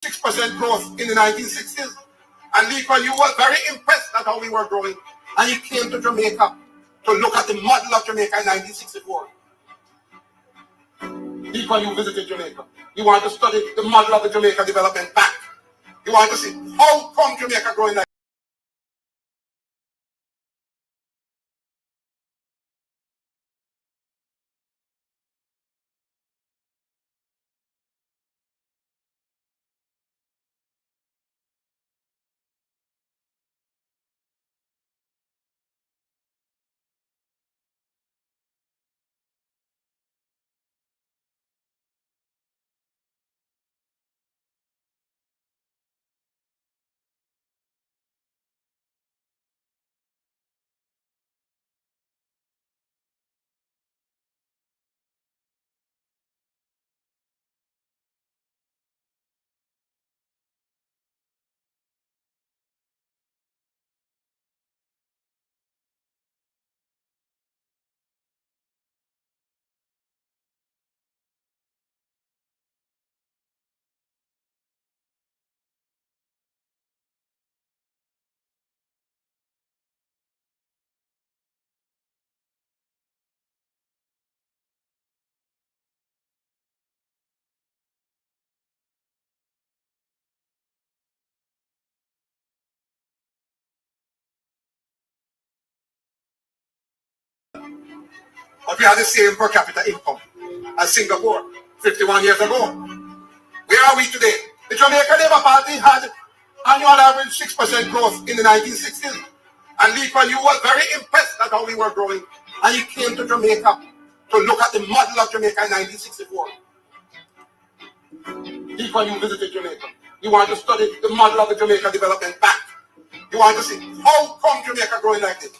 6% growth in the 1960s. And Lee Kuan Yew was very impressed at how we were growing. And he came to Jamaica to look at the model of Jamaica in 1964. Lee Kuan Yew visited Jamaica. He wanted to study the model of the Jamaica development back. He wanted to see how come Jamaica growing like. But we have the same per capita income as Singapore 51 years ago. Where are we today? The Jamaica Labour Party had annual average 6% growth in the 1960s. And Lee Kuan Yew was very impressed at how we were growing. And he came to Jamaica to look at the model of Jamaica in 1964. Lee Kuan Yew visited Jamaica. He wanted to study the model of the Jamaica development back. He wanted to see how come Jamaica growing like this.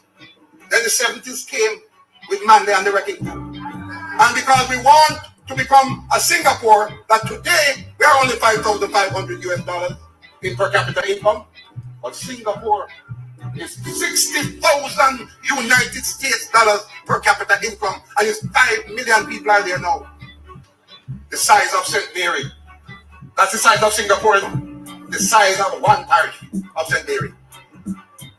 Then the 70s came with Manley and the Wrecking Crew. And because we want to become a Singapore, that today we are only $5,500 US in per capita income, but Singapore is 60,000 United States dollars per capita income, and it's 5 million people are there now. The size of St. Mary. That's the size of Singapore, the size of one parish of St. Mary.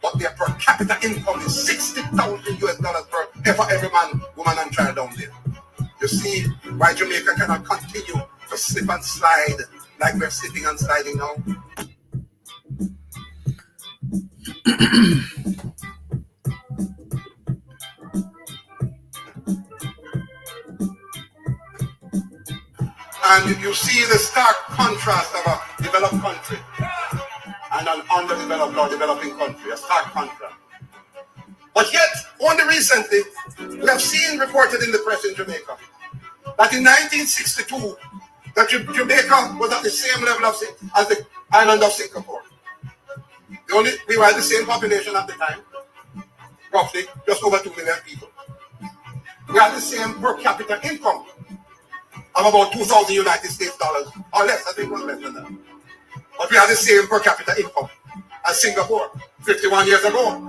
But their per capita income is 60,000 US dollars for every man, woman, and child down there. You see why Jamaica cannot continue to slip and slide like we're slipping and sliding now? And you see the stark contrast of a developed country and an underdeveloped or developing country, a stark contrast. But yet, only recently, we have seen reported in the press in Jamaica that in 1962, that Jamaica was at the same level as the island of Singapore. We were the same population at the time, roughly just over 2 million people. We had the same per capita income of about 2,000 United States dollars, or less, I think it was less than that. But we had the same per capita income as Singapore 51 years ago.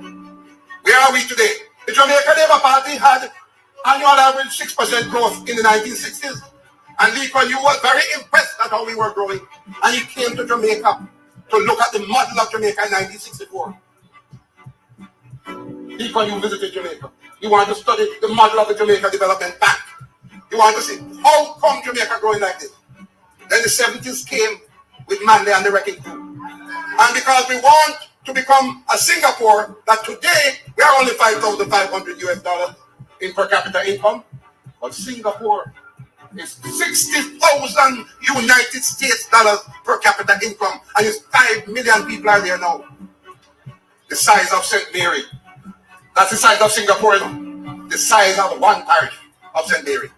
Where are we today? The Jamaica Labour Party had annual average 6% growth in the 1960s. And Lee Kuan Yew was very impressed at how we were growing. And he came to Jamaica to look at the model of Jamaica in 1964. Lee Kuan Yew visited Jamaica. He wanted to study the model of the Jamaica development back. He wanted to see how come Jamaica growing like this. Then the 70s came with Manley and the Wrecking Crew. And because we want to become a Singapore, that today we are only $5,500 US in per capita income, but Singapore is 60,000 United States dollars per capita income, and it's 5 million people are there now. The size of St. Mary. That's the size of Singapore, the size of one parish of St. Mary.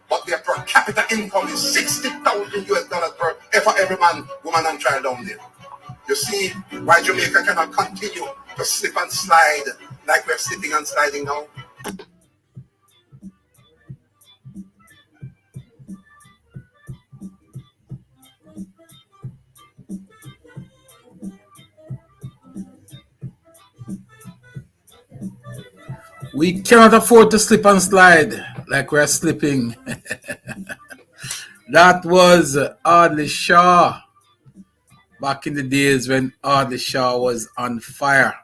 But their per capita income is 60,000 US dollars for every man, woman, and child down there. You see why Jamaica cannot continue to slip and slide like we're slipping and sliding now? We cannot afford to slip and slide like we're slipping. That was Audley Shaw back in the days when Audley Shaw was on fire.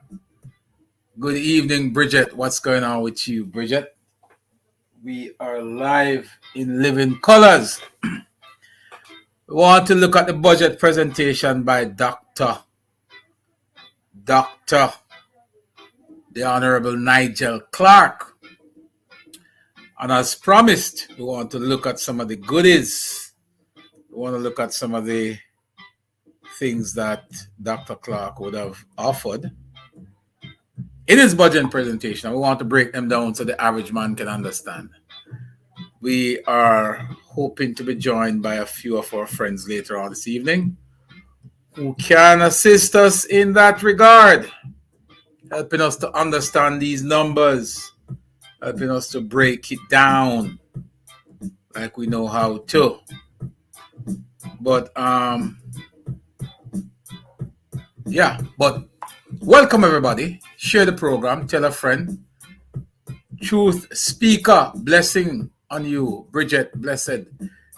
Good evening, Bridget. What's going on with you, Bridget? We are live in living colors. We want to look at the budget presentation by Dr. the Honorable Nigel Clark. And as promised, we want to look at some of the goodies. We want to look at some of the things that Dr. Clark would have offered in his budget presentation. We want to break them down so the average man can understand. We are hoping to be joined by a few of our friends later on this evening who can assist us in that regard, helping us to understand these numbers, helping us to break it down like we know how to. But welcome everybody. Share the program, tell a friend. Truth Speaker, blessing on you. Bridget, blessed.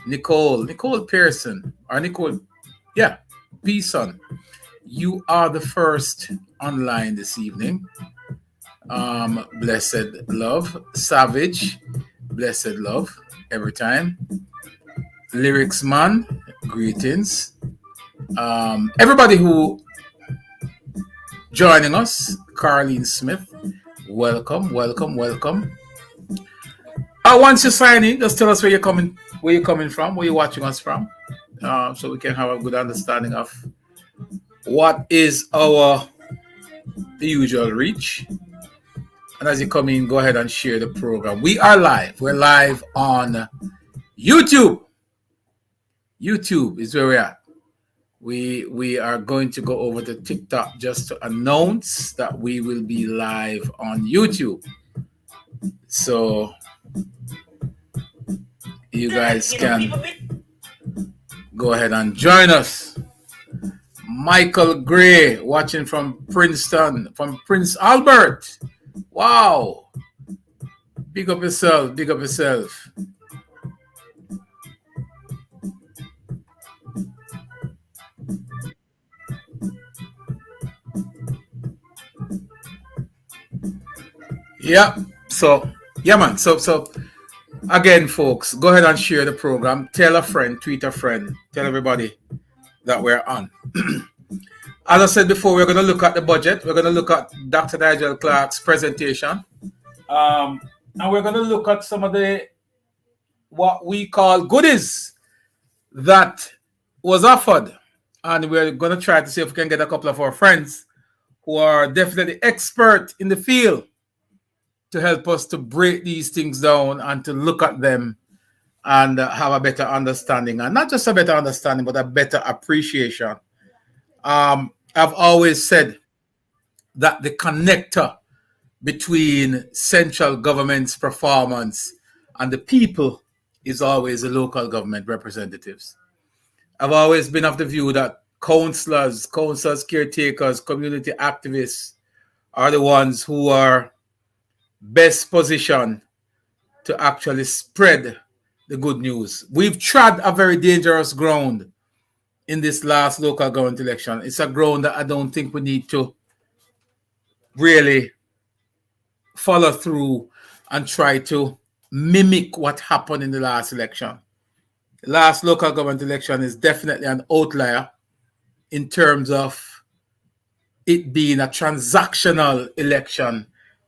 Nicole Pearson, or Nicole, Pearson. You are the first online this evening. Blessed love. Savage, blessed love every time. Lyrics man, greetings. Everybody who joining us, Carlene Smith, welcome. Once you sign in, just tell us where you're coming from, where you're watching us from, so we can have a good understanding of what is our usual reach. And as you come in, go ahead and share the program. We are live. We're live on YouTube. YouTube is where we're at. We are going to go over to TikTok just to announce that we will be live on YouTube. So you guys can go ahead and join us. Michael Gray watching from Princeton, from Prince Albert. Wow. Big up yourself. Yeah. So again, folks, go ahead and share the program. Tell a friend, tweet a friend, tell everybody that we're on. As I said before, we're going to look at the budget. We're going to look at Dr. Nigel Clark's presentation. And we're going to look at some of the what we call goodies that was offered. And we're going to try to see if we can get a couple of our friends who are definitely expert in the field to help us to break these things down and to look at them and have a better understanding. And not just a better understanding, but a better appreciation. I've always said that the connector between central government's performance and the people is always the local government representatives. I've always been of the view that councillors, caretakers, community activists are the ones who are best positioned to actually spread the good news. We've trod a very dangerous ground in this last local government election. It's a ground that I don't think we need to really follow through and try to mimic what happened in the last election. The last local government election is definitely an outlier in terms of it being a transactional election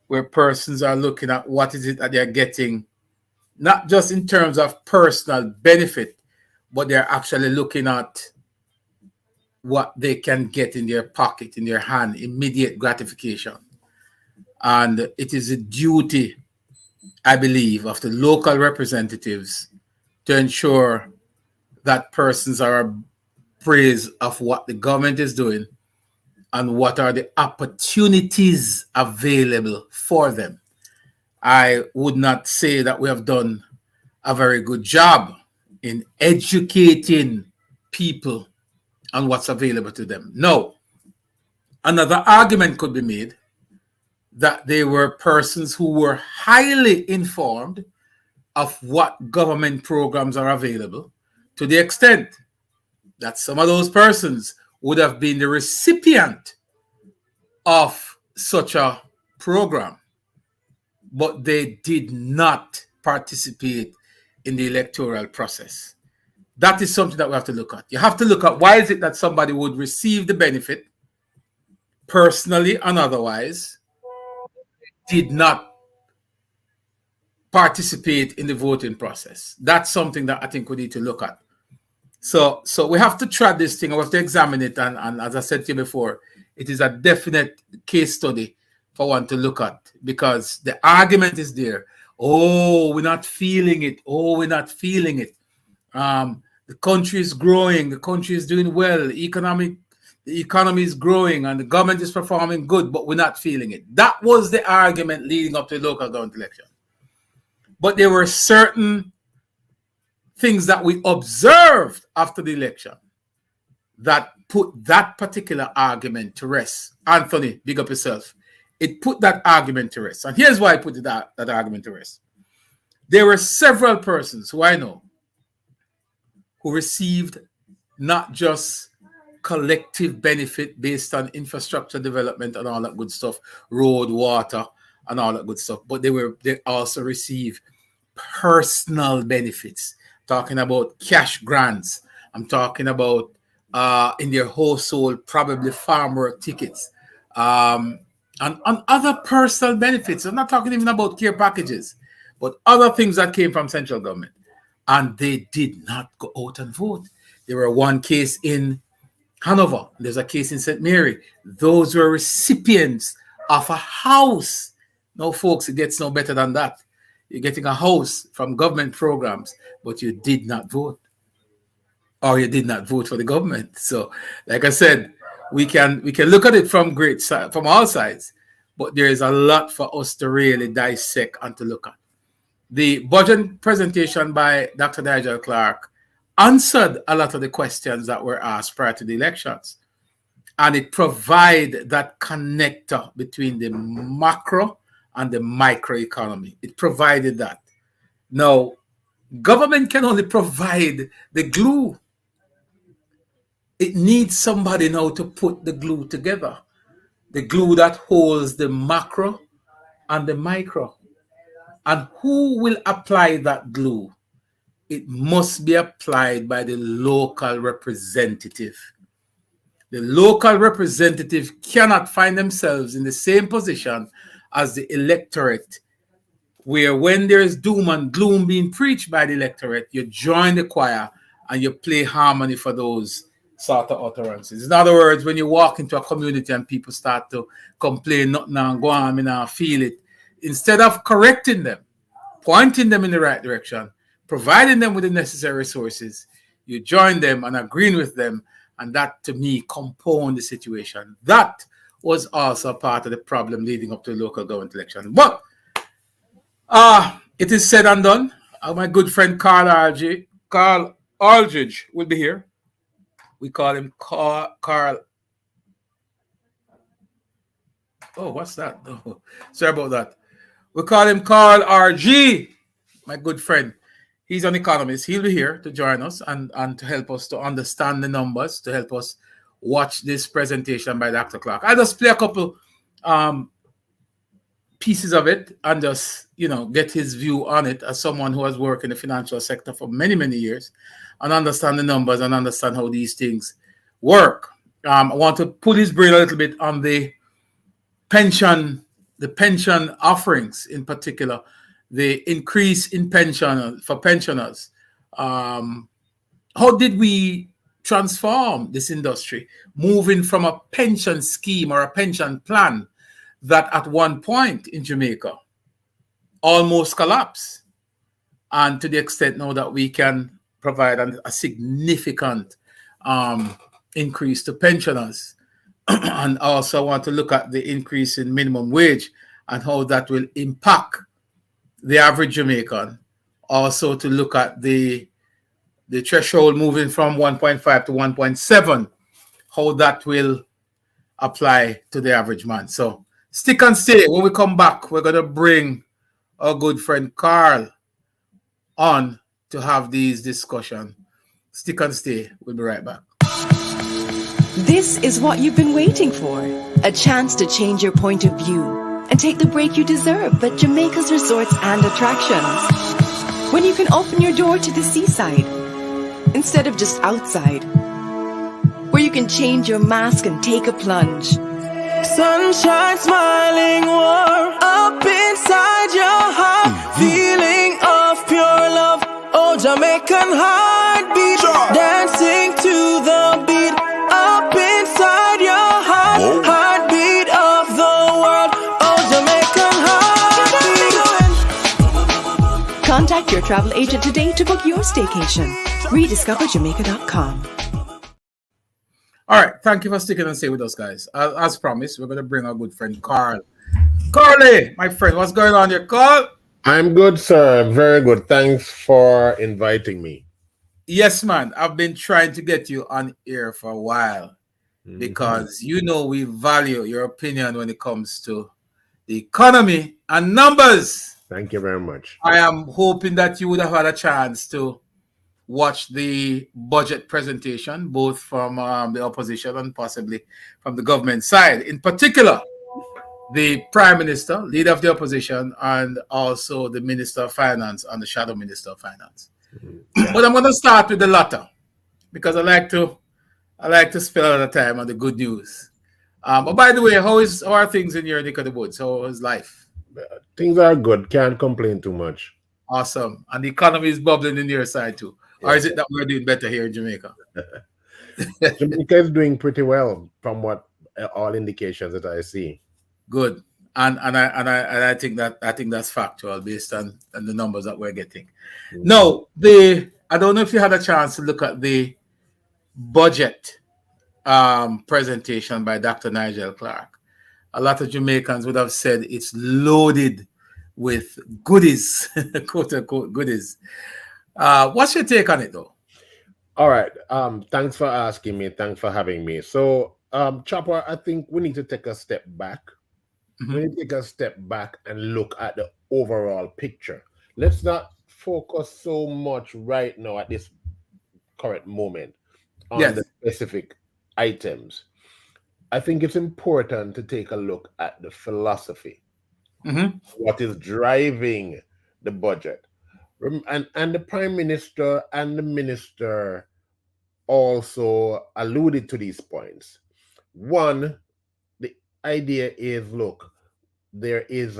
where persons are looking at what is it that they're getting, not just in terms of personal benefit, but they're actually looking at what they can get in their pocket, in their hand, immediate gratification. And it is a duty, I believe, of the local representatives to ensure that persons are appraised of what the government is doing and what are the opportunities available for them. I would not say that we have done a very good job in educating people on what's available to them. No. Another argument could be made that they were persons who were highly informed of what government programs are available, to the extent that some of those persons would have been the recipient of such a program, but they did not participate in the electoral process. That is something that we have to look at. You have to look at why is it that somebody would receive the benefit personally and otherwise, did not participate in the voting process. That's something that I think we need to look at. So we have to try this thing. We have to examine it. And as I said to you before, it is a definite case study for one to look at, because the argument is there. Oh, we're not feeling it. Oh, we're not feeling it. The country is growing. The country is doing well. The economy is growing and the government is performing good, but we're not feeling it. That was the argument leading up to the local government election. But there were certain things that we observed after the election that put that particular argument to rest. Anthony, big up yourself. It put that argument to rest. And here's why I put that argument to rest. There were several persons who I know who received not just collective benefit based on infrastructure development and all that good stuff, road, water, and all that good stuff, but they also received personal benefits. Talking about cash grants. I'm talking about in their household, probably farm work tickets, and other personal benefits. I'm not talking even about care packages, but other things that came from central government. And they did not go out and vote. There were one case in Hanover. There's a case in St. Mary. Those were recipients of a house. No, folks, it gets no better than that. You're getting a house from government programs, but you did not vote. Or you did not vote for the government. So, like I said, we can look at it from all sides, but there is a lot for us to really dissect and to look at. The budget presentation by Dr. Nigel Clark answered a lot of the questions that were asked prior to the elections. And it provided that connector between the macro and the micro economy. It provided that. Now, government can only provide the glue. It needs somebody now to put the glue together. The glue that holds the macro and the micro. And who will apply that glue? It must be applied by the local representative. The local representative cannot find themselves in the same position as the electorate, where when there is doom and gloom being preached by the electorate, you join the choir and you play harmony for those sort of utterances. In other words, when you walk into a community and people start to complain, nothing and go on, me now feel it, instead of correcting them, pointing them in the right direction, providing them with the necessary resources, you join them and agreeing with them, and that, to me, compound the situation. That was also part of the problem leading up to the local government election. But it is said and done. My good friend Carl Aldridge will be here. We call him Carl. Oh, what's that? Oh, sorry about that. We call him Carl RG, my good friend. He's an economist. He'll be here to join us and to help us to understand the numbers, to help us watch this presentation by Dr. Clark. I'll just play a couple pieces of it and just, get his view on it as someone who has worked in the financial sector for many, many years and understand the numbers and understand how these things work. I want to pull his brain a little bit on the pension offerings in particular, the increase in pension for pensioners. How did we transform this industry, moving from a pension scheme or a pension plan that at one point in Jamaica almost collapsed, and to the extent now that we can provide a significant increase to pensioners. And also want to look at the increase in minimum wage and how that will impact the average Jamaican. Also to look at the threshold moving from 1.5 to 1.7, how that will apply to the average man. So stick and stay. When we come back, we're going to bring our good friend Carl on to have these discussions. Stick and stay. We'll be right back. This This is what you've been waiting for. A chance to change your point of view and take the break you deserve at Jamaica's resorts and attractions. When you can open your door to the seaside instead of just outside. Where you can change your mask and take a plunge. Sunshine smiling warm up inside your heart. Feeling of pure love. Oh, Jamaican heartbeat. Dancing to the beat. Up inside your heart. Whoa. Heartbeat of the world. Oh, Jamaican heartbeat. Contact your travel agent today to book your staycation. RediscoverJamaica.com. All right, thank you for sticking and stay with us, guys. As promised, we're going to bring our good friend Carl. Carly, my friend, what's going on here, Carl? I'm good, sir. Very good. Thanks for inviting me. Yes, man. I've been trying to get you on air for a while because you know we value your opinion when it comes to the economy and numbers. Thank you very much. I am hoping that you would have had a chance to watch the budget presentation, both from the opposition and possibly from the government side. In particular, the Prime Minister, leader of the opposition, and also the Minister of Finance and the Shadow Minister of Finance. But I'm going to start with the latter because I like to spend a lot of time on the good news. But by the way, how are things in your neck of the woods? How is life? Things are good. Can't complain too much. Awesome. And the economy is bubbling in your side too. Yeah. Or is it that we're doing better here in Jamaica? Jamaica is doing pretty well from what all indications that I see. Good. And I think that's factual based on the numbers that we're getting. Now, I don't know if you had a chance to look at the budget presentation by Dr. Nigel Clark. A lot of Jamaicans would have said it's loaded with goodies, quote unquote goodies. What's your take on it, though? All right. Thanks for asking me. Thanks for having me. So, Chopper, I think we need to take a step back. We need to take a step back and look at the overall picture. Let's not focus so much right now at this current moment on the specific items. I think it's important to take a look at the philosophy. What is driving the budget? And the Prime Minister and the Minister also alluded to these points. One, the idea is, look, there is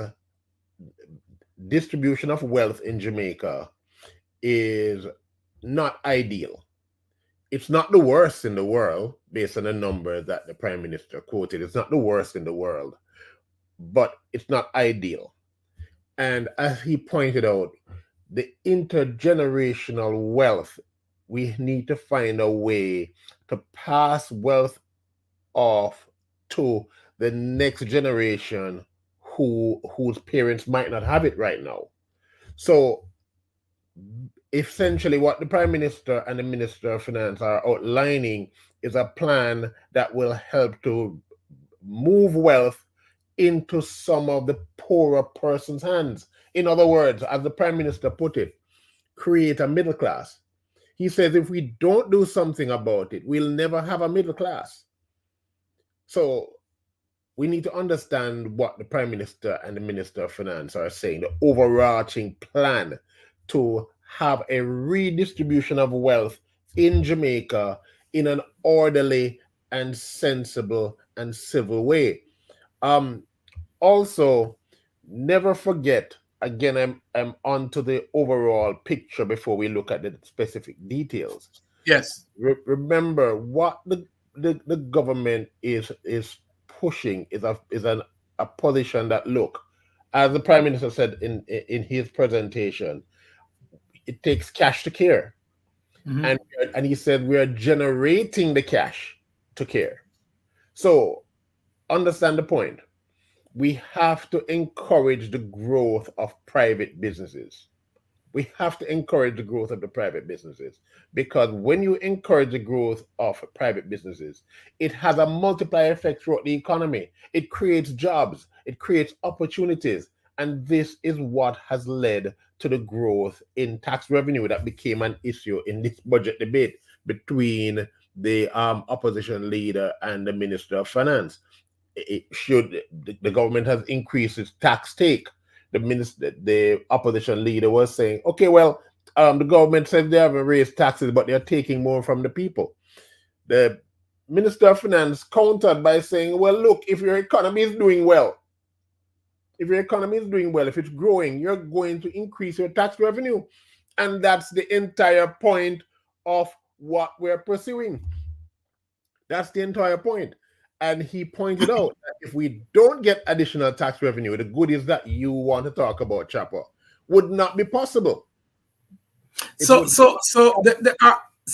distribution of wealth in Jamaica is not ideal. It's not the worst in the world, based on the number that the Prime Minister quoted. It's not the worst in the world, but it's not ideal. And as he pointed out, the intergenerational wealth, we need to find a way to pass wealth off to the next generation whose parents might not have it right now. So essentially what the Prime Minister and the Minister of Finance are outlining is a plan that will help to move wealth into some of the poorer person's hands. In other words, as the Prime Minister put it, create a middle class. He says if we don't do something about it, we'll never have a middle class. So we need to understand what the Prime Minister and the Minister of Finance are saying, the overarching plan to have a redistribution of wealth in Jamaica in an orderly and sensible and civil way. Also, never forget, again, I'm on to the overall picture before we look at the specific details. Yes. Remember, what the government is pushing is a position that, look, as the Prime Minister said in his presentation, it takes cash to care. And he said we are generating the cash to care. So understand the point. We have to encourage the growth of private businesses. We have to encourage the growth of the private businesses, because when you encourage the growth of private businesses, it has a multiplier effect throughout the economy. It creates jobs, it creates opportunities, and this is what has led to the growth in tax revenue that became an issue in this budget debate between the opposition leader and the Minister of Finance. The government has increased its tax take. The opposition leader was saying, okay, well, the government says they haven't raised taxes, but they're taking more from the people. The Minister of Finance countered by saying, well, look, if your economy is doing well, if it's growing, you're going to increase your tax revenue. And that's the entire point of what we're pursuing. That's the entire point. And he pointed out that if we don't get additional tax revenue, the goodies that you want to talk about, Chopper, would not be possible. So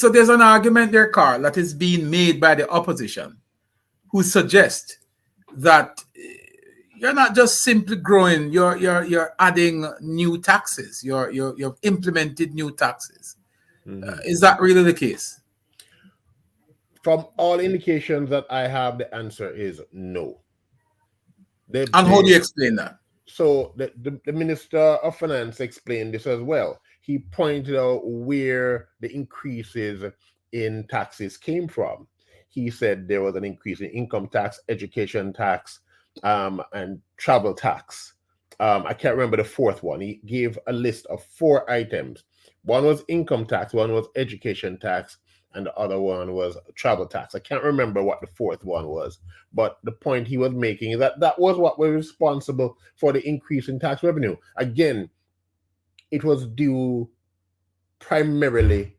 there's an argument there, Carl, that is being made by the opposition, who suggest that you're not just simply growing, you're adding new taxes. You've implemented new taxes. Is that really the case? From all indications that I have, the answer is no. And how do you explain that? So the Minister of Finance explained this as well. He pointed out where the increases in taxes came from. He said there was an increase in income tax, education tax, and travel tax. I can't remember the fourth one. He gave a list of 4 items. One was income tax, one was education tax, and the other one was travel tax. I can't remember what the fourth one was, but the point he was making is that that was what was responsible for the increase in tax revenue. Again, it was due primarily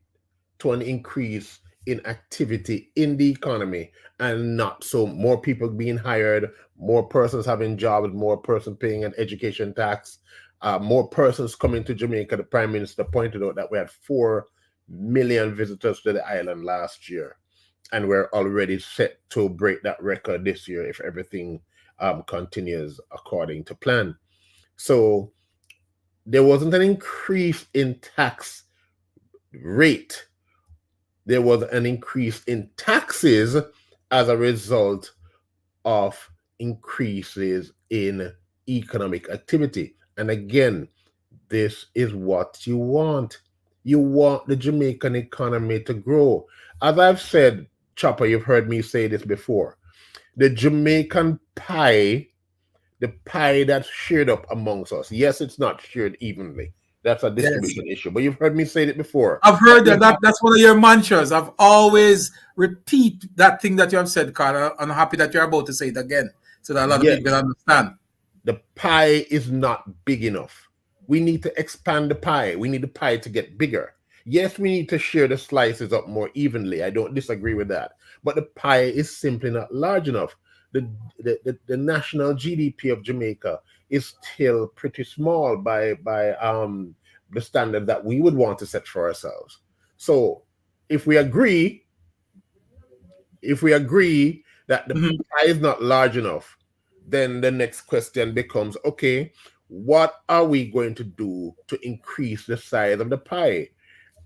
to an increase in activity in the economy, and not so more people being hired, more persons having jobs, more persons paying an education tax, more persons coming to Jamaica. The Prime Minister pointed out that we had 4 million visitors to the island last year, and we're already set to break that record this year if everything continues according to plan. So there wasn't an increase in tax rate. There was an increase in taxes as a result of increases in economic activity. And again, this is what you want. You want the Jamaican economy to grow. As I've said, Chopper, you've heard me say this before. The Jamaican pie, the pie that's shared up amongst us. Yes, it's not shared evenly. That's a distribution issue. But you've heard me say it before. I've heard that's one of your mantras. I've always repeat that thing that you have said, Carl. I'm happy that you're about to say it again, so that a lot of people understand. The pie is not big enough. We need to expand the pie. We need the pie to get bigger. Yes, we need to share the slices up more evenly. I don't disagree with that. But the pie is simply not large enough. The national GDP of Jamaica is still pretty small by the standard that we would want to set for ourselves. So if we agree that the pie is not large enough, then the next question becomes, okay, what are we going to do to increase the size of the pie?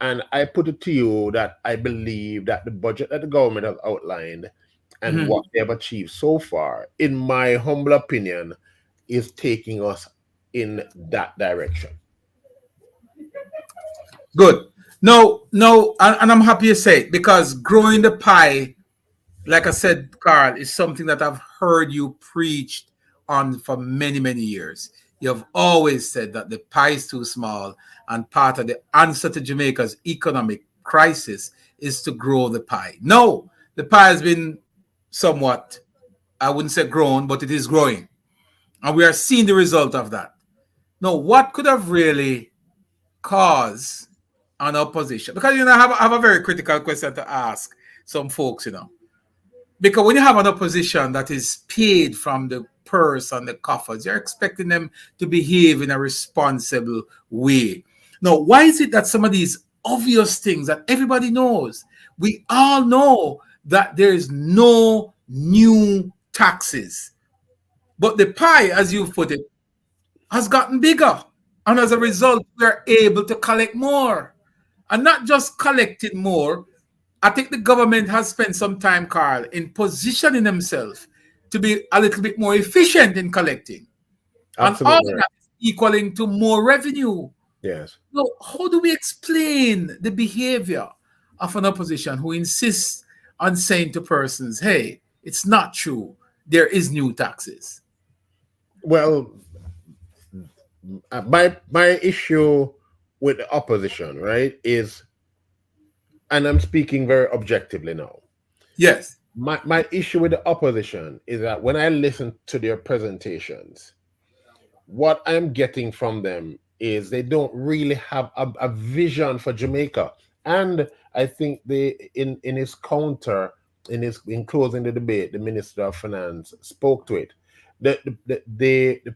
And I put it to you that I believe that the budget that the government has outlined and what they have achieved so far, in my humble opinion, is taking us in that direction. Good. No, and I'm happy you say it, because growing the pie, like I said, Carl, is something that I've heard you preach on for many, many years. You've always said that the pie is too small, and part of the answer to Jamaica's economic crisis is to grow the pie. No, the pie has been somewhat, I wouldn't say grown, but it is growing. And we are seeing the result of that. Now, what could have really caused an opposition? Because, I have a very critical question to ask some folks, Because when you have an opposition that is paid from the purse and the coffers, you're expecting them to behave in a responsible way. Now, why is it that some of these obvious things that everybody knows, we all know that there is no new taxes, but the pie, as you put it, has gotten bigger, and as a result, we're able to collect more, and not just collecting more. I think the government has spent some time, Carl, in positioning themselves to be a little bit more efficient in collecting. Absolutely. And all of that is equaling to more revenue. Yes. So how do we explain the behavior of an opposition who insists on saying to persons, hey, it's not true. There is new taxes. Well, my issue with the opposition, right, is, and I'm speaking very objectively now. Yes. My issue with the opposition is that when I listen to their presentations, what I'm getting from them is they don't really have a vision for Jamaica. And I think in his counter, in closing the debate, the Minister of Finance spoke to it. The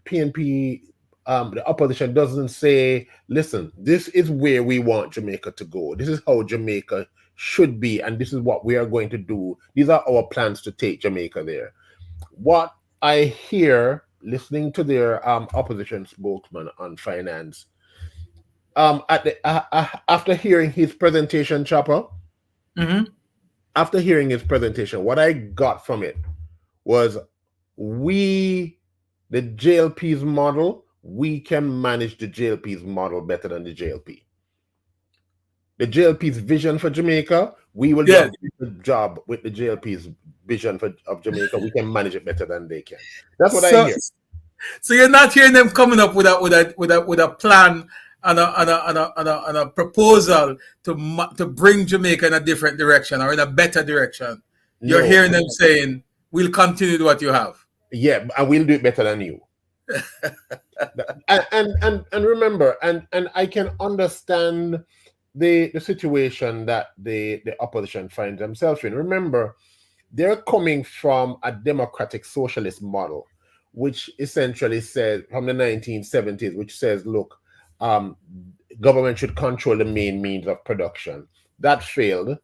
PNP, the opposition doesn't say, listen, this is where we want Jamaica to go. This is how Jamaica should be, and this is what we are going to do. These are our plans to take Jamaica there. What I hear listening to their opposition spokesman on finance, after hearing his presentation, Chopper, after hearing his presentation, what I got from it was the JLP's model, we can manage the JLP's model better than the JLP. The JLP's vision for Jamaica, we will do the job with the JLP's vision of Jamaica. We can manage it better than they can. That's what I hear. So you're not hearing them coming up with a plan and a proposal to bring Jamaica in a different direction or in a better direction. You're hearing them saying, we'll continue to what you have. Yeah, and we'll do it better than you. and remember, and I can understand the situation that the opposition finds themselves in. Remember, they're coming from a democratic socialist model, which essentially says, from the 1970s, which says, look, government should control the main means of production. That failed.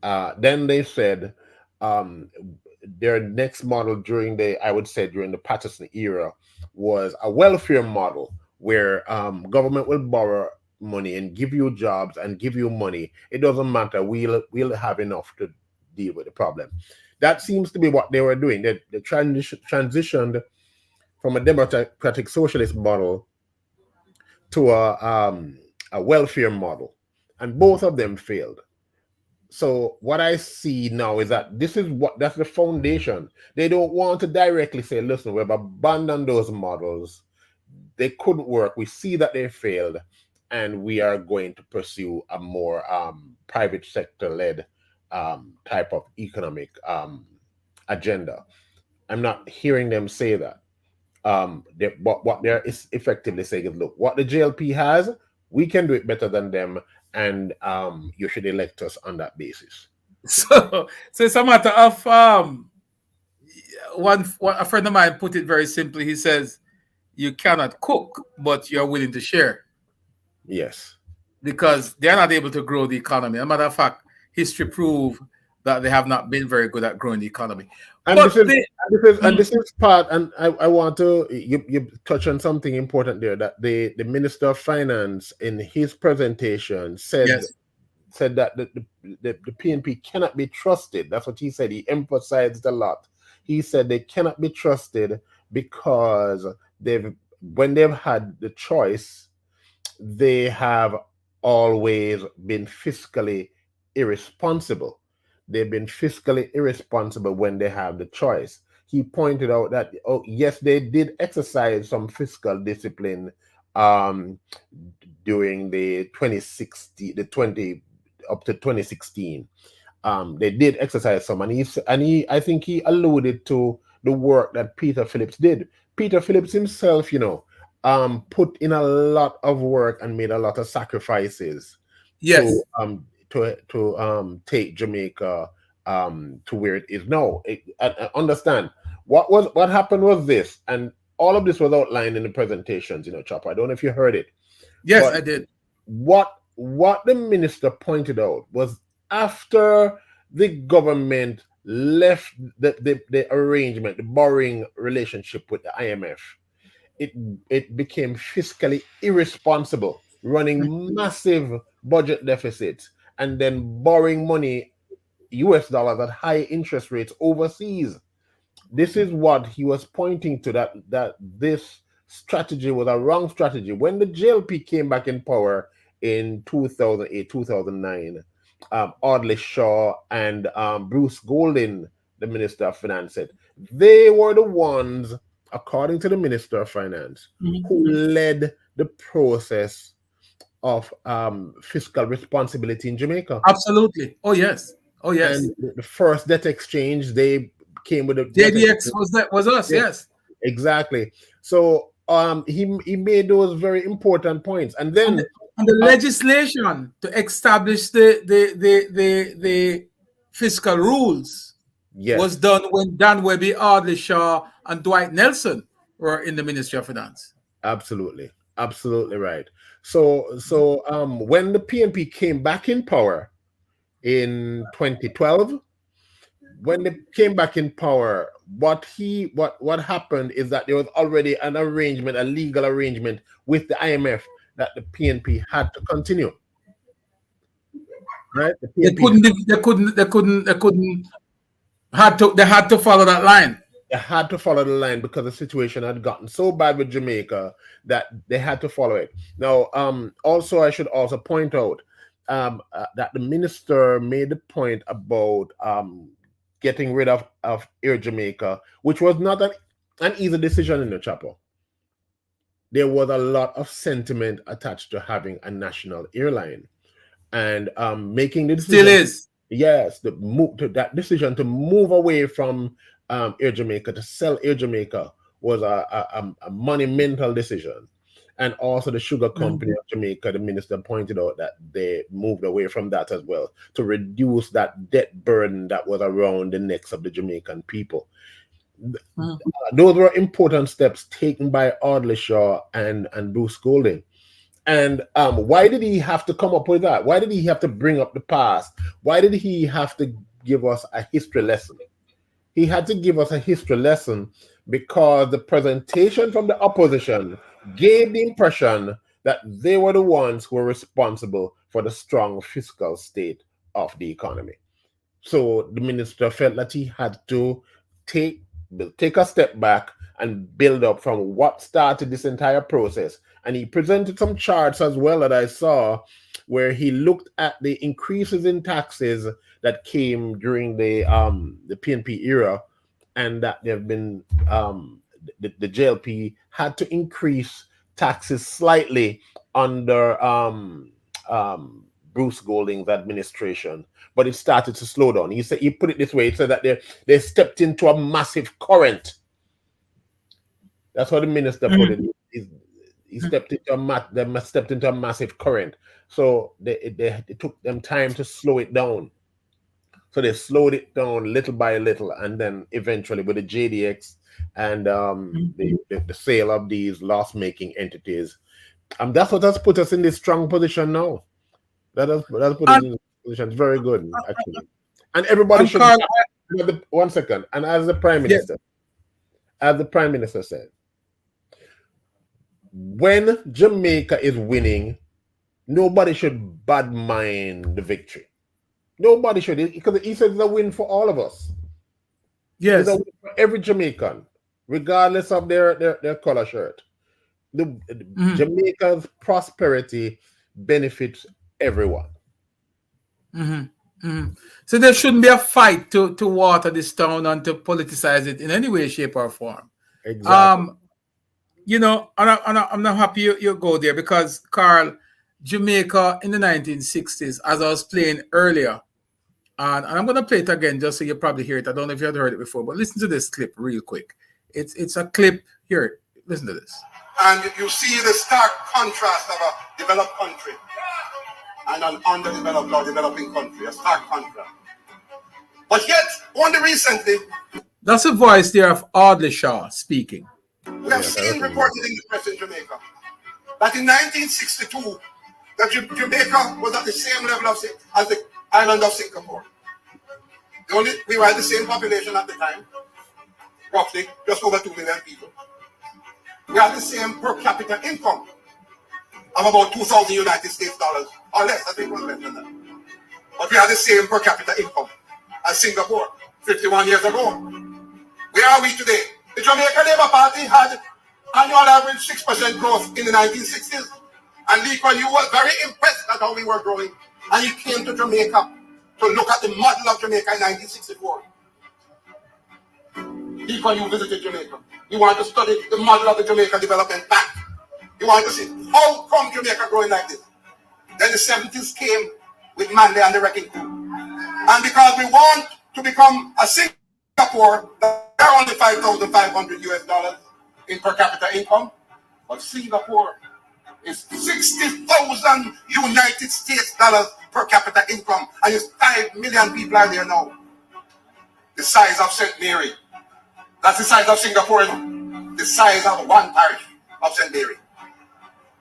Then they said their next model during the Patterson era was a welfare model where government will borrow money and give you jobs and give you money. It doesn't matter. We'll have enough to deal with the problem. That seems to be what they were doing. They transitioned from a democratic socialist model to a welfare model, and both of them failed. So what I see now is that that's the foundation. They don't want to directly say, listen, we've abandoned those models. They couldn't work. We see that they failed, and we are going to pursue a more private sector-led type of economic agenda. I'm not hearing them say that. What they're effectively saying is, look, what the JLP has, we can do it better than them, and you should elect us on that basis. So it's a matter of a friend of mine put it very simply. He says, you cannot cook, but you're willing to share. Yes. Because they're not able to grow the economy. As a matter of fact, history proves that they have not been very good at growing the economy. And this is part, and I want to, you touch on something important there, that the Minister of Finance in his presentation said that the PNP cannot be trusted. That's what he said. He emphasized a lot. He said they cannot be trusted because when they've had the choice, they have always been fiscally irresponsible. They've been fiscally irresponsible when they have the choice. He pointed out that, yes, they did exercise some fiscal discipline during the 2016, up to 2016. They did exercise some, and I think he alluded to the work that Peter Phillips did. Peter Phillips himself, put in a lot of work and made a lot of sacrifices. Yes. To take Jamaica to where it is now. Understand what happened was this, and all of this was outlined in the presentations. Chopper, I don't know if you heard it. Yes, I did. What the minister pointed out was, after the government left the arrangement, the borrowing relationship with the IMF, it became fiscally irresponsible, running massive budget deficits, and then borrowing money, US dollars, at high interest rates overseas. This is what he was pointing to, that this strategy was a wrong strategy. When the JLP came back in power in 2008, 2009, Audley Shaw and Bruce Golding, the Minister of Finance, said they were the ones, according to the Minister of Finance, who led the process of fiscal responsibility in Jamaica. Absolutely. Oh yes. Oh yes. And the first debt exchange, they came with a JDX was us. Yes. Exactly. So he made those very important points, and then and the legislation to establish the fiscal rules was done when Dan Webby, Audley Shaw, and Dwight Nelson were in the Ministry of Finance. Absolutely right. So when the PNP came back in power in 2012, when they came back in power, what happened is that there was already an arrangement, a legal arrangement with the IMF that the PNP had to continue. Right? They had to follow that line. They had to follow the line because the situation had gotten so bad with Jamaica that they had to follow it. Now, also I should also point out that the minister made the point about getting rid of Air Jamaica, which was not an easy decision in the chapel. There was a lot of sentiment attached to having a national airline, and making the decision. Still is. Yes, that decision to move away from Air Jamaica, to sell Air Jamaica, was a monumental decision. And also the sugar company of Jamaica, the minister pointed out that they moved away from that as well to reduce that debt burden that was around the necks of the Jamaican people. Those were important steps taken by Audley Shaw and Bruce Golding. And why did he have to come up with that? Why did he have to bring up the past? Why did he have to give us a history lesson? He had to give us a history lesson because the presentation from the opposition gave the impression that they were the ones who were responsible for the strong fiscal state of the economy. So the minister felt that he had to take a step back and build up from what started this entire process. And he presented some charts as well that I saw, where he looked at the increases in taxes that came during the PNP era, and that there have been the JLP had to increase taxes slightly under Bruce Golding's administration, but it started to slow down. He put it this way: he said that they stepped into a massive current. That's how the minister put it. He stepped into a massive current. So it took them time to slow it down. So they slowed it down little by little, and then eventually with the JDX and the sale of these loss-making entities, that's what has put us in this strong position now. That has put us in this position. It's very good, actually. And everybody should. One second. And as the Prime Minister, said, when Jamaica is winning, nobody should bad mind the victory. Nobody should, because he said it's a win for all of us. Yes, it's a win for every Jamaican, regardless of their color shirt. Jamaica's prosperity benefits everyone. So there shouldn't be a fight to water this town and to politicize it in any way, shape, or form. Exactly. I'm not happy you go there, because, Carl, Jamaica in the 1960s, as I was playing earlier, and I'm going to play it again just so you probably hear it. I don't know if you had heard it before, but listen to this clip real quick. It's a clip. Here, listen to this. And you see the stark contrast of a developed country and an underdeveloped or developing country, a stark contrast. But yet, only recently, that's a voice there of Audley Shaw speaking. We have seen reported in the press in Jamaica that in 1962, that Jamaica was at the same level as the island of Singapore. We were the same population at the time, roughly just over 2 million people. We had the same per capita income of about 2,000 United States dollars, or less. I think it was less than that. But we had the same per capita income as Singapore 51 years ago. Where are we today? The Jamaica Labour Party had annual average 6% growth in the 1960s. And Lee Kuan Yew was very impressed at how we were growing And he came to Jamaica to look at the model of Jamaica in 1964. People who visited Jamaica. He wanted to study the model of the Jamaica Development Bank. He wanted to see how come Jamaica growing like this. Then the 70s came with Manley and the Wrecking Crew. And because we want to become a Singapore, there are only 5,500 US dollars in per capita income. But Singapore is 60,000 United States dollars per capita income. And it's 5 million people are there now. The size of St. Mary. That's the size of Singapore, the size of one parish of St. Mary.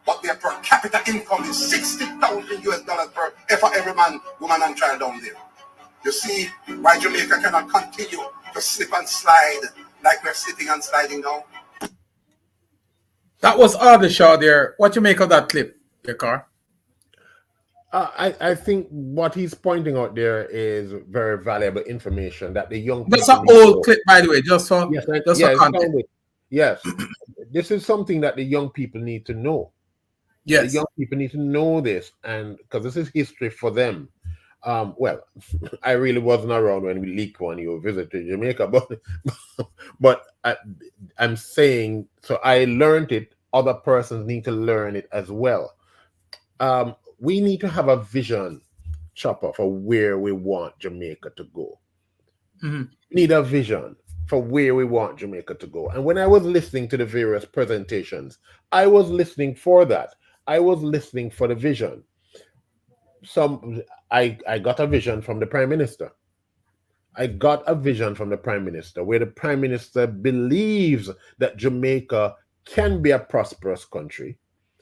But their per capita income is 60,000 US dollars for every man, woman, and child down there. You see why Jamaica cannot continue to slip and slide like we're slipping and sliding now? That was Aldershaw there. What you make of that clip, your car? I think what he's pointing out there is very valuable information that the young people. That's an old clip, by the way, just for content. Yes, this is something that the young people need to know. Yes, the young people need to know this, and because this is history for them. Well, I really wasn't around when you visited Jamaica, but I'm saying so. I learned it. Other persons need to learn it as well. We need to have a vision, Chopper, for where we want Jamaica to go. Mm-hmm. We need a vision for where we want Jamaica to go. And when I was listening to the various presentations, I was listening for that. I was listening for the vision. I got a vision from the Prime Minister. I got a vision from the Prime Minister where the Prime Minister believes that Jamaica can be a prosperous country.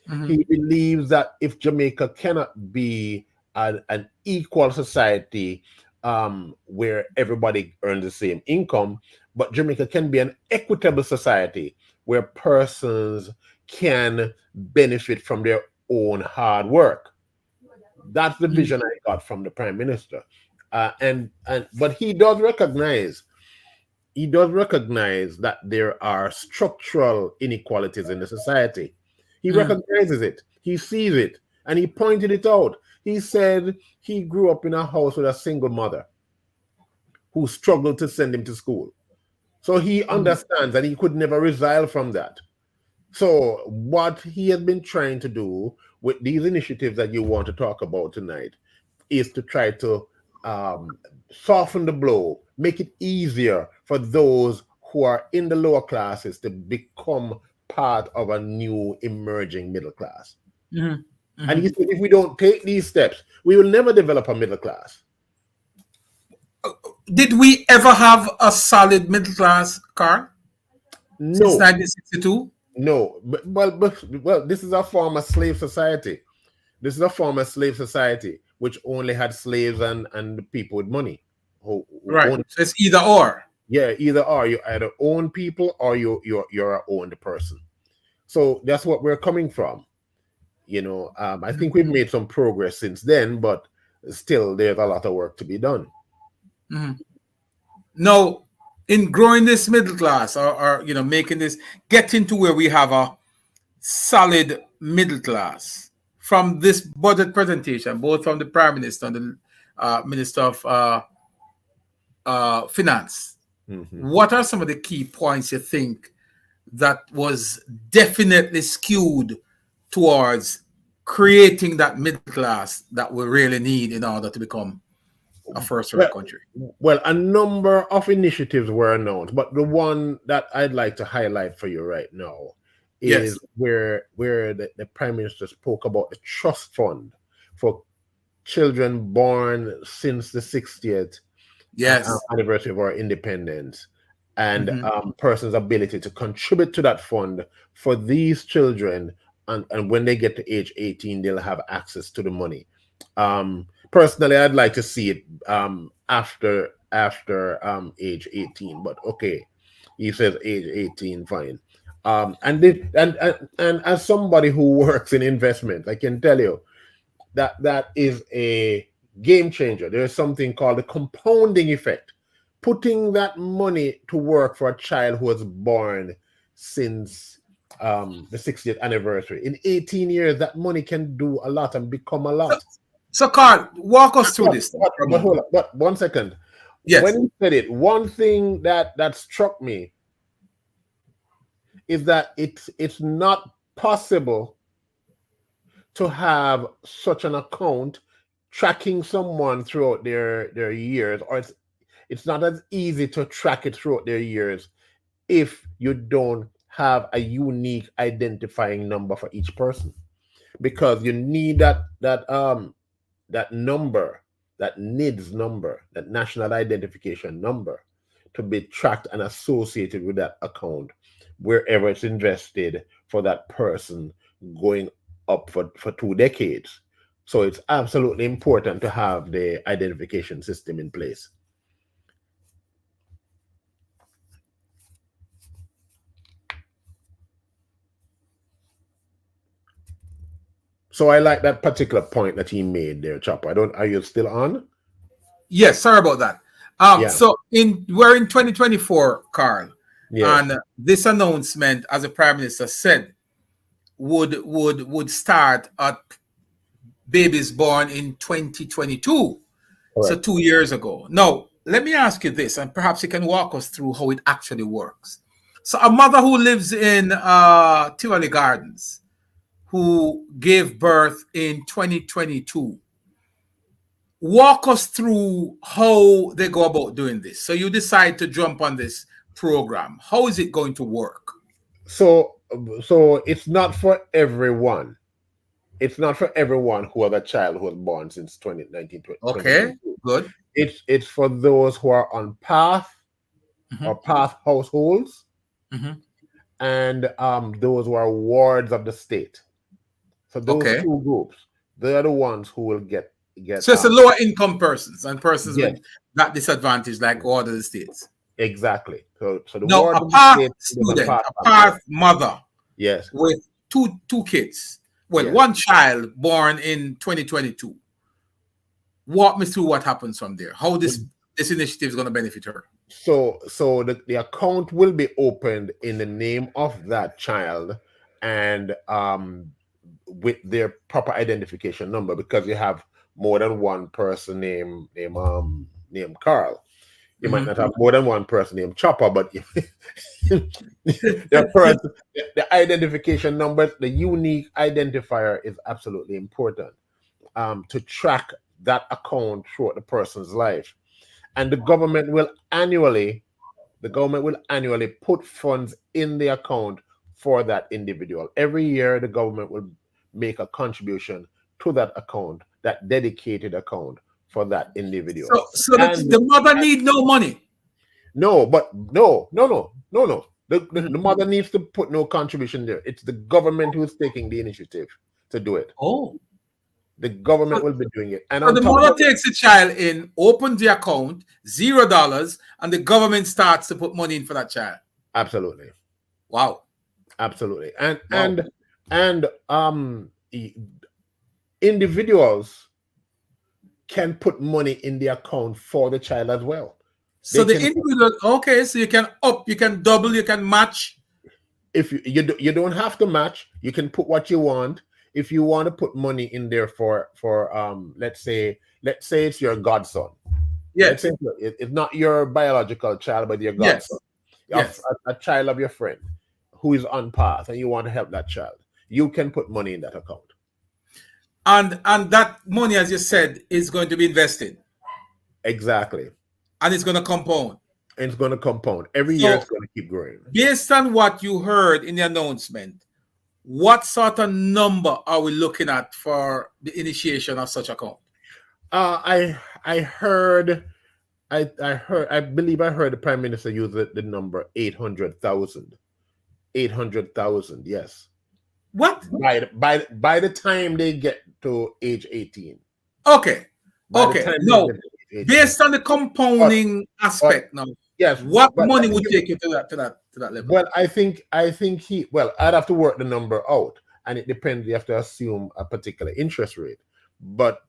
Mm-hmm. He believes that if Jamaica cannot be an equal society where everybody earns the same income, but Jamaica can be an equitable society where persons can benefit from their own hard work. That's the vision I got from the Prime Minister. But he does recognize that there are structural inequalities in the society. He recognizes it. He sees it. And he pointed it out. He said he grew up in a house with a single mother who struggled to send him to school. So he understands, and he could never resile from that. So what he has been trying to do with these initiatives that you want to talk about tonight is to try to soften the blow, make it easier for those who are in the lower classes to become part of a new emerging middle class. Mm-hmm. Mm-hmm. And he said, if we don't take these steps, we will never develop a middle class. Did we ever have a solid middle class, Carl? No. Since 1962? No. Well, this is a former slave society. This is a former slave society which only had slaves and people with money. Who right. So it's either or. Yeah, either or. You either own people or you're an owned person. So that's what we're coming from. You know, I think we've made some progress since then, but still there's a lot of work to be done. Mm-hmm. Now, in growing this middle class or making this, getting to where we have a solid middle class, from this budget presentation, both from the Prime Minister and the Minister of Finance, what are some of the key points you think that was definitely skewed towards creating that middle class that we really need in order to become a first-world country? Well, a number of initiatives were announced, but the one that I'd like to highlight for you right now is where the Prime Minister spoke about the trust fund for children born since the 60th anniversary of our independence, and persons' ability to contribute to that fund for these children, and when they get to age 18, they'll have access to the money. Personally, I'd like to see it after age 18, but okay, he says age 18, fine. And as somebody who works in investment, I can tell you that is a game changer. There is something called the compounding effect. Putting that money to work for a child who was born since the 60th anniversary. In 18 years, that money can do a lot and become a lot. So, Carl, walk us through this. But hold on, but 1 second. Yes. When he said it, one thing that struck me is that it's not possible to have such an account tracking someone throughout their years, or it's not as easy to track it throughout their years if you don't have a unique identifying number for each person, because you need that number, that NIDS number, that national identification number, to be tracked and associated with that account wherever it's invested for that person going up for 2 decades. So it's absolutely important to have the identification system in place. So I like that particular point that he made there, Chopper. Are you still on? Yes, sorry about that. So we're in 2024, Carl. Yeah. And this announcement, as the Prime Minister said, would start at babies born in 2022. Correct. So 2 years ago. Now, let me ask you this, and perhaps you can walk us through how it actually works. So a mother who lives in Tivoli Gardens, who gave birth in 2022, walk us through how they go about doing this. So you decide to jump on this program. How is it going to work? So it's not for everyone. It's not for everyone who has a child who was born since 2019. Okay, good. It's for those who are on path or path households, and those who are wards of the state. So those two groups, they're the ones who will get. So it's the lower income persons and persons with that disadvantage, like all of the states. Exactly. So the now ward a path student, a path mother, yes, with two kids. Well, one child born in 2022. Walk me through what happens from there. How this initiative is going to benefit her. So the account will be opened in the name of that child, and with their proper identification number, because you have more than one person named Carl. You might not have more than one person named Chopper, but the identification number, the unique identifier, is absolutely important to track that account throughout the person's life. And the government will annually put funds in the account for that individual. Every year, the government will make a contribution to that account, that dedicated account for that individual. So the mother need no money. No. The mother needs to put no contribution there. It's the government who's taking the initiative to do it. Oh. The government will be doing it. And so the mother takes the child in, opens the account, $0, and the government starts to put money in for that child. Absolutely. Wow. Absolutely. And individuals can put money in the account for the child as well. So the individual, okay, so you can up, you can double, you can match. If you don't have to match, you can put what you want. If you want to put money in there for let's say it's your godson. Yes. It's not your biological child, but your godson. Yes. A child of your friend who is on path, and you want to help that child. You can put money in that account. And that money, as you said, is going to be invested. Exactly. And it's going to compound. And it's going to compound. Every year it's going to keep growing. Based on what you heard in the announcement, what sort of number are we looking at for the initiation of such account? I believe I heard the Prime Minister use the number 800,000. 800,000, yes. What? By the time they get to age 18. Okay. No. Based on the compounding aspect now. Yes. What money would take you to that level? Well, I think I'd have to work the number out, and it depends. You have to assume a particular interest rate. But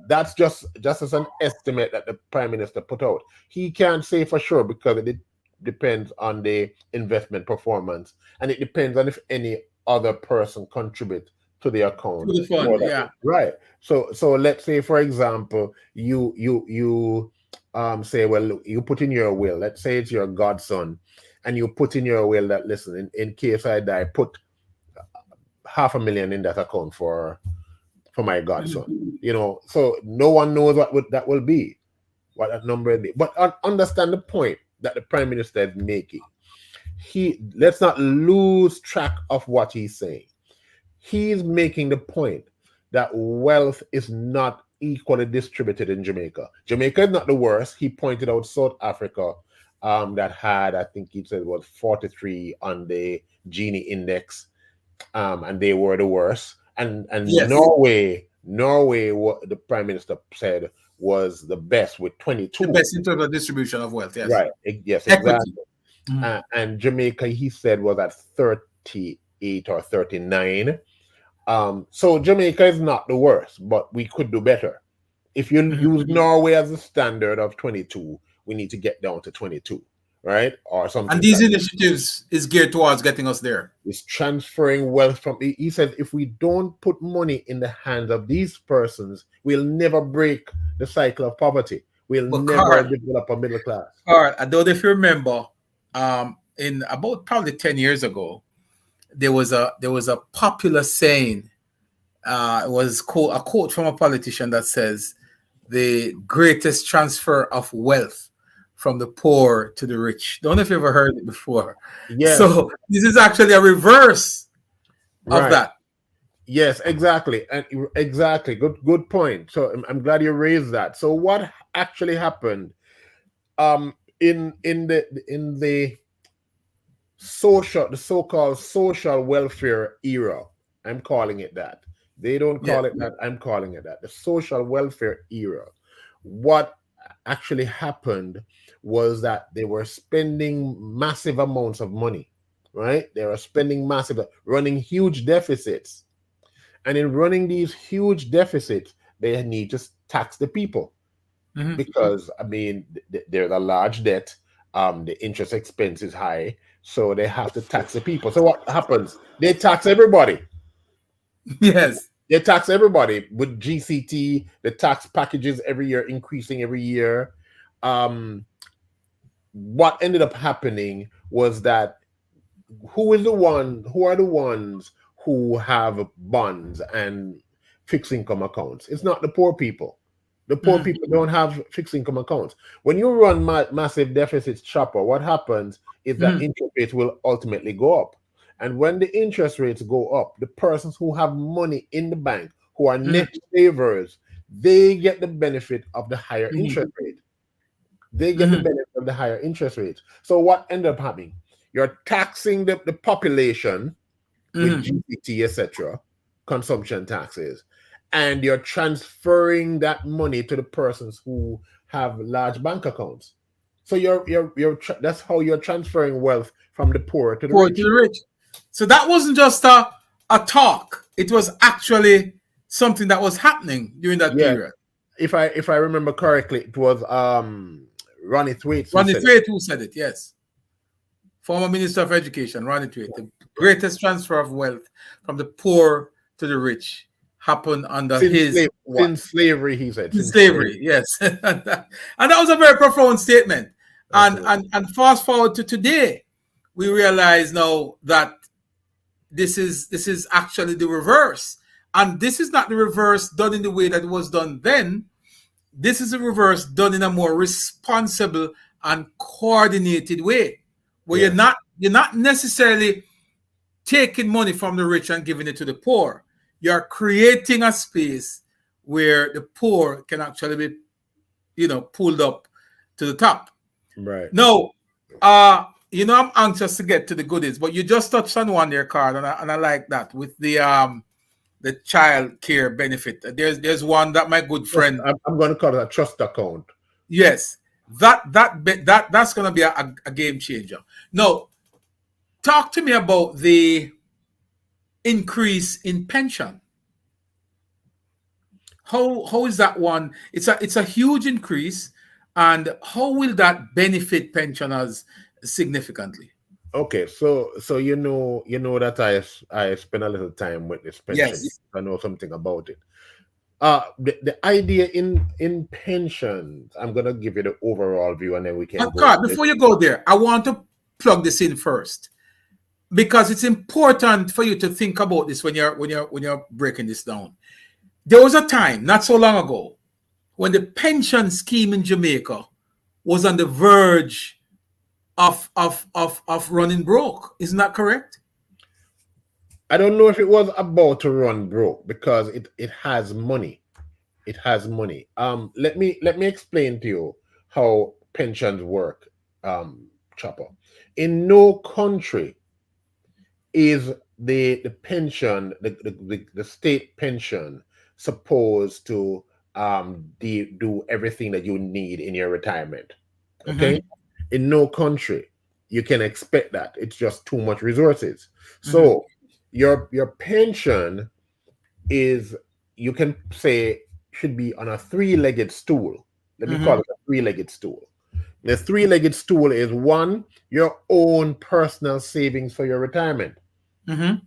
that's just as an estimate that the Prime Minister put out. He can't say for sure, because it depends on the investment performance, and it depends on if any other person contribute to the account. To the fund, yeah. Right. So let's say, for example, you say, well, look, you put in your will. Let's say it's your godson, and you put in your will that, listen, in case I die, put $500,000 in that account for my godson. You know, so no one knows that will be, what that number will be. But understand the point that the Prime Minister is making. Let's not lose track of what he's saying. He's making the point that wealth is not equally distributed in Jamaica. Jamaica is not the worst. He pointed out South Africa, that had, I think he said, was 43 on the Gini index, and they were the worst. And Yes. Norway, what the Prime Minister said was the best with 22. The best in terms of distribution of wealth, yes. Right. Yes, exactly. And Jamaica, he said, was at 38 or 39. So Jamaica is not the worst, but we could do better. If you use Norway as a standard of 22, we need to get down to 22, right? Or something. And these initiatives is geared towards getting us there. It's transferring wealth from. He said, if we don't put money in the hands of these persons, we'll never break the cycle of poverty. We'll never develop a middle class. Carl, I don't know if you remember, in about probably 10 years ago, there was a popular saying. It was a quote from a politician that says, "The greatest transfer of wealth from the poor to the rich." Don't know if you ever heard it before. Yes. So this is actually a reverse of that. Yes, exactly. And exactly. Good point. So I'm glad you raised that. So what actually happened in the so-called social welfare era? I'm calling it that. They don't call it that. I'm calling it that. The social welfare era. What actually happened was that they were spending massive amounts of money, right? They were spending running huge deficits. And in running these huge deficits, they need to tax the people. Because, I mean, there's a large debt. The interest expense is high. So they have to tax the people. So what happens? They tax everybody. Yes. They tax everybody with GCT, the tax packages every year, increasing every year. What ended up happening was that who are the ones who have bonds and fixed income accounts? It's not the poor people. The poor people don't have fixed income accounts. When you run massive deficits, Chopper, what happens is that interest rates will ultimately go up. And when the interest rates go up, the persons who have money in the bank, who are net savers, they get the benefit of the higher interest rate. They get the benefit of the higher interest rates. So what ended up happening? You're taxing the population with GPT, etc., consumption taxes, and you're transferring that money to the persons who have large bank accounts. So that's how you're transferring wealth from the poor to the rich. So that wasn't just a talk. It was actually something that was happening during that period. If I remember correctly, it was Ronnie Thwaites. Ronnie Thwaites who said it, yes. Former Minister of Education, Ronnie Thwaites. The greatest transfer of wealth from the poor to the rich happened under since slavery, he said. Since slavery, yes. And that was a very profound statement. And fast forward to today, we realize now that this is actually the reverse. And this is not the reverse done in the way that it was done then. This is a reverse done in a more responsible and coordinated way, where you're not necessarily taking money from the rich and giving it to the poor. You're creating a space where the poor can actually be, pulled up to the top. Right. No, I'm anxious to get to the goodies, but you just touched on one there, Carl, and I like that with the child care benefit. There's one that my good friend. I'm going to call it a trust account. Yes, that's going to be a game changer. Now, talk to me about the increase in pension. How is that one? It's a huge increase, and how will that benefit pensioners significantly? Okay, so you know that I spend a little time with this pension. Yes. I know something about it. The idea in pensions, I'm gonna give you the overall view, and then we can go Carl, into before you go there, I want to plug this in first because it's important for you to think about this when you're breaking this down. There was a time not so long ago when the pension scheme in Jamaica was on the verge of running broke. Isn't that correct? I don't know if it was about to run broke because it has money. It has money. Let me explain to you how pensions work, Chopper. In no country is the pension, the state pension supposed to do everything that you need in your retirement. Okay? Mm-hmm. In no country you can expect that. It's just too much resources. Mm-hmm. So your pension is, you can say, should be on a three-legged stool. Let me call Mm-hmm. it a three-legged stool. The three-legged stool is one, your own personal savings for your retirement, Mm-hmm.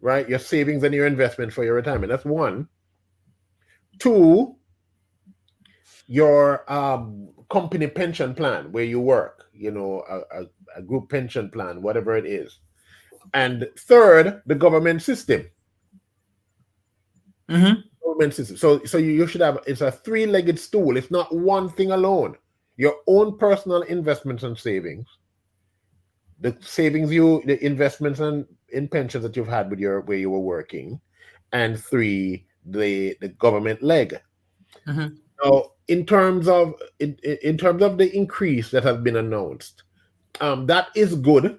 right? Your savings and your investment for your retirement. That's one. Two, your company pension plan where you work, a group pension plan, whatever it is. And third, the government system. Mm-hmm. Government system. So you should have, it's a three-legged stool. It's not one thing alone. Your own personal investments and savings, the investments and in pensions that you've had with your where you were working, and three, the government leg. Mm-hmm. Now, in terms of the increase that has been announced, that is good,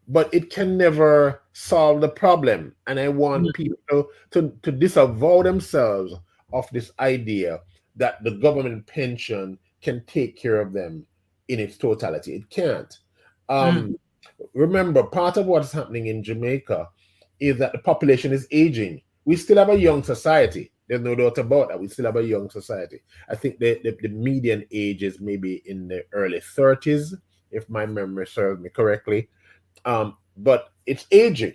but it can never solve the problem. And I want people to disavow themselves of this idea that the government pension can take care of them in its totality. It can't. Mm-hmm. Um, Remember, part of what's happening in Jamaica is that the population is aging. We still have a young society. There's no doubt about that. We still have a young society. I think the median age is maybe in the early 30s, if my memory serves me correctly. But it's aging.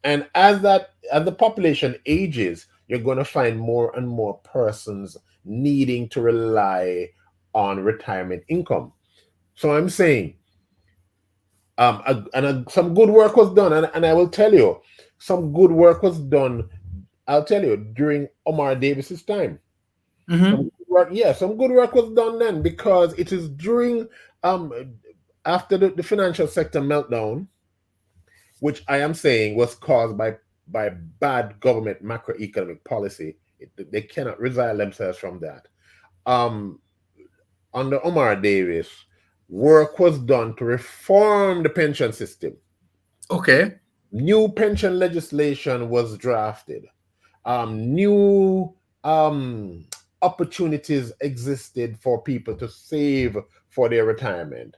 And as the population ages, you're going to find more and more persons needing to rely on retirement income. So I'm saying, some good work was done, and I will tell you, some good work was done. I'll tell you, during Omar Davis's time, some Mm-hmm. good work, yeah, some good work was done then, because it is during um after the financial sector meltdown, which I am saying was caused by bad government macroeconomic policy. They cannot resile themselves from that. Um, Under Omar Davis, work was done to reform the pension system. Okay. New pension legislation was drafted. New opportunities existed for people to save for their retirement.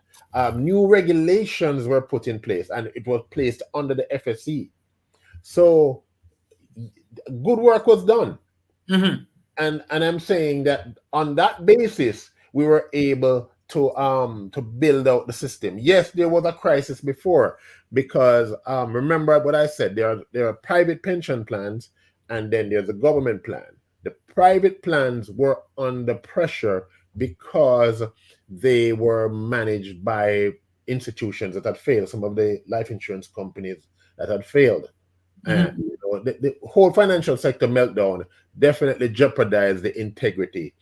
New regulations were put in place, and it was placed under the FSC. So good work was done. Mm-hmm. And I'm saying that on that basis, we were able to build out the system. Yes, there was a crisis before, because remember what I said, there are private pension plans, and then there's a government plan. The private plans were under pressure because they were managed by institutions that had failed, some of the life insurance companies that had failed. And Mm-hmm. the whole financial sector meltdown definitely jeopardized the integrity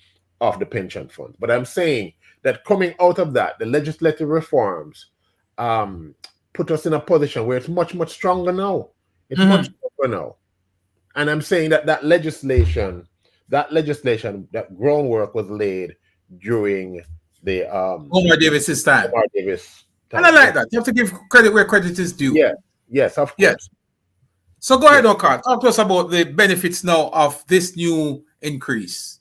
of the pension fund. But I'm saying that coming out of that, the legislative reforms um, put us in a position where it's much, much stronger now. It's much Mm-hmm. stronger now. And I'm saying that that groundwork was laid during the Omar Davis's time. Omar Davis And I time. like that. You have to give credit where credit is due. Yeah. Yes, of Yes. course. So go Yes. ahead, Okar. Talk to us about the benefits now of this new increase.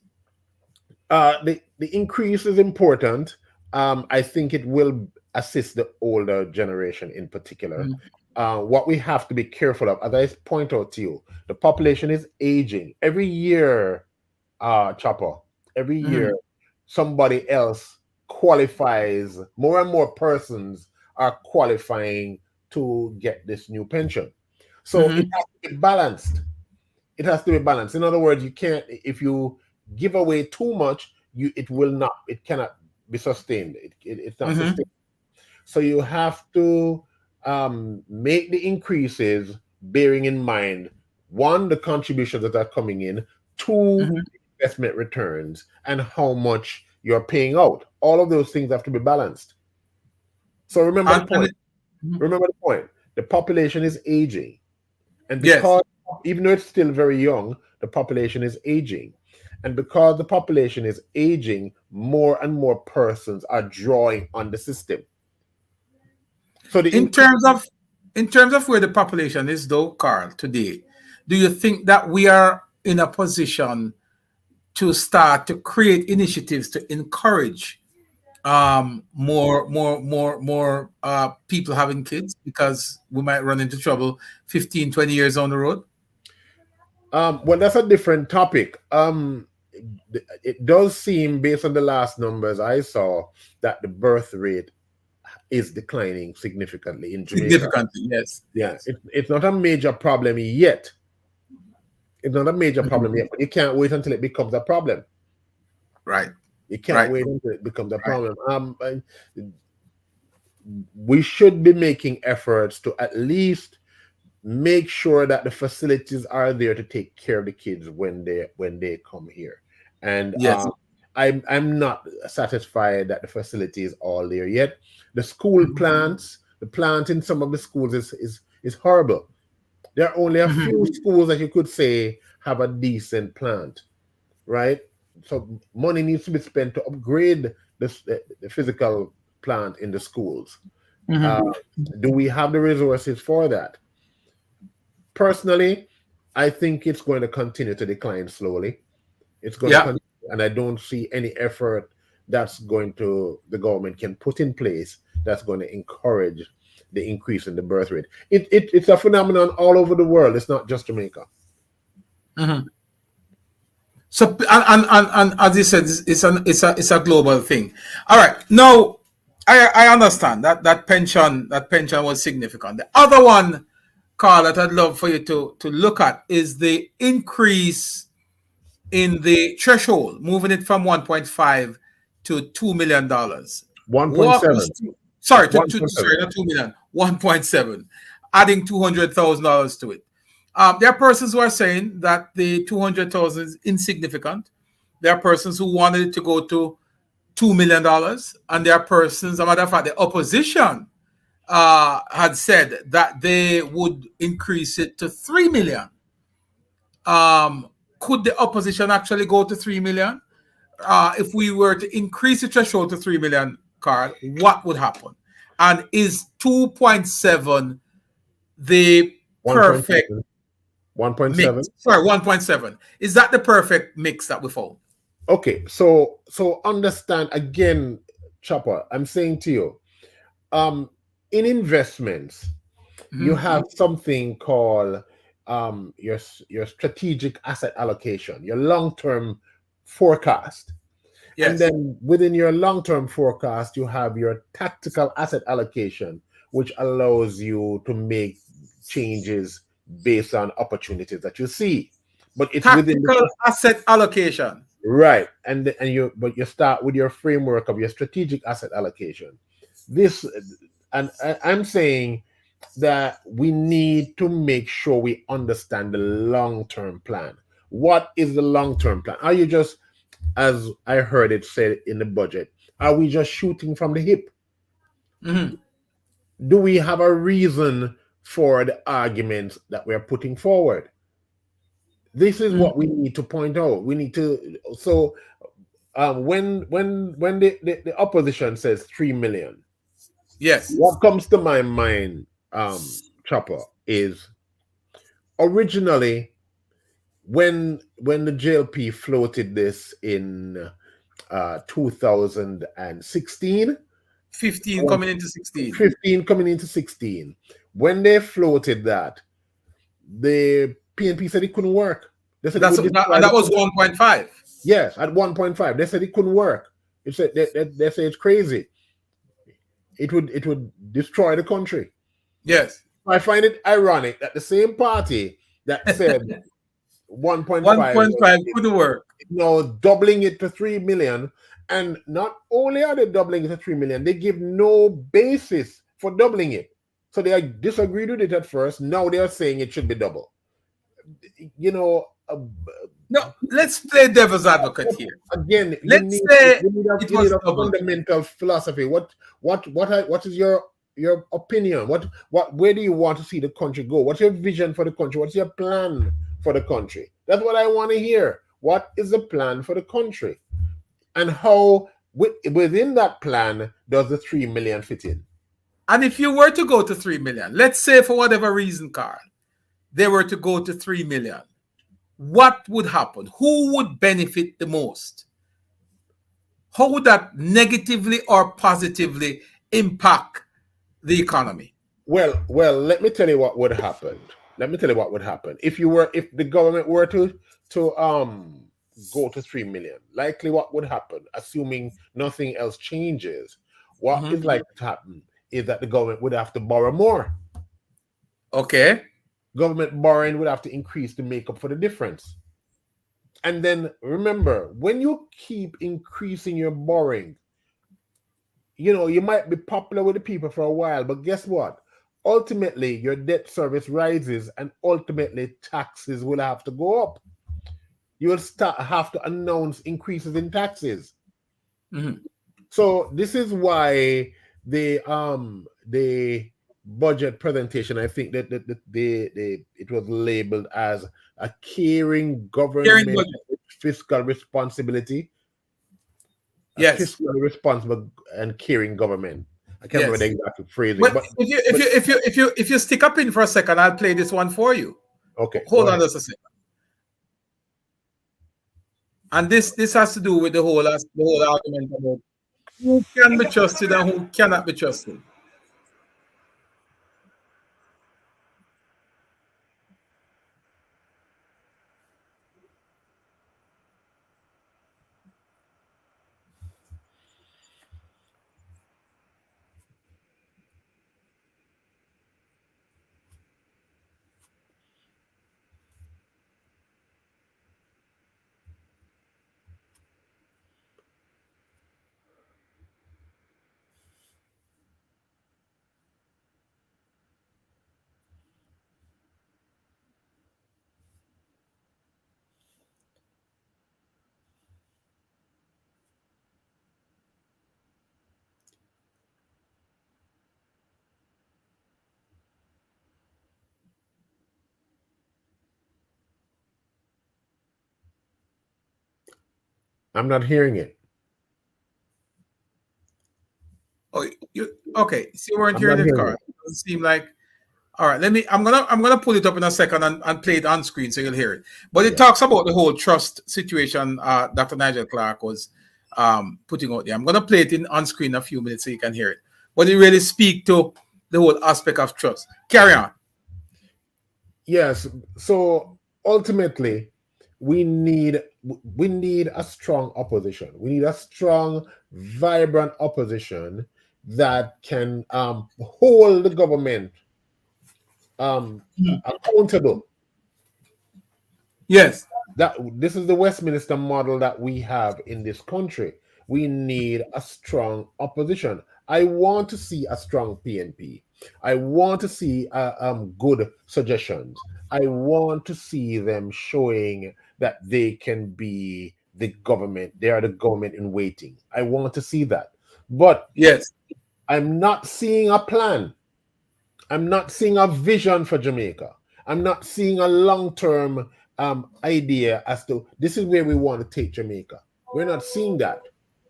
The increase is important. I think it will assist the older generation in particular. Mm-hmm. What we have to be careful of, as I point out to you, the population is aging every year. Chopper, every Mm-hmm. year somebody else qualifies. More and more persons are qualifying to get this new pension. So it has to be balanced. It has to be balanced. In other words, you can't, if you give away too much, it cannot be sustained. It's not sustained. So you have to make the increases bearing in mind, one, the contributions that are coming in, two, investment returns, and how much you're paying out. All of those things have to be balanced. So remember the point. Remember the point. The population is aging. And because, even though it's still very young, the population is aging. And because the population is aging, more and more persons are drawing on the system. So in terms of where the population is, though, Carl, today, do you think that we are in a position to start to create initiatives to encourage more people having kids, because we might run into trouble 15, 20 years on the road? Well, that's a different topic. It does seem, based on the last numbers I saw, that the birth rate is declining significantly in Jamaica. Significantly, yes. Yeah, it's not a major problem yet. It's not a major problem yet, but you can't wait until it becomes a problem. Right. You can't wait until it becomes a problem. We should be making efforts to at least make sure that the facilities are there to take care of the kids when they come here. And I'm not satisfied that the facility is all there yet. The school plants, the plant in some of the schools is horrible. There are only a few schools that you could say have a decent plant, right? So money needs to be spent to upgrade the physical plant in the schools. Do we have the resources for that? Personally, I think it's going to continue to decline slowly. It's going to continue, and I don't see any effort the government can put in place that's going to encourage the increase in the birth rate. It's a phenomenon all over the world. It's not just Jamaica. So, and as you said, it's a global thing. All right. Now, I understand that pension was significant. The other one, Carl, that I'd love for you to look at is the increase in the threshold, moving it from 1.5 to $2 million. 1.7. Sorry, not 2 million, 1.7, adding $200,000 to it. There are persons who are saying that the 200,000 is insignificant. There are persons who wanted it to go to $2 million, and there are persons, as a matter of fact, the opposition had said that they would increase it to 3 million. Could the opposition actually go to 3 million? If we were to increase the threshold to 3 million, Carl, what would happen? And is 2.7 the perfect 1.7? Sorry, 1.7. Is that the perfect mix that we found? Okay, so understand again, Chopper, I'm saying to you, in investments, you have something called your strategic asset allocation, your long-term forecast. Yes. And then within your long-term forecast, you have your tactical asset allocation, which allows you to make changes based on opportunities that you see. But it's tactical within the asset allocation. Right. And you start with your framework of your strategic asset allocation. I'm saying that we need to make sure we understand the long-term plan. What is the long-term plan? Are you just, as I heard it said in the budget, are we just shooting from the hip? Do we have a reason for the arguments that we're putting forward? This is what we need to point out. We need to, so when the opposition says 3 million, yes, what comes to my mind, Chopper, is originally when the JLP floated this in 2016, 15 coming into 16, 15 coming into 16, when they floated that, the PNP said it couldn't work. They said that was 1.5. Yes, at 1.5. They said it couldn't work. They said it's crazy. It would destroy the country. Yes. I find it ironic that the same party that said 1.5 1.5 couldn't work. Doubling it to 3 million, and not only are they doubling it to 3 million, they give no basis for doubling it. So they disagreed with it at first. Now they are saying it should be double. No, let's play devil's advocate here. Again, let's you say need a fundamental philosophy. What is your opinion? Where do you want to see the country go? What's your vision for the country? What's your plan for the country? That's what I want to hear. What is the plan for the country? And how within that plan does the 3 million fit in? And if you were to go to 3 million, let's say for whatever reason, Carl, they were to go to 3 million, what would happen? Who would benefit the most? How would that negatively or positively impact the economy? Well, let me tell you what would happen. If the government were to go to 3 million, likely what would happen, assuming nothing else changes, what is likely to happen is that the government would have to borrow more. Okay. Government borrowing would have to increase to make up for the difference. And then remember, when you keep increasing your borrowing, you might be popular with the people for a while, but guess what? Ultimately, your debt service rises, and ultimately taxes will have to go up. You will have to announce increases in taxes. So this is why the budget presentation, I think that it was labeled as a caring government with fiscal responsibility. Yes, fiscally responsible and caring government. I can't remember the exact phrasing. But if you stick up in for a second, I'll play this one for you. Okay. Hold on just a second. And this has to do with the whole argument about who can be trusted and who cannot be trusted. I'm not hearing it. Oh, okay? So you weren't hearing it, Carl. It doesn't seem like. All right, I'm gonna pull it up in a second and play it on screen so you'll hear it. But it talks about the whole trust situation. Dr. Nigel Clark was putting out there. I'm gonna play it on screen in a few minutes so you can hear it. But it really speaks to the whole aspect of trust. Carry on. Yes. So ultimately, we need a strong opposition. We need a strong, vibrant opposition that can hold the government accountable. Yes. This is the Westminster model that we have in this country. We need a strong opposition. I want to see a strong PNP. I want to see good suggestions. I want to see them showing that they can be the government. They are the government in waiting. I want to see that. But yes, I'm not seeing a plan. I'm not seeing a vision for Jamaica. I'm not seeing a long-term idea as to this is where we want to take Jamaica. We're not seeing that.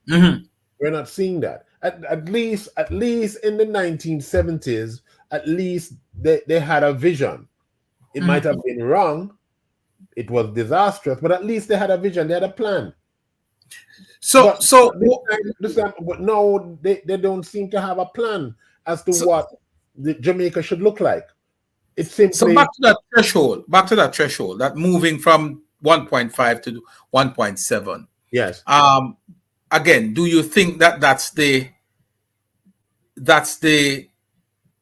We're not seeing that. At least in the 1970s, at least they had a vision. It might have been wrong. It was disastrous, but at least they had a vision. They had a plan. But no, they don't seem to have a plan as to what the Jamaica should look like. It's simply so back to that threshold, that moving from 1.5 to 1.7. Yes. Again, do you think that that's the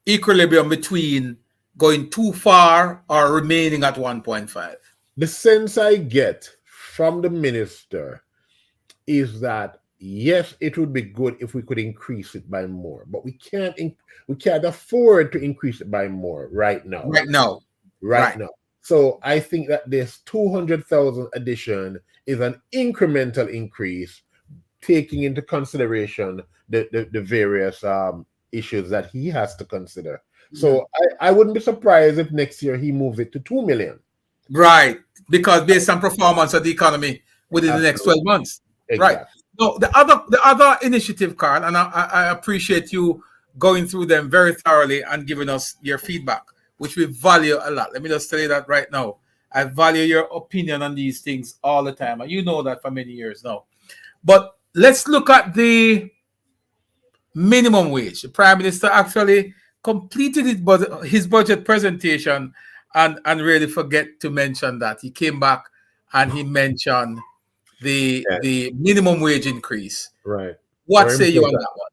equilibrium between going too far or remaining at 1.5? The sense I get from the minister is that yes, it would be good if we could increase it by more, but we can't afford to increase it by more right now. Right now. Right now. So I think that this 200,000 addition is an incremental increase, taking into consideration the various issues that he has to consider. So I wouldn't be surprised if next year he moves it to 2 million. Right. Because based on performance of the economy within the next 12 months. Exactly. Right. No, the other initiative, Carl, and I appreciate you going through them very thoroughly and giving us your feedback, which we value a lot. Let me just tell you that right now. I value your opinion on these things all the time. And you know that for many years now. But let's look at the minimum wage. The Prime Minister actually completed his budget presentation and really forget to mention that. He came back and he mentioned the minimum wage increase. Right. What Very say you on important. that one?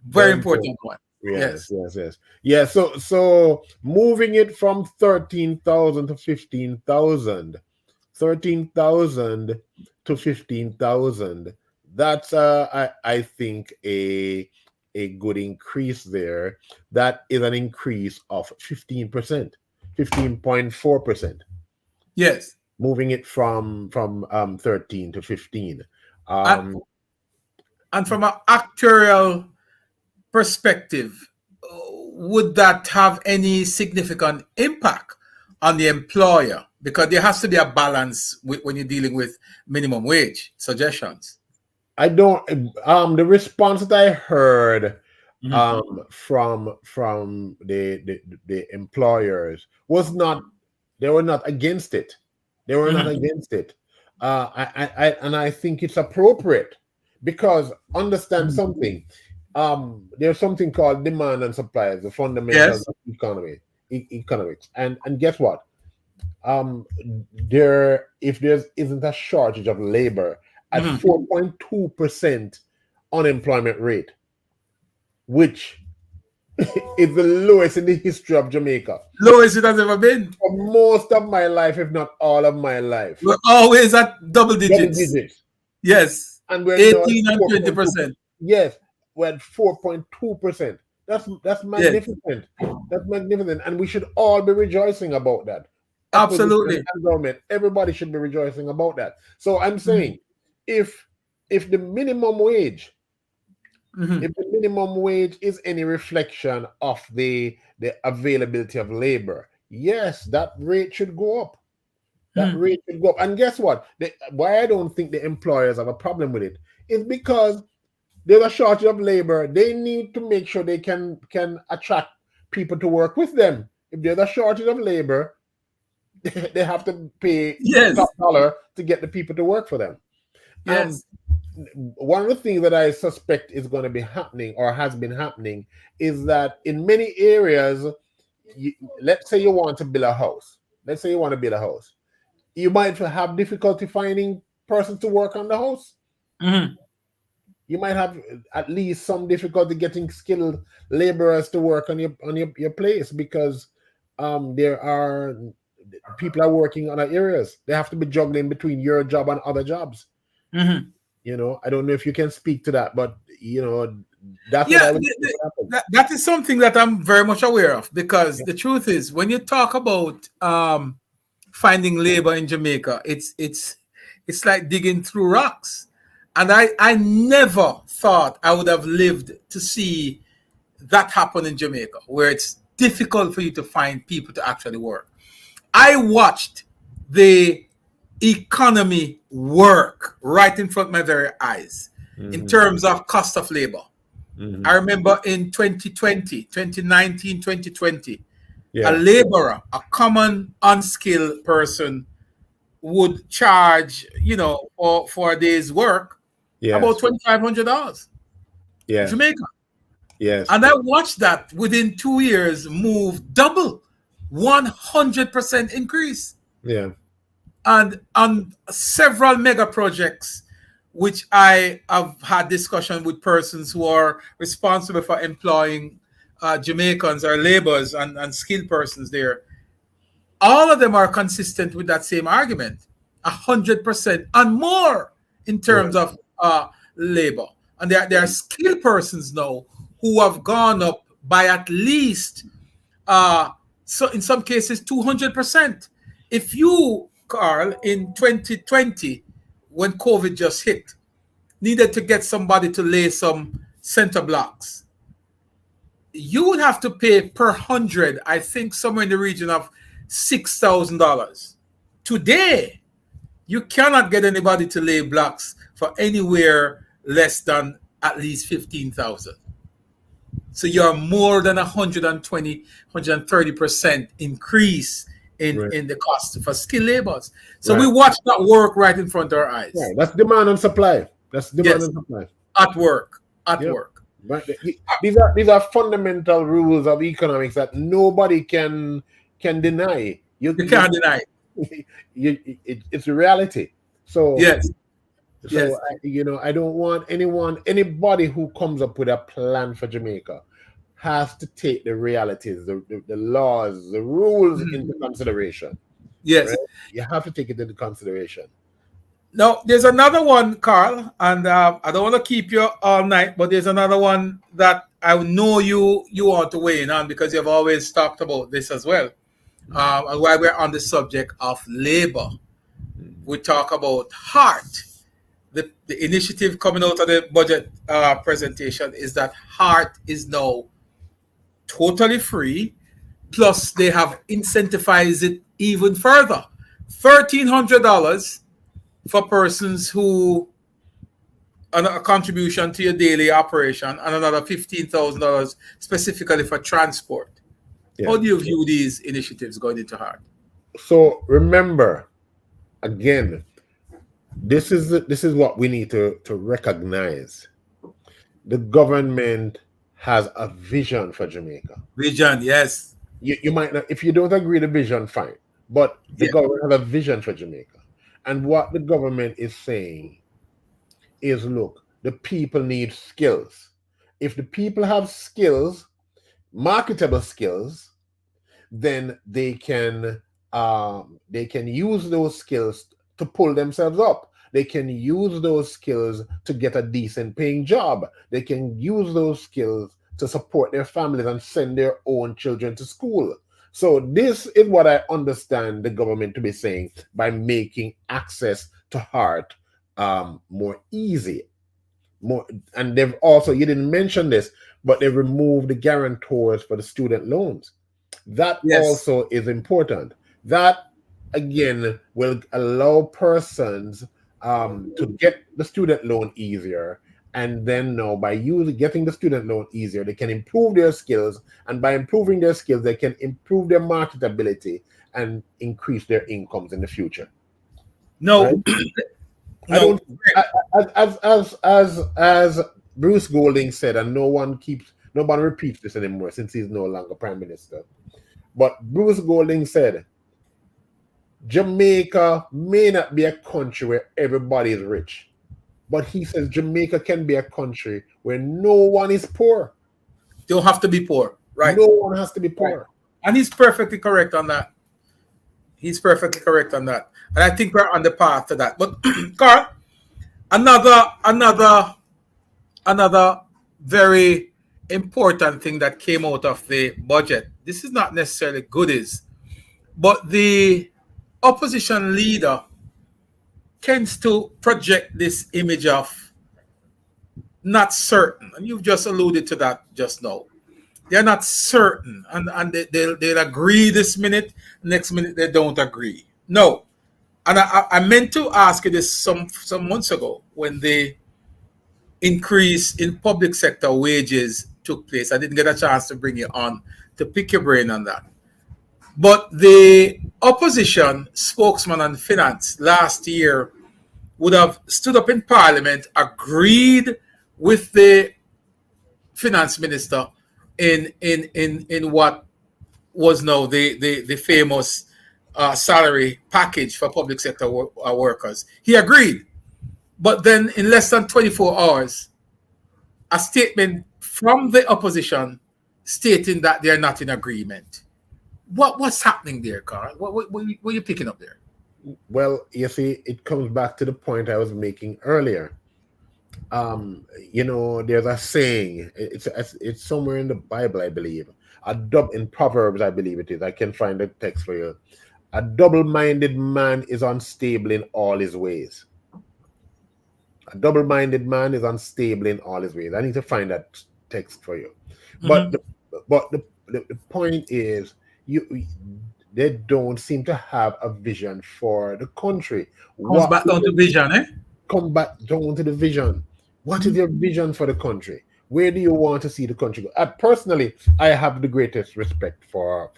Very important one. Yes. Yeah, so moving it from 13,000 to 15,000. 13,000 to 15,000. That's I think a good increase there. That is an increase of 15%, 15.4%. Yes. Moving it from 13 to 15. And from an actuarial perspective, would that have any significant impact on the employer? Because there has to be a balance when you're dealing with minimum wage suggestions. I don't. The response that I heard from the employers was not. They were not against it. They were not against it. I think it's appropriate because understand something. There's something called demand and supply, the fundamentals of economics, and guess what? If there isn't a shortage of labor at 4.2% unemployment rate, which is the lowest in the history of Jamaica. Lowest it has ever been. For most of my life, if not all of my life. We're always at double digits. Yes. And we're 18 and 20%. Yes, we're at 4.2%. That's magnificent. Yes. That's magnificent. And we should all be rejoicing about that. Absolutely. Government, everybody should be rejoicing about that. So I'm saying if the minimum wage if the minimum wage is any reflection of the availability of labor, yes, that rate should go up. That rate should go up. And guess what? Why I don't think the employers have a problem with it is because there's a shortage of labor. They need to make sure they can attract people to work with them. If there's a shortage of labor, they have to pay top dollar to get the people to work for them. Yes. One of the things that I suspect is going to be happening or has been happening is that in many areas, let's say you want to build a house. You might have difficulty finding persons to work on the house. You might have at least some difficulty getting skilled laborers to work on your place because there are people are working on other areas. They have to be juggling between your job and other jobs. You know, I don't know if you can speak to that, but you know, that's that is something that I'm very much aware of because the truth is, when you talk about finding labor in Jamaica, it's like digging through rocks, and I never thought I would have lived to see that happen in Jamaica, where it's difficult for you to find people to actually work. I watched the economy work right in front of my very eyes in terms of cost of labor. I remember in 2019, 2020, a laborer, a common unskilled person would charge, for a day's work about $2,500 in Jamaica. Yes. And I watched that within 2 years move double, 100% increase. Yeah. And on several mega projects, which I have had discussion with persons who are responsible for employing Jamaicans or laborers and skilled persons there, all of them are consistent with that same argument, 100% and more in terms of labor. And there are skilled persons now who have gone up by at least, so in some cases, 200%. If you, Carl, in 2020, when COVID just hit, needed to get somebody to lay some center blocks, you would have to pay per 100, I think somewhere in the region of $6,000. Today, you cannot get anybody to lay blocks for anywhere less than at least 15,000. So you're more than 120, 130% increase in the cost for skilled laborers. So we watch that work right in front of our eyes. Right. That's demand and supply. That's demand and supply. At work. Work. Right. These are fundamental rules of economics that nobody can deny. You can't deny it. It's a reality. So yes. I don't want anybody who comes up with a plan for Jamaica has to take the realities, the laws, the rules into consideration. Yes. Right? You have to take it into consideration. Now, there's another one, Carl, and I don't want to keep you all night, but there's another one that I know you want to weigh in on because you've always talked about this as well. And while we're on the subject of labor, we talk about HEART. The initiative coming out of the budget presentation is that HEART is now totally free, plus they have incentivized it even further. $1,300 for persons who a contribution to your daily operation, and another $15,000 specifically for transport. How do you view these initiatives going into HEART? So remember, again, this is what we need to recognize. The government has a vision for Jamaica. Vision, yes. You might not, if you don't agree with the vision, fine. But the government has a vision for Jamaica. And what the government is saying is, look, the people need skills. If the people have skills, marketable skills, then they can use those skills to pull themselves up. They can use those skills to get a decent paying job. They can use those skills to support their families and send their own children to school. So this is what I understand the government to be saying by making access to HEART more easy. And they've also, you didn't mention this, but they removed the guarantors for the student loans. That also is important. That, again, will allow persons to get the student loan easier. And then now, by getting the student loan easier, they can improve their skills. And by improving their skills, they can improve their marketability and increase their incomes in the future. No, right? As Bruce Golding said, and no one repeats this anymore since he's no longer Prime Minister. But Bruce Golding said, Jamaica may not be a country where everybody is rich, but he says Jamaica can be a country where no one is poor. Don't have to be poor, right? No one has to be poor. Right. And he's perfectly correct on that. And I think we're on the path to that. But Carl, another very important thing that came out of the budget. This is not necessarily goodies, but the opposition leader tends to project this image of not certain. And you've just alluded to that just now. They're not certain. And they'll agree this minute, next minute they don't agree. No. And I meant to ask you this some months ago when the increase in public sector wages took place. I didn't get a chance to bring you on to pick your brain on that. But the opposition spokesman on finance last year would have stood up in Parliament, agreed with the finance minister in what was now the famous salary package for public sector workers. He agreed. But then in less than 24 hours, a statement from the opposition stating that they're not in agreement. What's happening there, Carl? What are you picking up there? Well, you see, it comes back to the point I was making earlier. There's a saying. It's somewhere in the Bible, I believe. In Proverbs, I believe it is. I can find the text for you. A double-minded man is unstable in all his ways. A double-minded man is unstable in all his ways. I need to find that text for you. But the point is, they don't seem to have a vision for the country. Comes back down to vision, eh? Come back down to the vision. What is your vision for the country? Where do you want to see the country go? Personally, I have the greatest respect for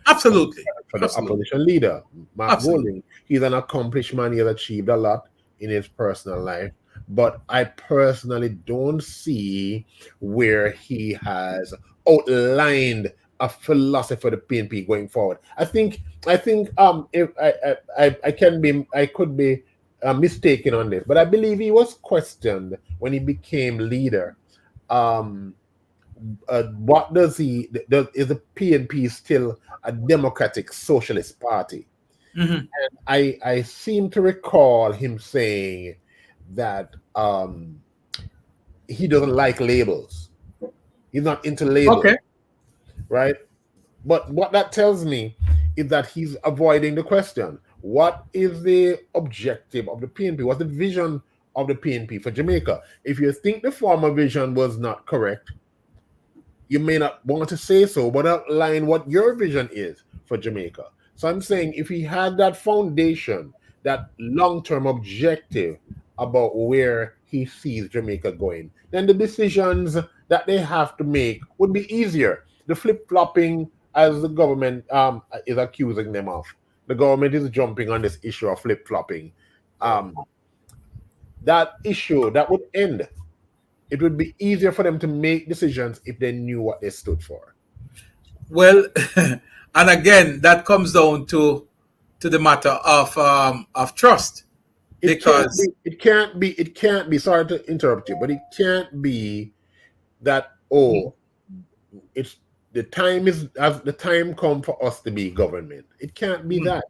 absolutely for the opposition leader, Mark Golding. He's an accomplished man. He has achieved a lot in his personal life, but I personally don't see where he has outlined a philosophy for the PNP going forward. I think if I could be mistaken on this, but I believe he was questioned when he became leader. What is the PNP still a democratic socialist party? And I seem to recall him saying that he doesn't like labels. He's not into labels. Okay. Right? But what that tells me is that he's avoiding the question. What is the objective of the PNP? What's the vision of the PNP for Jamaica? If you think the former vision was not correct, you may not want to say so, but outline what your vision is for Jamaica. So I'm saying if he had that foundation, that long-term objective about where he sees Jamaica going, then the decisions that they have to make would be easier. The flip-flopping, as the government is accusing them of, the government is jumping on this issue of flip-flopping. That issue, that would end. It would be easier for them to make decisions if they knew what they stood for. Well, and again, that comes down to the matter of trust. Because it can't be. Sorry to interrupt you, but it can't be that it's the time is as the time come for us to be government. It can't be that.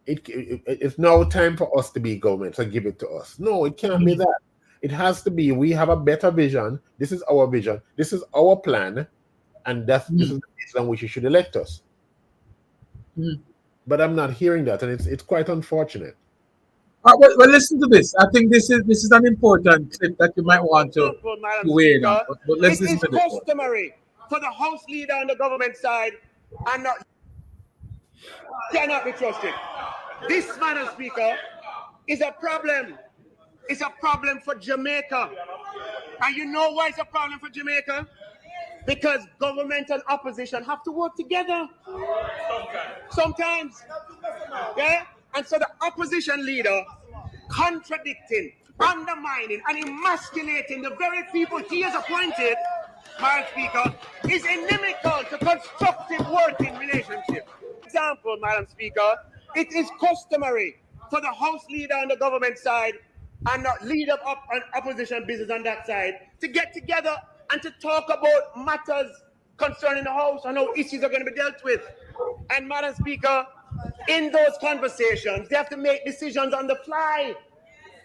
It's now time for us to be government, so give it to us. No, it can't be that. It has to be, we have a better vision. This is our vision. This is our plan. And this is the basis on which you should elect us. But I'm not hearing that. And it's quite unfortunate. Well, listen to this. I think this is an important clip that you might want to weigh on. But let's listen to this. It is customary for the House leader on the government side and cannot be trusted. This, Madam Speaker, is a problem. It's a problem for Jamaica. And you know why it's a problem for Jamaica? Because government and opposition have to work together. Sometimes. Yeah? And so the opposition leader contradicting, undermining, and emasculating the very people he has appointed, Madam Speaker, is inimical to constructive working relationship. For example, Madam Speaker, it is customary for the House leader on the government side and not lead up an opposition business on that side to get together and to talk about matters concerning the House and how issues are going to be dealt with. And Madam Speaker, in those conversations, they have to make decisions on the fly.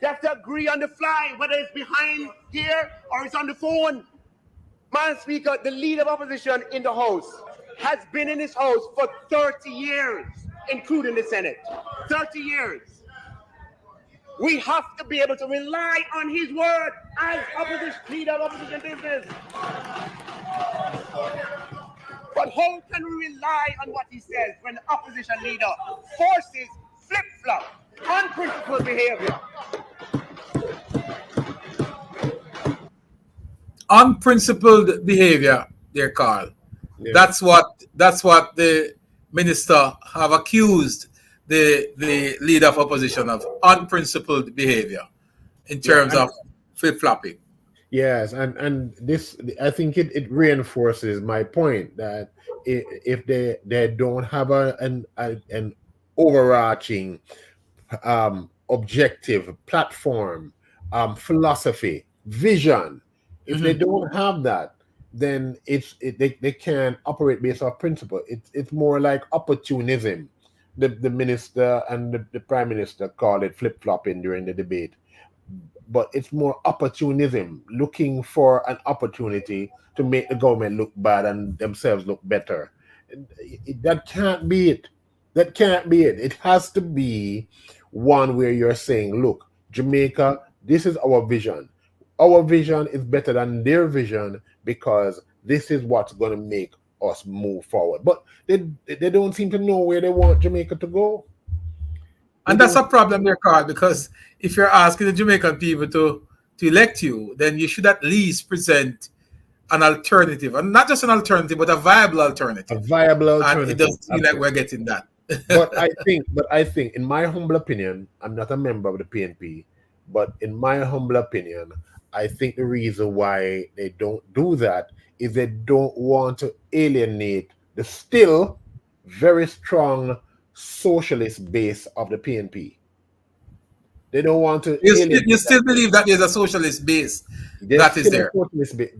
They have to agree on the fly, whether it's behind here or it's on the phone. Madam Speaker, the leader of opposition in the House has been in this House for 30 years, including the Senate. 30 years. We have to be able to rely on his word as opposition leader of opposition business. But how can we rely on what he says when the opposition leader forces flip-flop, unprincipled behavior? Unprincipled behavior, dear Carl. Yeah. That's what the minister have accused the leader of opposition of, unprincipled behavior in terms of flip-flopping. Yes, and this, I think it reinforces my point that if they don't have an overarching objective platform, philosophy, vision, if they don't have that, then they can operate based off principle. It's more like opportunism. The minister and the prime minister call it flip flopping during the debate, but it's more opportunism, looking for an opportunity to make the government look bad and themselves look better. That can't be it. That can't be it. It has to be one where you're saying, look, Jamaica, this is our vision. Our vision is better than their vision because this is what's going to make us move forward. But they don't seem to know where they want Jamaica to go. And that's a problem there, Carl, because if you're asking the Jamaican people to elect you, then you should at least present an alternative, and not just an alternative, but a viable alternative. A viable alternative. And it doesn't seem like we're getting that. but I think, in my humble opinion, I'm not a member of the PNP, but in my humble opinion, I think the reason why they don't do that is they don't want to alienate the still very strong socialist base of the PNP. They don't want to. You still believe that there's a socialist base that is there?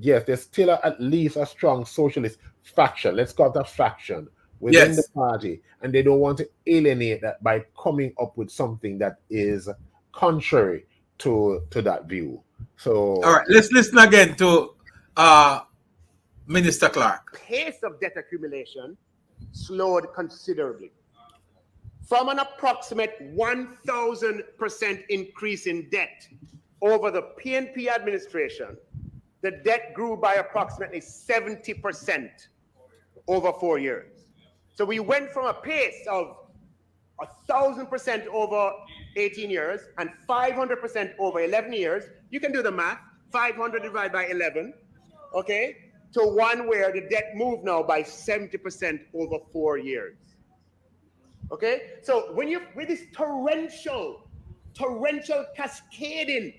Yes, there's still at least a strong socialist faction. Let's call it a faction within the party, and they don't want to alienate that by coming up with something that is contrary to that view. So, all right, let's listen again to Minister Clark. Pace of debt accumulation slowed considerably. From an approximate 1,000% increase in debt over the PNP administration, the debt grew by approximately 70% over 4 years. So we went from a pace of 1,000% over 18 years and 500% over 11 years. You can do the math. 500 divided by 11, okay, to one where the debt moved now by 70% over 4 years. Okay, so when you with this torrential cascading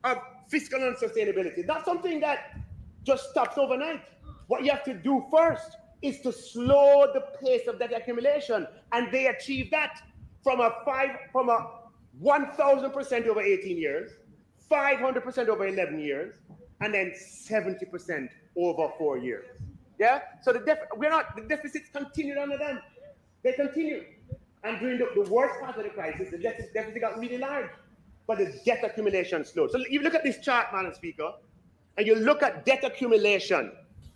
of fiscal unsustainability, that's something that just stops overnight. What you have to do first is to slow the pace of debt accumulation, and they achieve that from a 1,000% over 18 years, 500% over 11 years, and then 70% over 4 years. Yeah, so the deficits continued under them. They continued. And during the worst part of the crisis, the deficit got really large. But the debt accumulation slowed. So you look at this chart, Madam Speaker, and you look at debt accumulation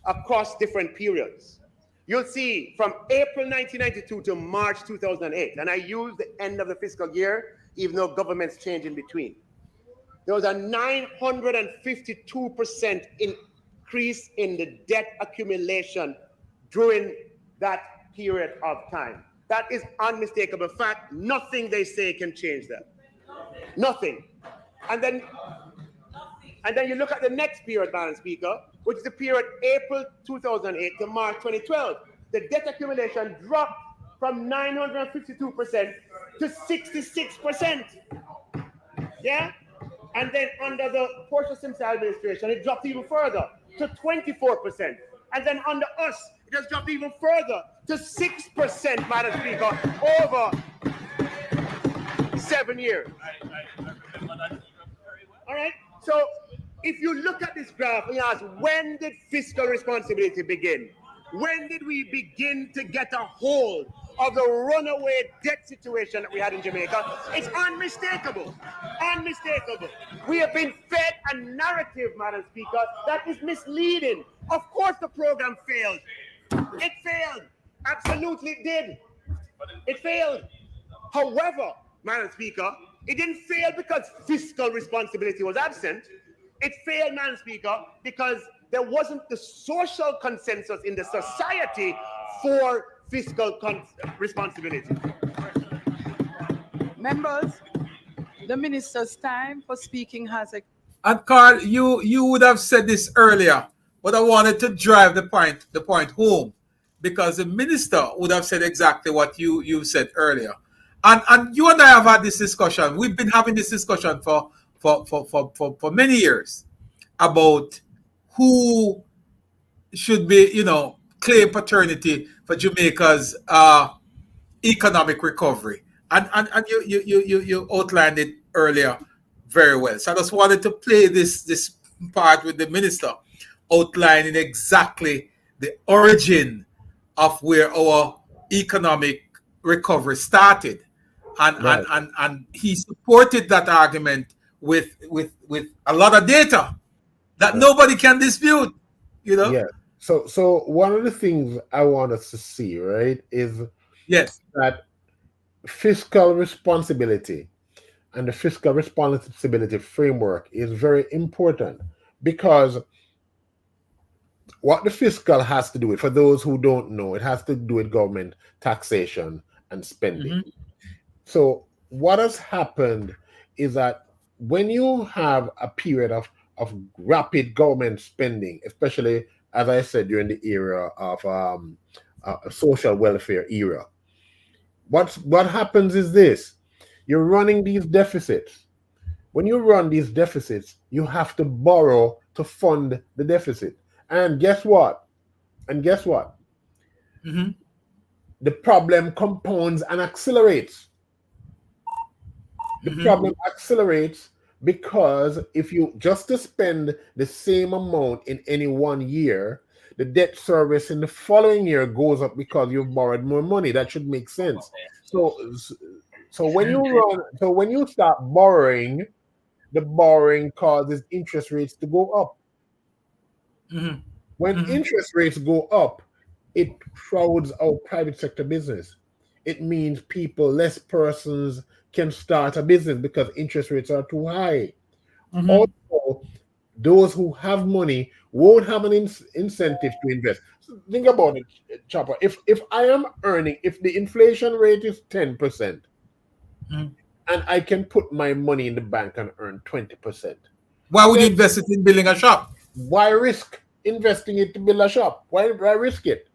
across different periods. You'll see from April 1992 to March 2008, and I use the end of the fiscal year, even though governments change in between. There was a 952% increase in the debt accumulation during that period of time. That is unmistakable fact. Nothing they say can change that. Nothing. And then you look at the next period, Madam Speaker, which is the period April 2008 to March 2012. The debt accumulation dropped from 952% to 66%. Yeah? And then under the Portia Simpson administration, it dropped even further to 24%. And then under us, it has dropped even further to 6%, Madam Speaker, over 7 years. All right? So if you look at this graph and you ask, when did fiscal responsibility begin? When did we begin to get a hold of the runaway debt situation that we had in Jamaica? It's unmistakable. Unmistakable. We have been fed a narrative, Madam Speaker, that is misleading. Of course the program failed. It failed. Absolutely it did. It failed. However, Madam Speaker, it didn't fail because fiscal responsibility was absent. It failed, Madam Speaker, because there wasn't the social consensus in the society for fiscal responsibility. Members, the minister's time for speaking has expired. And Carl, you would have said this earlier, but I wanted to drive the point home, because the minister would have said exactly what you said earlier. And you and I have had this discussion. We've been having this discussion for many years about who should be, claim paternity for Jamaica's economic recovery. And you outlined it earlier very well. So I just wanted to play this part with the minister. outlining exactly the origin of where our economic recovery started. Right. And he supported that argument with a lot of data that Right. nobody can dispute, you know? Yeah. So one of the things I want us to see, right, is Yes. that fiscal responsibility and the fiscal responsibility framework is very important because what the fiscal has to do with, for those who don't know, it has to do with government taxation and spending. Mm-hmm. So what has happened is that when you have a period of rapid government spending, especially as I said during the era of social welfare era, what happens is this: you're running these deficits. When you run these deficits, you have to borrow to fund the deficit. And guess what? And guess what? Mm-hmm. The problem compounds and accelerates. The Mm-hmm. problem accelerates because if you just to spend the same amount in any one year, the debt service in the following year goes up because you've borrowed more money. That should make sense. So when you start borrowing, the borrowing causes interest rates to go up. Mm-hmm. When Mm-hmm. interest rates go up, it crowds out private sector business. It means less persons can start a business because interest rates are too high. Mm-hmm. Also, those who have money won't have an incentive to invest. So think about it, Chopper. If I am earning, if the inflation rate is 10%, Mm-hmm. and I can put my money in the bank and earn 20%, Why would you then invest it in building a shop? why risk investing it to build a shop? Why risk it?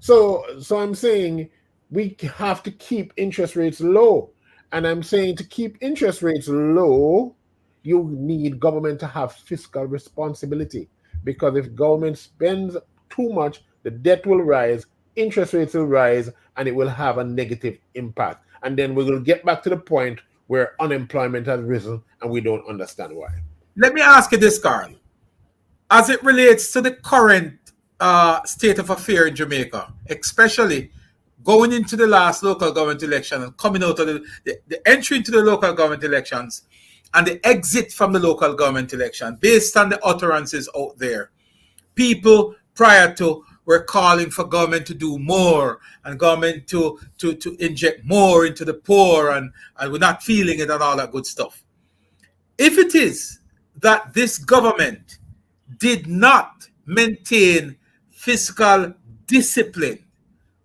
So I'm saying we have to keep interest rates low. And I'm saying to keep interest rates low, you need government to have fiscal responsibility. Because if government spends too much, the debt will rise, interest rates will rise, and it will have a negative impact. And then we will get back to the point where unemployment has risen and we don't understand why. Let me ask you this, Carl. As it relates to the current state of affairs in Jamaica, especially going into the last local government election and coming out of the entry into the local government elections and the exit from the local government election, based on the utterances out there, people prior to were calling for government to do more and government to inject more into the poor and we're not feeling it and all that good stuff. If it is that this government did not maintain fiscal discipline,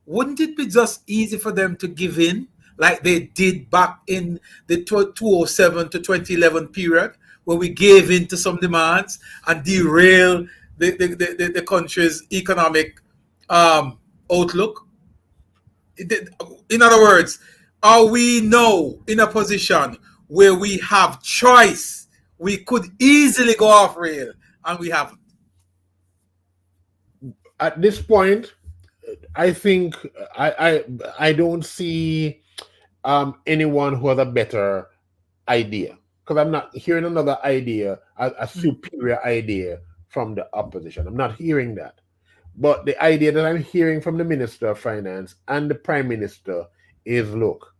wouldn't it be just easy for them to give in like they did back in the 2007 to 2011 period where we gave in to some demands and derail the country's economic outlook? In other words, are we now in a position where we have choice? We could easily go off rail and we haven't. At this point, I think I don't see anyone who has a better idea, because I'm not hearing another idea, a superior idea from the opposition. I'm not hearing that. But the idea that I'm hearing from the Minister of Finance and the Prime Minister is, look,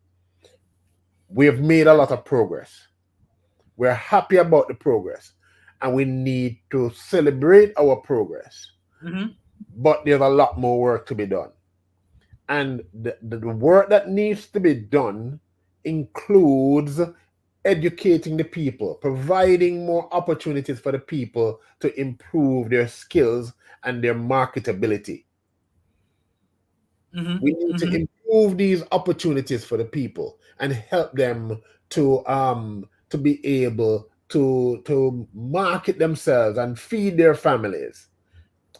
we have made a lot of progress. We're happy about the progress, and we need to celebrate our progress. Mm-hmm. But there's a lot more work to be done. And the work that needs to be done includes educating the people, providing more opportunities for the people to improve their skills and their marketability. Mm-hmm. We need to Mm-hmm. improve these opportunities for the people and help them to be able to market themselves and feed their families.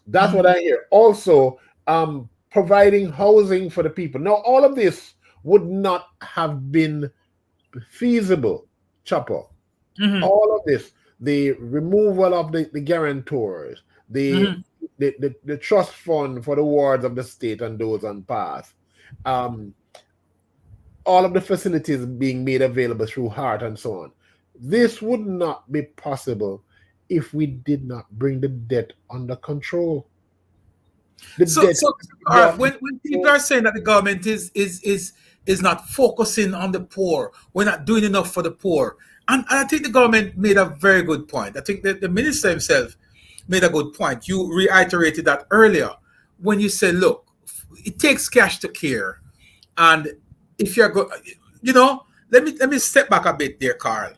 That's what I hear. Also, providing housing for the people. Now, all of this would not have been feasible, Chopper. Mm-hmm. All of this, the removal of the guarantors, Mm-hmm. the trust fund for the wards of the state and those on pass, all of the facilities being made available through Heart and so on. This would not be possible if we did not bring the debt under control. The So, debt so brought when people are saying that the government is not focusing on the poor, we're not doing enough for the poor, and I think the government made a very good point. I think that the minister himself made a good point. You reiterated that earlier when you said, "Look, it takes cash to care," and if you're go, you know, let me step back a bit there, Carl.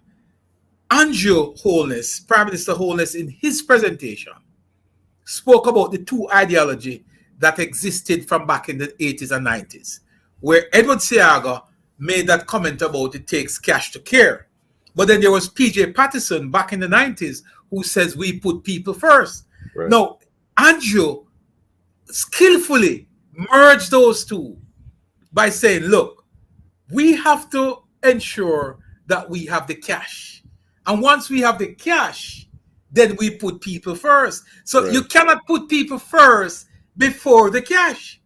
Andrew Holness, Prime Minister Holness, in his presentation, spoke about the two ideology that existed from back in the 80s and 90s, where Edward Seaga made that comment about it takes cash to care. But then there was PJ Patterson back in the 90s who says we put people first. Right. Now, Andrew skillfully merged those two by saying, look, we have to ensure that we have the cash. And once we have the cash, then we put people first. So Right. you cannot put people first before the cash.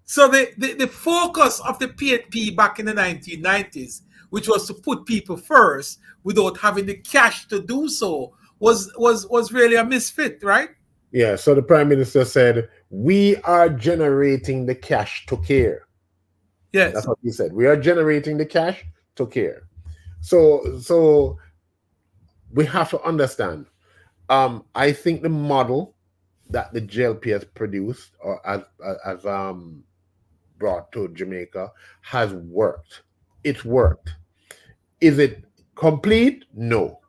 So the focus of the PNP back in the 1990s, which was to put people first without having the cash to do so, was really a misfit, right? Yeah, so the Prime Minister said, we are generating the cash to care. Yes. That's what he said. We are generating the cash to care. So we have to understand. I think the model that the JLP has produced or as brought to Jamaica has worked. It's worked. Is it complete? No.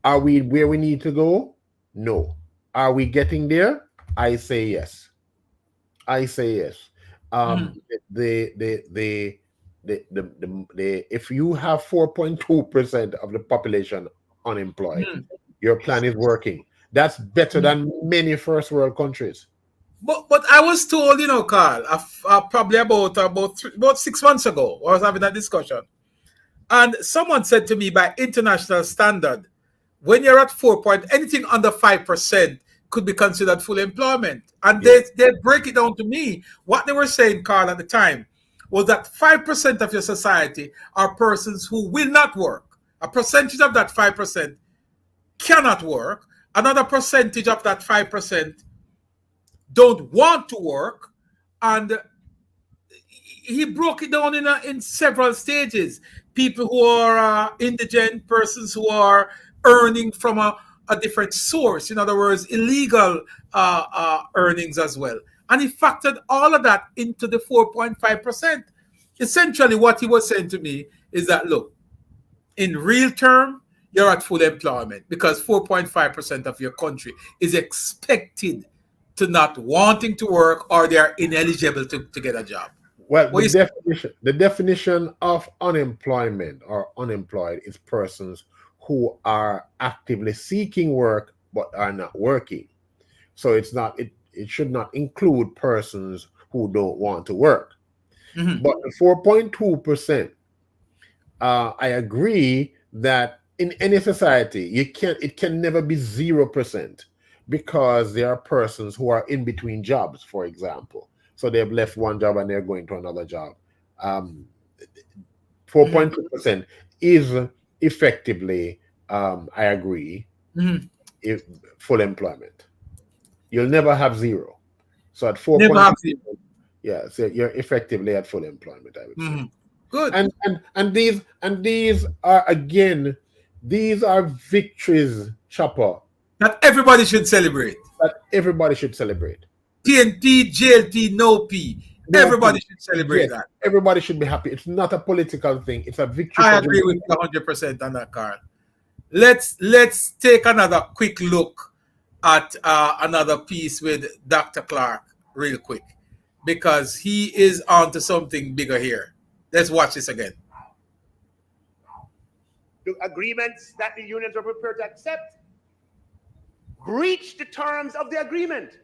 Are we where we need to go? No. Are we getting there? I say yes. I say yes. The if you have 4.2% of the population unemployed, your plan is working. That's better than many first world countries. But I was told, you know, Carl, probably about 6 months ago, I was having that discussion, and someone said to me, by international standard, when you're at 4 point, anything under 5% could be considered full employment. And they break it down to me. What they were saying, Carl, at the time was that 5% of your society are persons who will not work. A percentage of that 5% cannot work. Another percentage of that 5% don't want to work. And he broke it down in several stages. People who are indigent, persons who are earning from a different source, in other words, illegal earnings as well. And he factored all of that into the 4.5%. Essentially, what he was saying to me is that, look, in real term, you're at full employment because 4.5% of your country is expected to not wanting to work, or they are ineligible to get a job. Well, the definition of unemployment or unemployed is persons who are actively seeking work but are not working. So it should not include persons who don't want to work. But the 4.2%, I agree that in any society, it can never be 0%, because there are persons who are in between jobs, for example. So they've left one job and they're going to another job. 4.2% is effectively, I agree, if full employment. You'll never have zero. So at 4.2%, yeah, so you're effectively at full employment, I would say. Good. And these are, again, these are victories, Chopper, that everybody should celebrate. That everybody should celebrate. PNP, JLP, no P. Everybody should celebrate that. Everybody should be happy. It's not a political thing. It's a victory. I agree with you 100% on that, Carl. Let's take another quick look at another piece with Dr. Clark real quick, because he is onto something bigger here. Let's watch this again. The agreements that the unions are prepared to accept breach the terms of the agreement.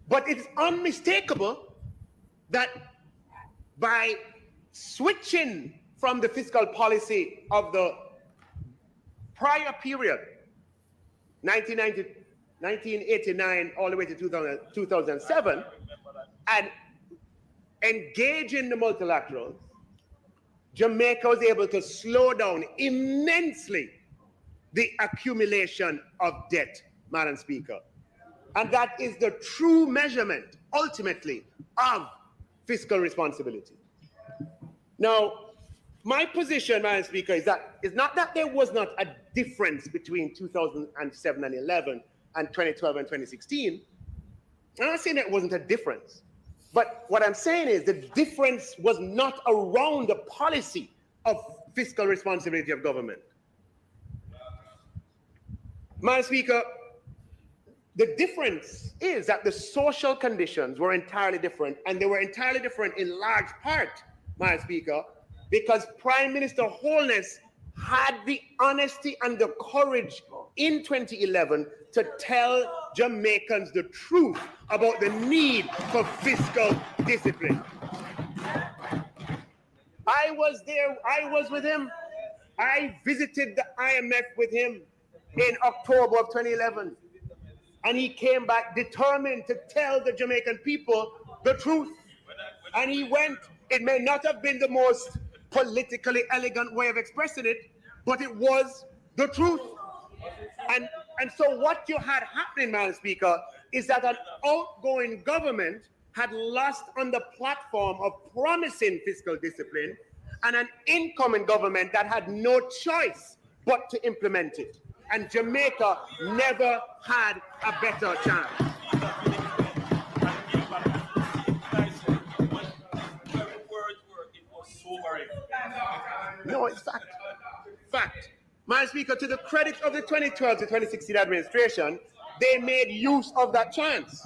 But it's unmistakable that by switching from the fiscal policy of the prior period, 1989 all the way to 2007, and engaging the multilaterals, Jamaica was able to slow down immensely the accumulation of debt, Madam Speaker. And that is the true measurement, ultimately, of fiscal responsibility. Now, my position, Madam Speaker, is that it's not that there was not a difference between 2007 and 11 and 2012 and 2016. I'm not saying there wasn't a difference. But what I'm saying is the difference was not around the policy of fiscal responsibility of government. Madam Speaker, the difference is that the social conditions were entirely different, and they were entirely different in large part, Madam Speaker, because Prime Minister Holness had the honesty and the courage in 2011 to tell Jamaicans the truth about the need for fiscal discipline. I was there, I was with him. I visited the IMF with him in October of 2011. And he came back determined to tell the Jamaican people the truth. And he went. It may not have been the most politically elegant way of expressing it, but it was the truth. And so what you had happening, Madam Speaker, is that an outgoing government had lost on the platform of promising fiscal discipline, and an incoming government that had no choice but to implement it. And Jamaica never had a better chance. No, it's fact. Fact. Madam Speaker, to the credit of the 2012 to 2016 administration, they made use of that chance.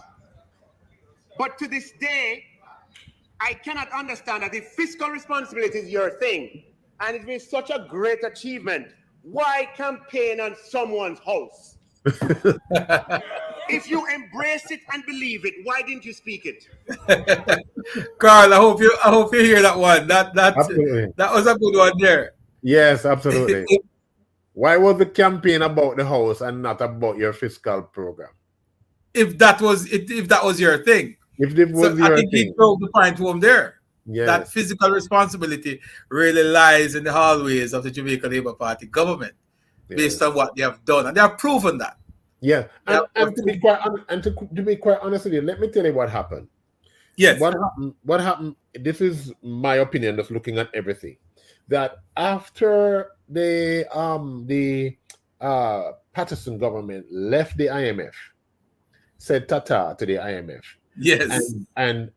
But to this day, I cannot understand that if fiscal responsibility is your thing, and it's been such a great achievement, why campaign on someone's house? If you embrace it and believe it, why didn't you speak it? Carl, I hope you hear that one. That was a good one there. Yes, absolutely. Why was the campaign about the house and not about your fiscal program? If that was your thing. If it was your I think thing. he drove the point home there. Yes. That fiscal responsibility really lies in the hallways of the Jamaica Labour Party government, based on what they have done, and they have proven that. Yeah, and to be quite honest with you, let me tell you what happened. Yes. What happened? This is my opinion, just looking at everything. That after the Patterson government left the IMF, said tata to the IMF. Yes. And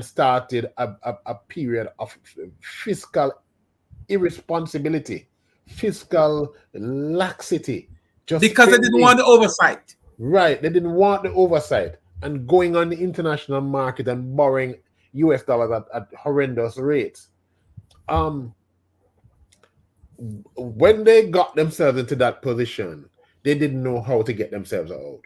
started a period of fiscal irresponsibility, fiscal laxity. Just because they didn't want the oversight. Right. They didn't want the oversight, and going on the international market and borrowing US dollars at horrendous rates. When they got themselves into that position, they didn't know how to get themselves out.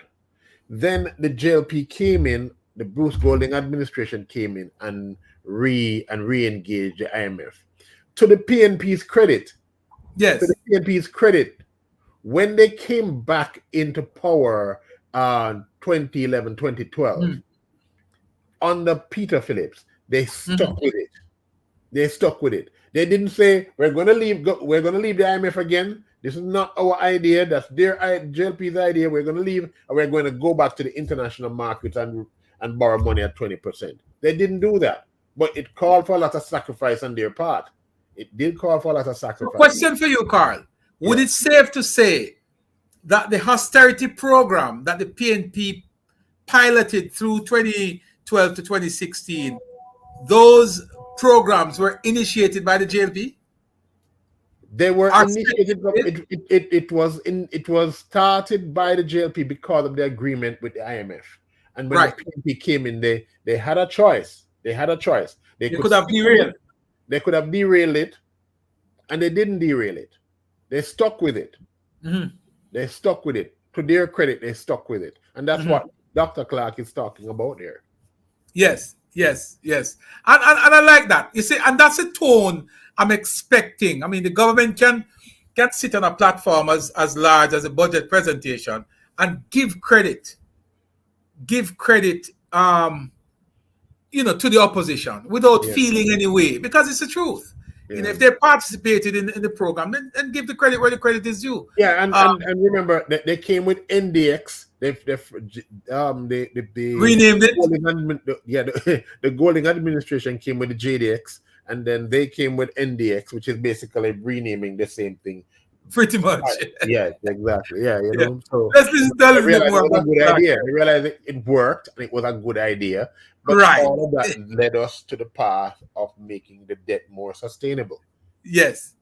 Then the JLP came in, the Bruce Golding administration came in and re-engaged the IMF. To the PNP's credit, when they came back into power 2011, 2012, under Peter Phillips, they stuck with it. They stuck with it. They didn't say, we're going to leave the IMF again. This is not our idea. That's their JLP's idea. We're going to leave, and we're going to go back to the international market and borrow money at 20%. They didn't do that, but it called for a lot of sacrifice on their part. It did call for a lot of sacrifice. Question for you, Carl. Would it safe to say that the austerity program that the PNP piloted through 2012 to 2016, those programs were initiated by the JLP? They were initiated. It was started by the JLP because of the agreement with the IMF. And when the PNP came in, they had a choice. They could have derailed. They could have derailed it, and they didn't derail it. They stuck with it. They stuck with it. To their credit, they stuck with it. And that's what Dr. Clark is talking about there. Yes. And I like that. You see, and that's a tone I'm expecting. I mean, the government can sit on a platform as large as a budget presentation and give credit, to the opposition without feeling any way, because it's the truth. You know, if they participated in the program, then give the credit where the credit is due. Yeah, and remember that they came with NDX. They Renamed it. The Golding administration came with the JDX, and then they came with NDX, which is basically renaming the same thing. Pretty much. Yeah, exactly. Yeah, you know. So let's listen to a little bit more it was a about good that. idea. They realized it worked and it was a good idea. But Right. all of that led us to the path of making the debt more sustainable. Yes.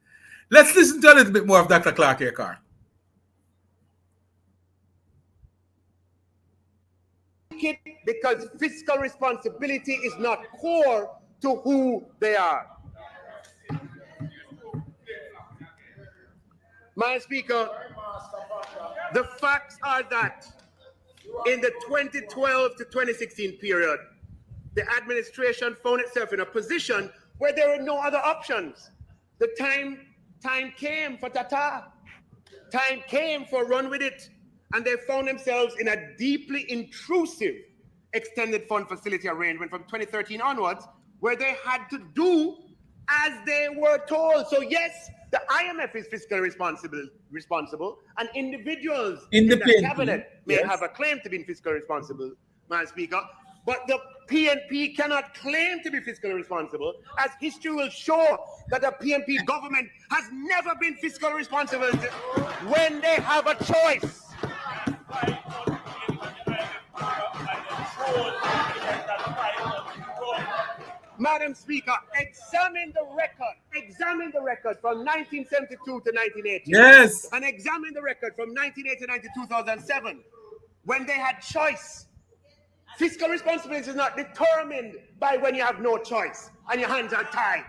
Let's listen to a little bit more of Dr. Clark here, Carl. Because fiscal responsibility is not core to who they are. Madam Speaker, the facts are that in the 2012 to 2016 period, the administration found itself in a position where there were no other options. The time came for Tata. Time came for run with it. And they found themselves in a deeply intrusive extended fund facility arrangement from 2013 onwards, where they had to do as they were told. So yes, the IMF is fiscally responsible, and individuals in the cabinet may have a claim to being fiscally responsible, Madam Speaker. But the PNP cannot claim to be fiscally responsible, as history will show that the PNP government has never been fiscally responsible when they have a choice. Madam Speaker, examine the record from 1972 to 1980. Yes. And examine the record from 1989 to 2007, when they had choice. Fiscal responsibility is not determined by when you have no choice and your hands are tied.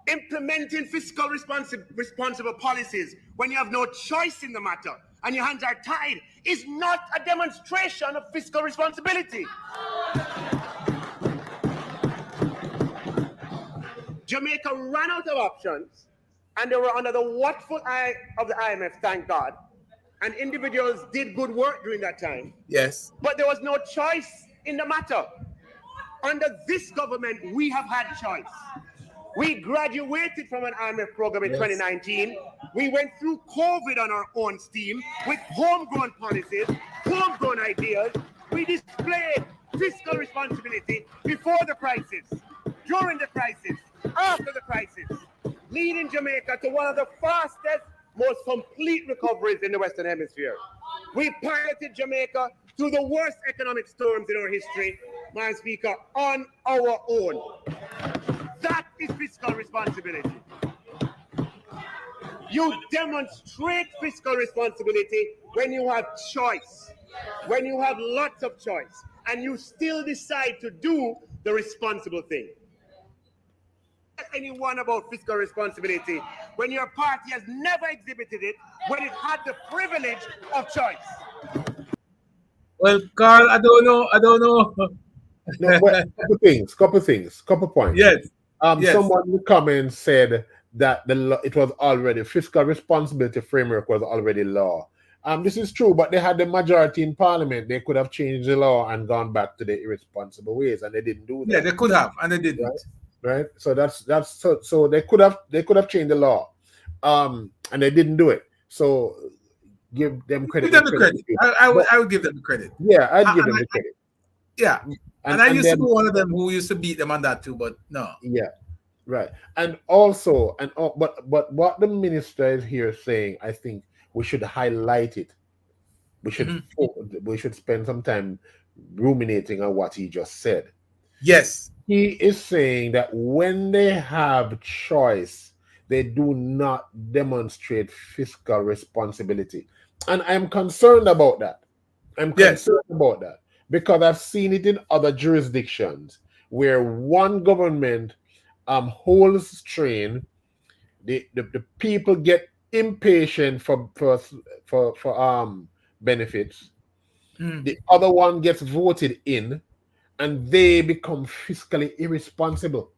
Implementing fiscal responsible policies when you have no choice in the matter and your hands are tied is not a demonstration of fiscal responsibility. Jamaica ran out of options, and they were under the watchful eye of the IMF, thank God. And individuals did good work during that time. Yes. But there was no choice in the matter. Under this government, we have had choice. We graduated from an IMF program in 2019. We went through COVID on our own steam with homegrown policies, homegrown ideas. We displayed fiscal responsibility before the crisis, during the crisis, after the crisis, leading Jamaica to one of the fastest, most complete recoveries in the Western Hemisphere. We piloted Jamaica through the worst economic storms in our history, Madam Speaker, on our own. That is fiscal responsibility. You demonstrate fiscal responsibility when you have choice, when you have lots of choice, and you still decide to do the responsible thing. Anyone about fiscal responsibility when your party has never exhibited it when it had the privilege of choice? Well, Carl, I don't know. No, but couple points. Yes. Someone in the comments said that it was already fiscal responsibility framework was already law. This is true, but they had the majority in parliament. They could have changed the law and gone back to the irresponsible ways, and they didn't do that. Yeah, they could have, and they didn't. Right. So so they could have changed the law, and they didn't do it. So give them credit. Give them the credit. I would give them the credit. Yeah, I'd give them the credit. Yeah, and I used to be one of them who used to beat them on that too, but no. Yeah, right. And also, but what the minister is here saying, I think we should highlight it. We should spend some time ruminating on what he just said. Yes. He is saying that when they have choice, they do not demonstrate fiscal responsibility. And I'm concerned about that. Because I've seen it in other jurisdictions where one government holds strain, the people get impatient for benefits. The other one gets voted in, and they become fiscally irresponsible.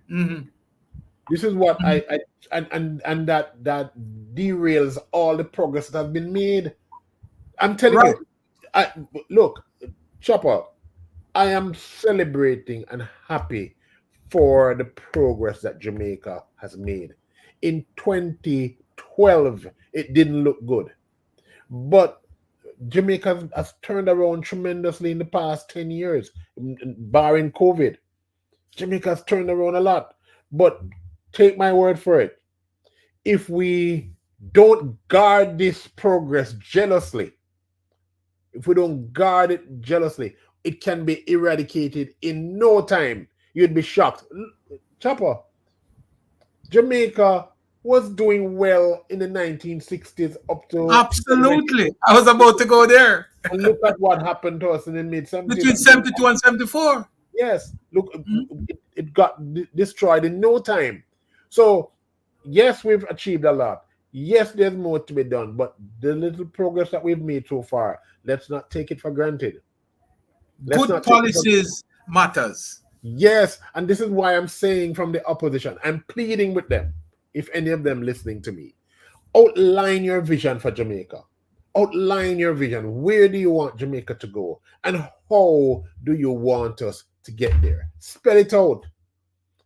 This is what I that derails all the progress that has been made. I'm telling you, look, Chopper, I am celebrating and happy for the progress that Jamaica has made. In 2012, it didn't look good. But Jamaica has turned around tremendously in the past 10 years, barring COVID. Jamaica has turned around a lot. But take my word for it, if we don't guard this progress jealously, it can be eradicated in no time. You'd be shocked. Chopper, Jamaica was doing well in the 1960s up to... Absolutely. I was about to go there. And look at what happened to us in the mid-70s. Between 72 and 74. Yes. Look, it got destroyed in no time. So, yes, we've achieved a lot. Yes, there's more to be done. But the little progress that we've made so far, let's not take it for granted. Good policies matters. Yes, and this is why I'm saying from the opposition, I'm pleading with them, if any of them listening to me, outline your vision for Jamaica. Outline your vision. Where do you want Jamaica to go? And how do you want us to get there? Spell it out.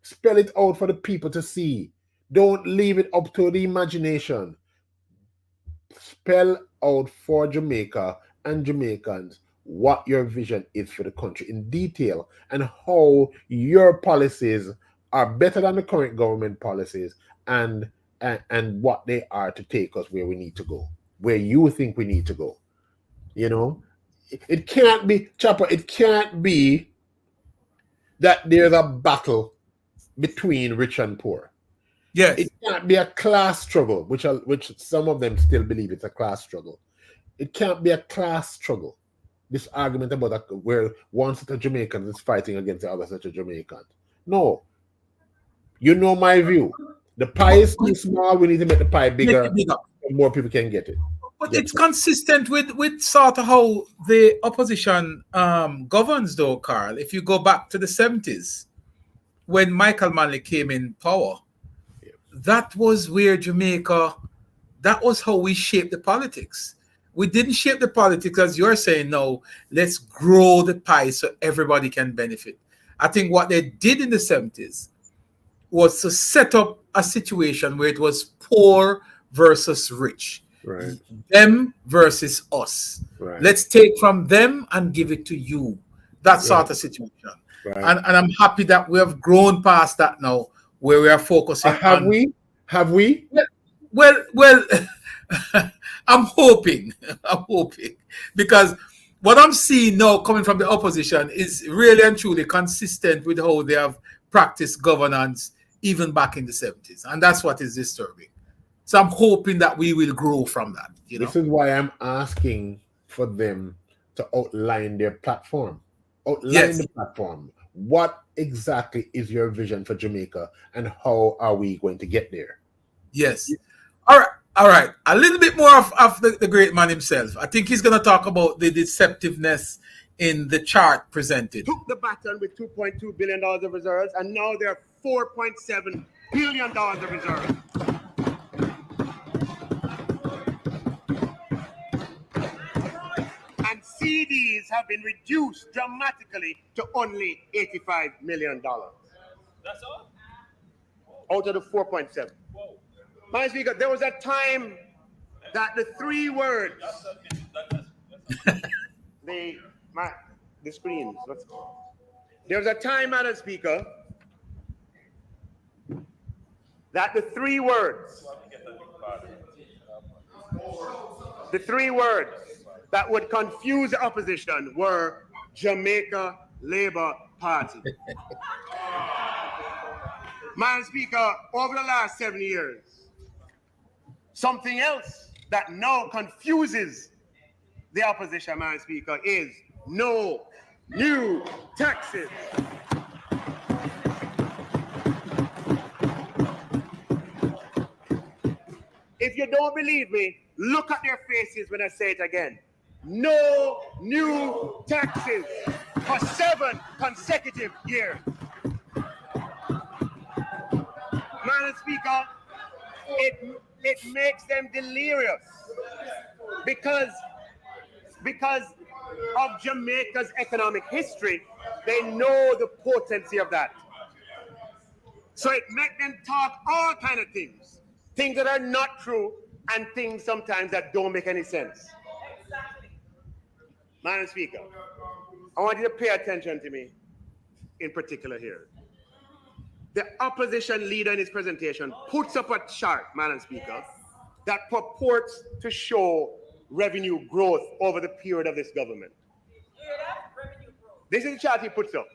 Spell it out for the people to see. Don't leave it up to the imagination. Spell out for Jamaica and Jamaicans what your vision is for the country in detail and how your policies are better than the current government policies and what they are to take us where we need to go, where you think we need to go. You know, it can't be, Chopper, it can't be that there's a battle between rich and poor. Yes. It can't be a class struggle, which some of them still believe it's a class struggle. It can't be a class struggle. This argument about that, where one set of Jamaicans is fighting against the other set of Jamaicans. No. You know my view. The pie is too small. We need to make the pie bigger so more people can get it. But it's consistent with sort of how the opposition governs, though, Carl. If you go back to the 70s, when Michael Manley came in power, that was where Jamaica, that was how we shaped the politics. We didn't shape the politics as you're saying, no, let's grow the pie so everybody can benefit. I think what they did in the 70s was to set up a situation where it was poor versus rich. Right. Them versus us. Right. Let's take from them and give it to you. That sort of situation. Right. And I'm happy that we have grown past that now, where we are focusing Have we? Well, I'm hoping because what I'm seeing now coming from the opposition is really and truly consistent with how they have practiced governance even back in the 70s. And that's what is disturbing. So I'm hoping that we will grow from that. You know? This is why I'm asking for them to outline their platform. Outline the platform. What exactly is your vision for Jamaica and how are we going to get there? Yes. All right. A little bit more of the great man himself. I think he's going to talk about the deceptiveness in the chart presented. Took the baton with $2.2 billion of reserves, and now they're $4.7 billion of reserves. And CDs have been reduced dramatically to only $85 million. That's all? Out of the 4.7. My speaker, there was a time that the three words, the screens, there was a time, Madam Speaker, that the three words that would confuse the opposition were Jamaica Labour Party. Madam Speaker, over the last 7 years, something else that now confuses the opposition, Madam Speaker, is no new taxes. If you don't believe me, look at their faces when I say it again. No new taxes for 7 consecutive years. Madam Speaker, it makes them delirious because of Jamaica's economic history. They know the potency of that. So it make them talk all kind of things. Things that are not true and things sometimes that don't make any sense. Madam Speaker, I want you to pay attention to me in particular here. The opposition leader in his presentation puts up a chart, Madam Speaker, that purports to show revenue growth over the period of this government. This is the chart he puts up.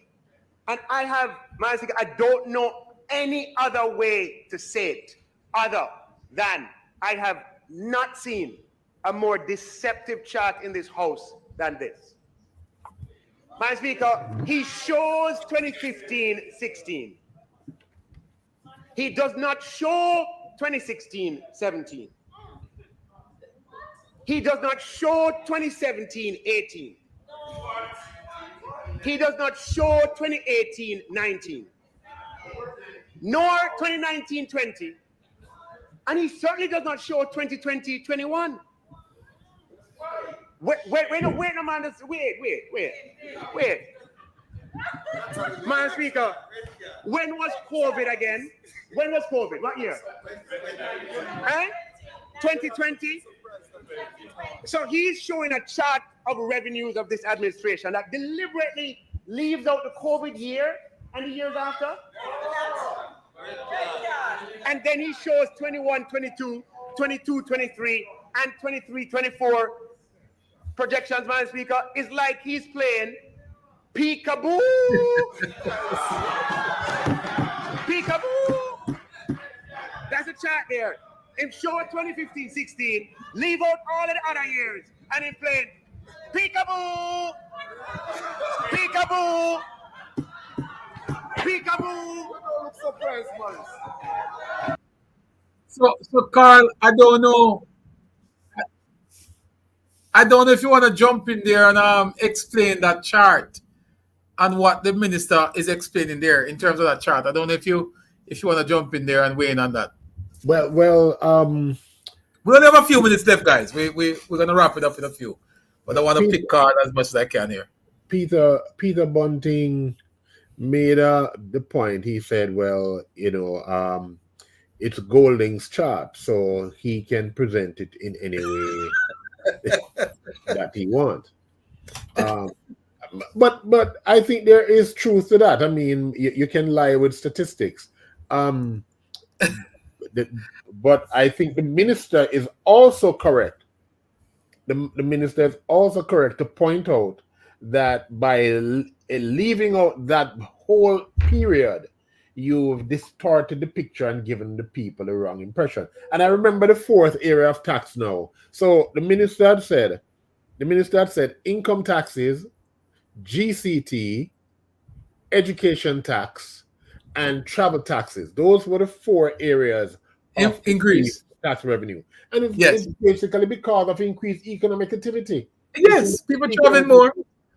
And I have, Madam Speaker, I don't know any other way to say it other than I have not seen a more deceptive chart in this house than this. Madam Speaker, he shows 2015-16. He does not show 2016-17. He does not show 2017-18. He does not show 2018-19. Nor 2019-20. And he certainly does not show 2020-21. Wait, Amanda, wait. Madam Speaker, when was COVID again? When was COVID? What year? 2020? So he's showing a chart of revenues of this administration that deliberately leaves out the COVID year and the years after. And then he shows 21, 22, 22, 23, and 23, 24 projections, Madam Speaker. It's like he's playing peekaboo. Peekaboo. That's a chart there. Him show 2015-16, leave out all of the other years, and him playing peekaboo. Peekaboo. Peekaboo. Don't look surprised, man. So Carl, I don't know if you want to jump in there and explain that chart and what the minister is explaining there in terms of that chart. I don't know if you want to jump in there and weigh in on that. Well, we only have a few minutes left, guys. We're gonna wrap it up in a few, but I want to pick Carl as much as I can here. Peter Bunting made the point. He said, well, it's Golding's chart, so he can present it in any way that he wants. But I think there is truth to that. I mean, you can lie with statistics. But I think the minister is also correct. The minister is also correct to point out that by leaving out that whole period, you've distorted the picture and given the people the wrong impression. And I remember the fourth area of tax now. So the minister had said income taxes, GCT, education tax, and travel taxes. Those were the four areas of increased tax revenue. And it's basically because of increased economic activity. Yes, people traveling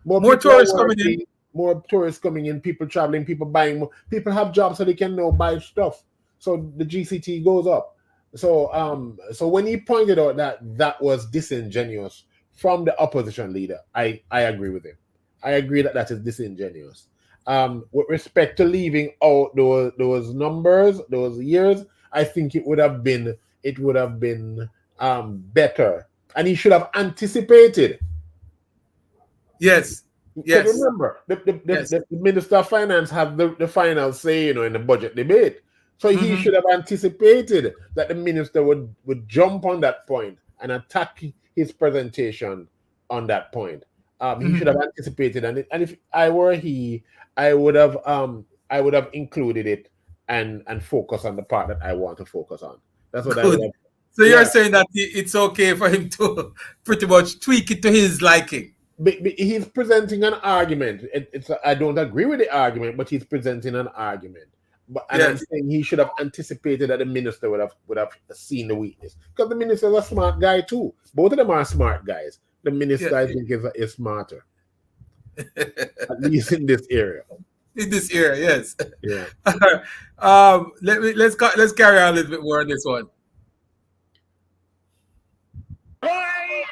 more tourists coming in. More tourists coming in, people traveling, people buying more. People have jobs so they can now buy stuff. So the GCT goes up. So when he pointed out that was disingenuous from the opposition leader, I agree with him. I agree that is disingenuous. With respect to leaving out those numbers, those years, I think it would have been better, and he should have anticipated. Yes. Because remember, the Minister of Finance had the final say, in the budget debate. So he should have anticipated that the minister would jump on that point and attack his presentation on that point. He should have anticipated, and if I were he, I would have included it and focus on the part that I want to focus on. That's what I would have. So you're saying that it's okay for him to pretty much tweak it to his liking. He's presenting an argument. I don't agree with the argument, but he's presenting an argument. I'm saying he should have anticipated that the minister would have seen the weakness, because the minister is a smart guy too. Both of them are smart guys. The minister, I think, is smarter, at least in this area. In this area, yes. Yeah. Let's carry on a little bit more on this one. Why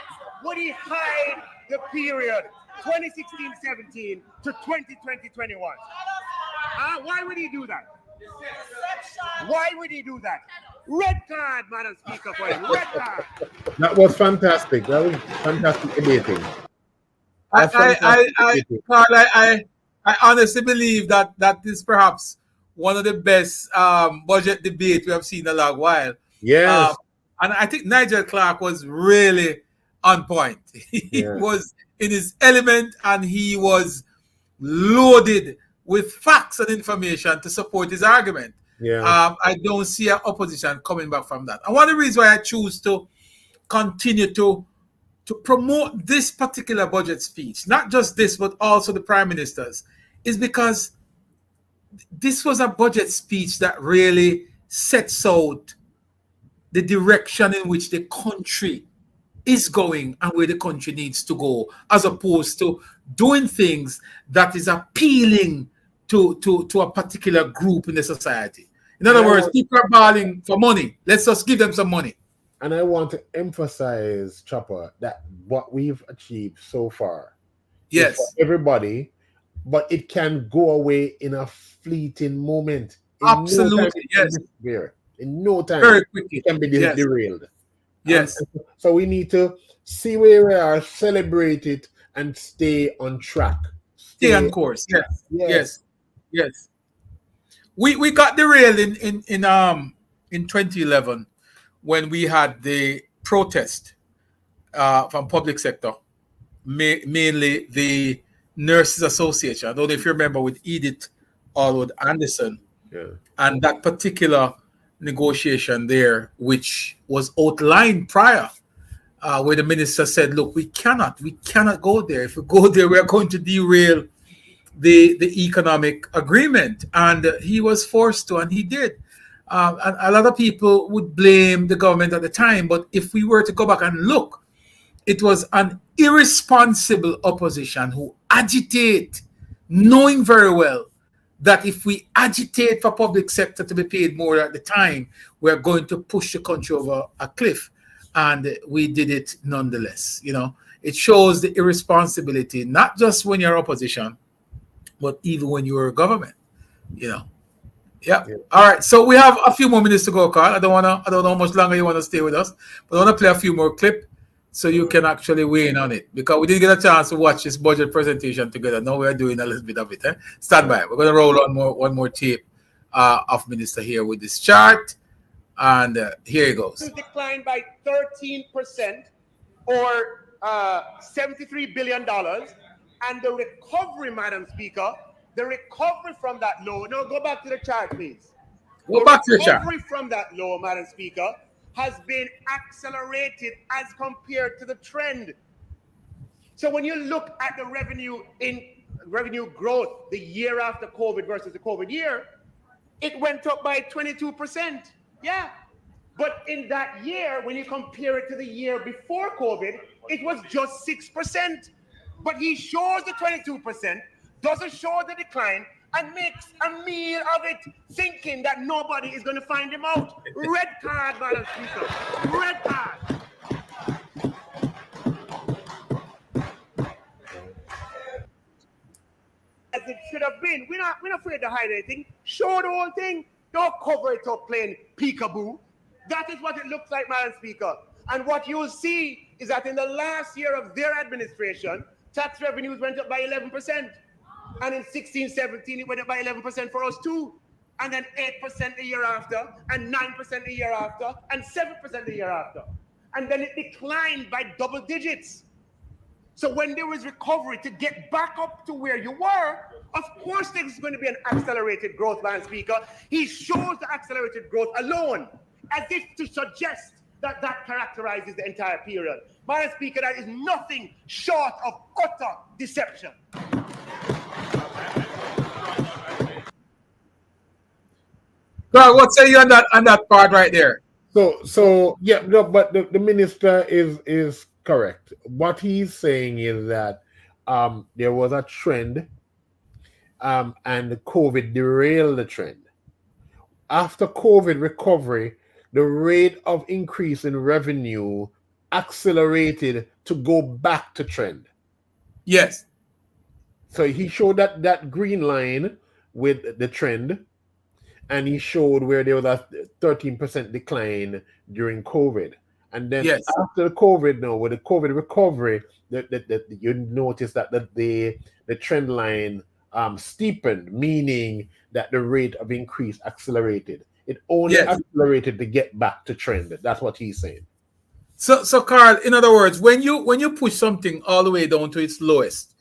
would he hide the period 2016-17 to 2020-21? Why would he do that? Why would he do that? Red card, Madam Speaker, for him. Red card. That was fantastic. That was fantastic debating. That's Carl, I honestly believe that is perhaps one of the best budget debate we have seen in a long while. Yes. And I think Nigel Clark was really on point. He was in his element and he was loaded with facts and information to support his argument. Yeah. I don't see an opposition coming back from that. And one of the reasons why I choose to continue to promote this particular budget speech, not just this, but also the Prime Minister's, is because this was a budget speech that really sets out the direction in which the country is going and where the country needs to go, as opposed to doing things that is appealing to a particular group in the society. In other words, people are balling for money. Let's just give them some money. And I want to emphasize, Chopper, that what we've achieved so far is for everybody, but it can go away in a fleeting moment. Absolutely, yes. In no time, very quickly, it can be derailed. Yes. So we need to see where we are, celebrate it, and stay on track. Stay on course. Yes. We got derailed in 2011 when we had the protest from public sector, mainly the Nurses Association. I don't know if you remember with Edith Allwood Anderson, and that particular negotiation there, which was outlined prior, where the minister said, look, we cannot go there. If we go there, we are going to derail the economic agreement. And he was forced to, and he did. And a lot of people would blame the government at the time, but if we were to go back and look, it was an irresponsible opposition who agitate, knowing very well that if we agitate for public sector to be paid more at the time, we're going to push the country over a cliff. And we did it nonetheless. You know, it shows the irresponsibility, not just when you're opposition, but even when you're a government, you know. Yeah. All right. So we have a few more minutes to go, Carl. I don't know how much longer you want to stay with us, but I want to play a few more clips so you can actually weigh in on it, because we didn't get a chance to watch this budget presentation together. Now we're doing a little bit of it. Stand by. We're going to roll on one more tape of Minister here with this chart. And here it goes. Declined by 13% or $73 billion. And the recovery, Madam Speaker, the recovery from that low. No, go back to the chart, please. Go back to the chart. The recovery from that low, Madam Speaker, has been accelerated as compared to the trend. So when you look at the revenue growth the year after COVID versus the COVID year, it went up by 22%. Yeah. But in that year, when you compare it to the year before COVID, it was just 6%. But he shows the 22%, doesn't show the decline, and makes a meal of it, thinking that nobody is going to find him out. Red card, Madam Speaker. Red card. As it should have been. We're not afraid to hide anything. Show the whole thing. Don't cover it up playing peekaboo. That is what it looks like, Madam Speaker. And what you'll see is that in the last year of their administration, tax revenues went up by 11%. And in 16-17, it went up by 11% for us too. And then 8% the year after, and 9% the year after, and 7% the year after. And then it declined by double digits. So when there was recovery to get back up to where you were, of course there's going to be an accelerated growth, Madam Speaker. He shows the accelerated growth alone, as if to suggest that that characterizes the entire period. Madam Speaker, that is nothing short of utter deception. Carl, what say you on that part right there? So yeah, no, but the minister is correct. What he's saying is that there was a trend, and COVID derailed the trend. After COVID recovery, the rate of increase in revenue accelerated to go back to trend. Yes. So he showed that green line with the trend, and he showed where there was a 13% decline during COVID. And then Yes. after the COVID, now with the COVID recovery, you notice that the trend line steepened, meaning that the rate of increase accelerated. It only Yes. accelerated to get back to trend. That's what he's saying. So Carl, in other words, when you push something all the way down to its lowest,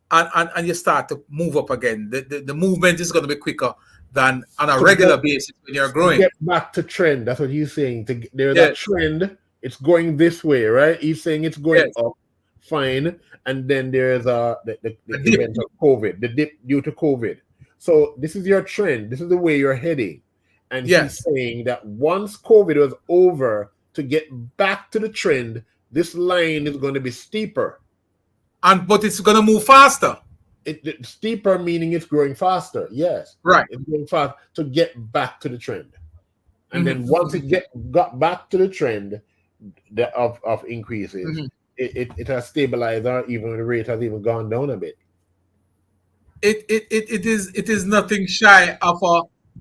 and you start to move up again, the movement is going to be quicker than on a regular basis when you're growing. Get back to trend. That's what he's saying. There's Yes. a trend. It's going this way, right? He's saying it's going Yes. up, fine. And then there's the event of COVID, the dip due to COVID. So this is your trend. This is the way you're heading. And Yes. he's saying that once COVID was over, to get back to the trend, this line is going to be steeper. But it's going to move faster. Steeper meaning it's growing faster. Yes. Right. It's going fast to get back to the trend. And then once it got back to the trend of increases, it has stabilized, or even the rate has even gone down a bit. It is nothing shy of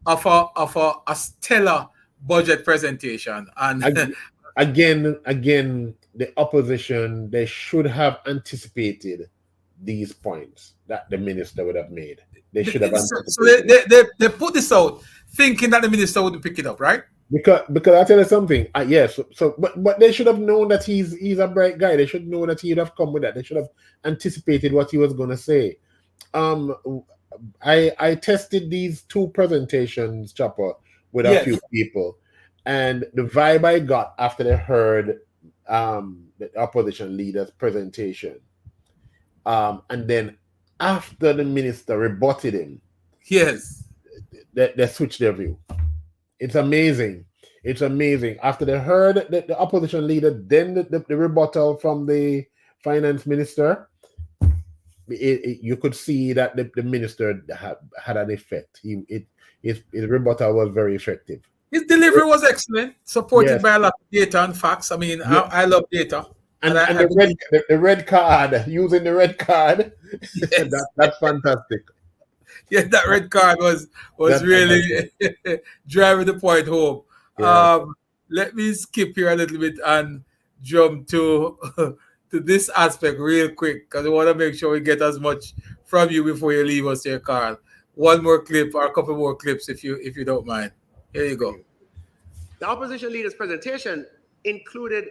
a stellar budget presentation. And again, the opposition, they should have anticipated these points that the minister would have made. They should have anticipated. So they put this out thinking that the minister would pick it up, right? Because I tell you something, yes. So but they should have known that he's a bright guy. They should know that he'd have come with that. They should have anticipated what he was going to say. I tested these two presentations, Chopper, with a few people, and the vibe I got after they heard the opposition leader's presentation, and then after the minister rebutted him, yes, they switched their view. It's amazing. It's amazing. After they heard the opposition leader, then the rebuttal from the finance minister, you could see that the minister had an effect. His rebuttal was very effective. His delivery was excellent, supported by a lot of data and facts. I mean, I love data. And the red card, using the red card, yes. that's fantastic. Yeah, that red card was really driving the point home. Yeah. Let me skip here a little bit and jump to this aspect real quick, because I want to make sure we get as much from you before you leave us here, Carl. One more clip or a couple more clips if you don't mind. Here you go. The opposition leader's presentation included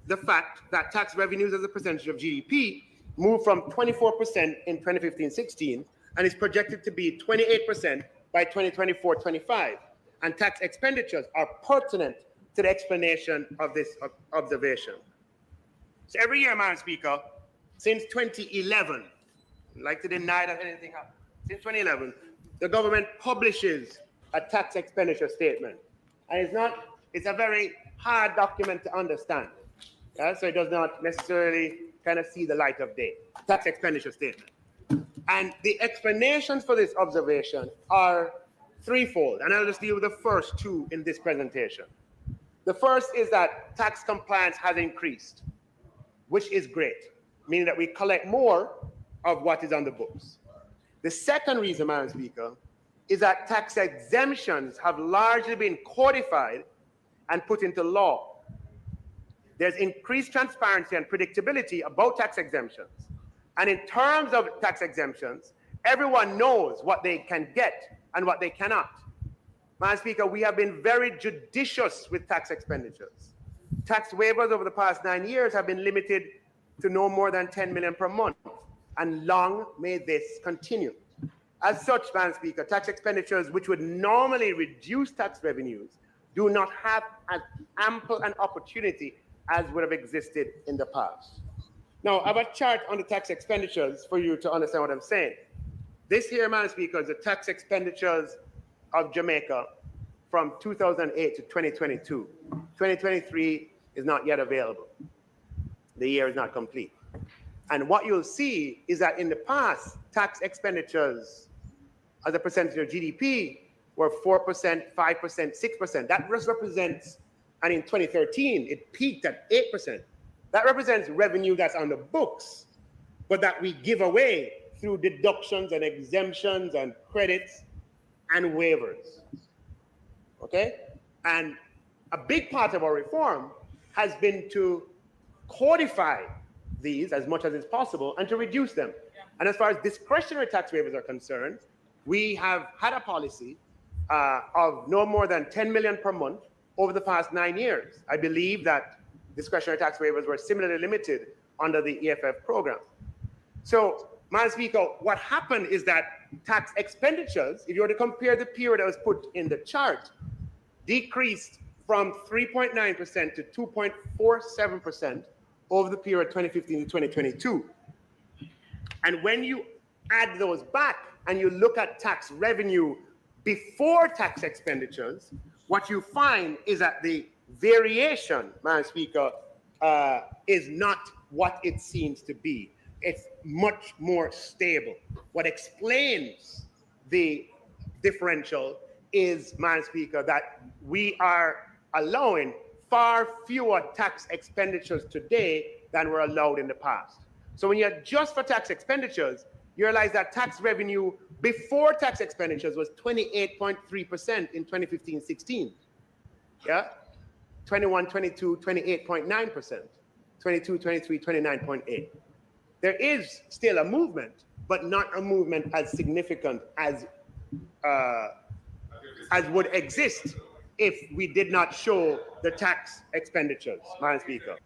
the fact that tax revenues as a percentage of GDP moved from 24% in 2015-16 and is projected to be 28% by 2024-25. And tax expenditures are pertinent to the explanation of this observation. So every year, Madam Speaker, since 2011, I'd like to deny that anything happened. Since 2011, the government publishes a tax expenditure statement. And it's a very hard document to understand. So it does not necessarily kind of see the light of day. Tax expenditure statement. And the explanations for this observation are threefold. And I'll just deal with the first two in this presentation. The first is that tax compliance has increased, which is great, meaning that we collect more of what is on the books. The second reason, Madam Speaker, is that tax exemptions have largely been codified and put into law. There's increased transparency and predictability about tax exemptions. And in terms of tax exemptions, everyone knows what they can get and what they cannot. Madam Speaker, we have been very judicious with tax expenditures. Tax waivers over the past 9 years have been limited to no more than 10 million per month, and long may this continue. As such, Madam Speaker, tax expenditures which would normally reduce tax revenues do not have as ample an opportunity as would have existed in the past. Now, I have a chart on the tax expenditures for you to understand what I'm saying. This here, Madam Speaker, is the tax expenditures of Jamaica from 2008 to 2022. 2023 is not yet available. The year is not complete. And what you'll see is that in the past, tax expenditures as a percentage of GDP were 4%, 5%, 6%. That represents, and in 2013, it peaked at 8%. That represents revenue that's on the books, but that we give away through deductions and exemptions and credits and waivers. Okay? And a big part of our reform has been to codify these as much as is possible and to reduce them. And as far as discretionary tax waivers are concerned, we have had a policy of no more than 10 million per month over the past 9 years. I believe that discretionary tax waivers were similarly limited under the EFF program. So, Madam Speaker, what happened is that tax expenditures, if you were to compare the period that was put in the chart, decreased from 3.9% to 2.47% over the period 2015 to 2022. And when you add those back and you look at tax revenue before tax expenditures, what you find is that the variation, Madam Speaker, is not what it seems to be. It's much more stable. What explains the differential is, Madam Speaker, that we are allowing far fewer tax expenditures today than were allowed in the past. So when you adjust for tax expenditures, you realize that tax revenue before tax expenditures was 28.3% in 2015-16. Yeah? 21-22, 28.9%. 22-23, 29.8. There is still a movement, but not a movement as significant as would exist if we did not show the tax expenditures, Madam Speaker.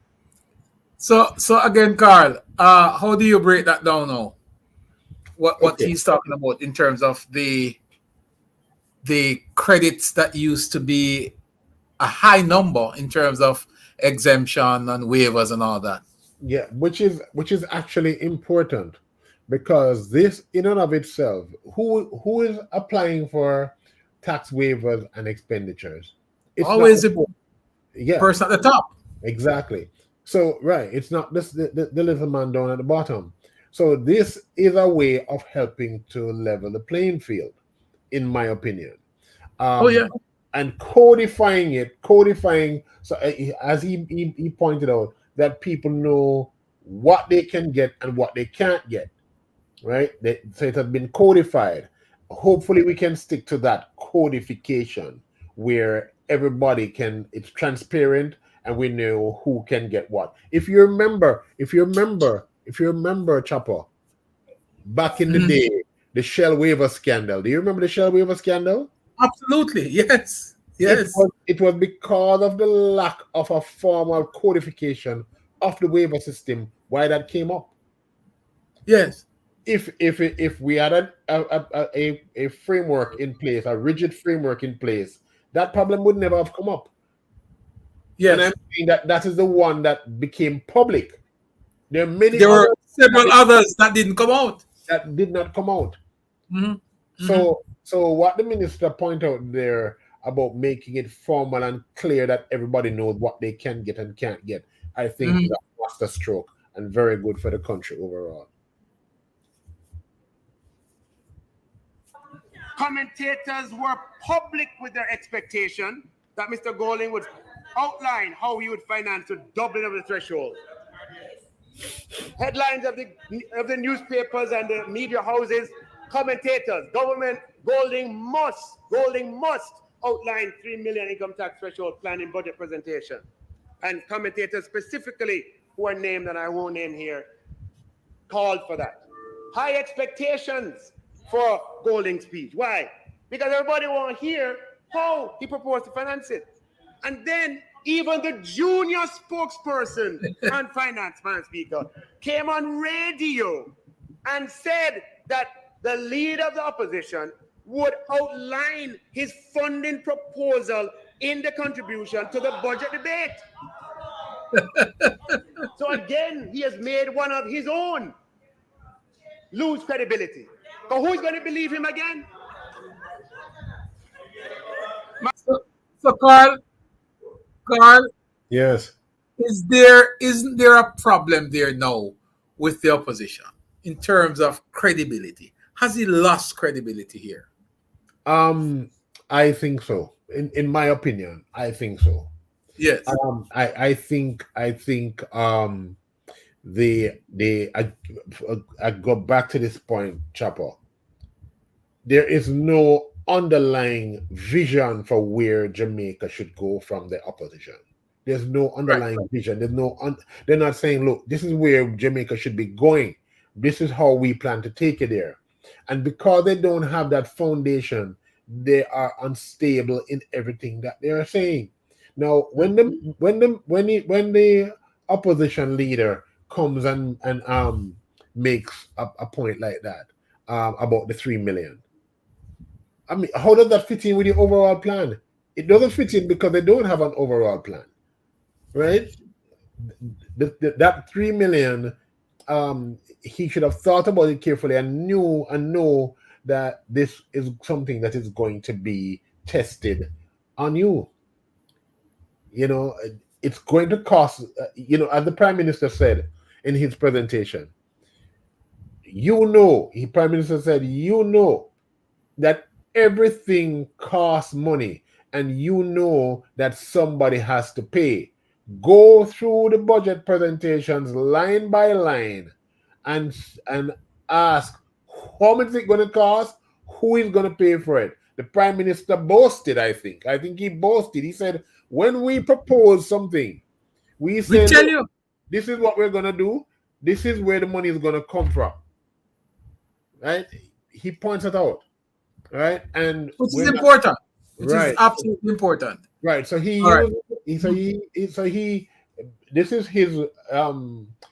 So again, Carl, how do you break that down now? What he's talking about in terms of the credits that used to be a high number in terms of exemption and waivers and all that. Yeah, which is actually important, because this in and of itself, who is applying for tax waivers and expenditures? It's always not the person at the top. Exactly. So right, it's not this the little man down at the bottom. So this is a way of helping to level the playing field, in my opinion. And codifying. So as he pointed out, that people know what they can get and what they can't get, right? So it has been codified. Hopefully we can stick to that codification where everybody it's transparent and we know who can get what. If you remember, Chopper, back in the day, the Shell waiver scandal. Do you remember the Shell waiver scandal? Absolutely, yes. It was because of the lack of a formal codification of the waiver system why that came up. Yes. If we had a framework in place, a rigid framework in place, that problem would never have come up. Yes. And I'm saying that is the one that became public. There were several others that didn't come out. That did not come out. Mm-hmm. So what the minister pointed out there about making it formal and clear that everybody knows what they can get and can't get, I think is a master stroke and very good for the country overall. Commentators were public with their expectation that Mr. Golding would outline how he would finance the doubling of the threshold. Headlines of the newspapers and the media houses, commentators, government, Golding must outline 3 million income tax threshold plan in budget presentation. And commentators specifically, who are named and I won't name here, called for that. High expectations for Golding's speech. Why? Because everybody want to hear how he proposed to finance it. And then even the junior spokesperson on finance, Madam Speaker, came on radio and said that the leader of the opposition would outline his funding proposal in the contribution to the budget debate. So again, he has made one of his own lose credibility. So who's going to believe him again? So Carl, yes, isn't there a problem there now with the opposition in terms of credibility? Has he lost credibility here? I think so. In my opinion, I think so. Yes. I think I go back to this point, Chopper. There is no underlying vision for where Jamaica should go from the opposition. There's no underlying vision. They're not saying, look, this is where Jamaica should be going. This is how we plan to take it there. And because they don't have that foundation, they are unstable in everything that they are saying. Now, when the opposition leader comes and makes a point like that about the 3 million, I mean, how does that fit in with the overall plan? It doesn't fit in because they don't have an overall plan, right? That 3 million, he should have thought about it carefully and know that this is something that is going to be tested on you. You know, it's going to cost, as the Prime Minister said in his presentation, Prime Minister said, that everything costs money and that somebody has to pay. Go through the budget presentations line by line and ask, how much is it going to cost? Who is going to pay for it? The Prime Minister boasted, I think he boasted. He said, when we propose something, we say, tell you, this is what we're going to do. This is where the money is going to come from. Right? He points it out. Right? And which is important. Which is absolutely important. Right. So this is his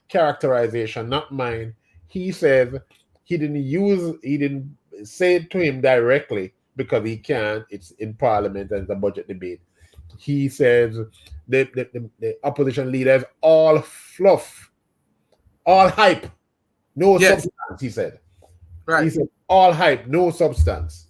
characterization, not mine. He says he didn't say it to him directly because he can't. It's in Parliament and the budget debate. He says the opposition leaders all fluff, all hype, no substance. He said. Right. He said all hype, no substance.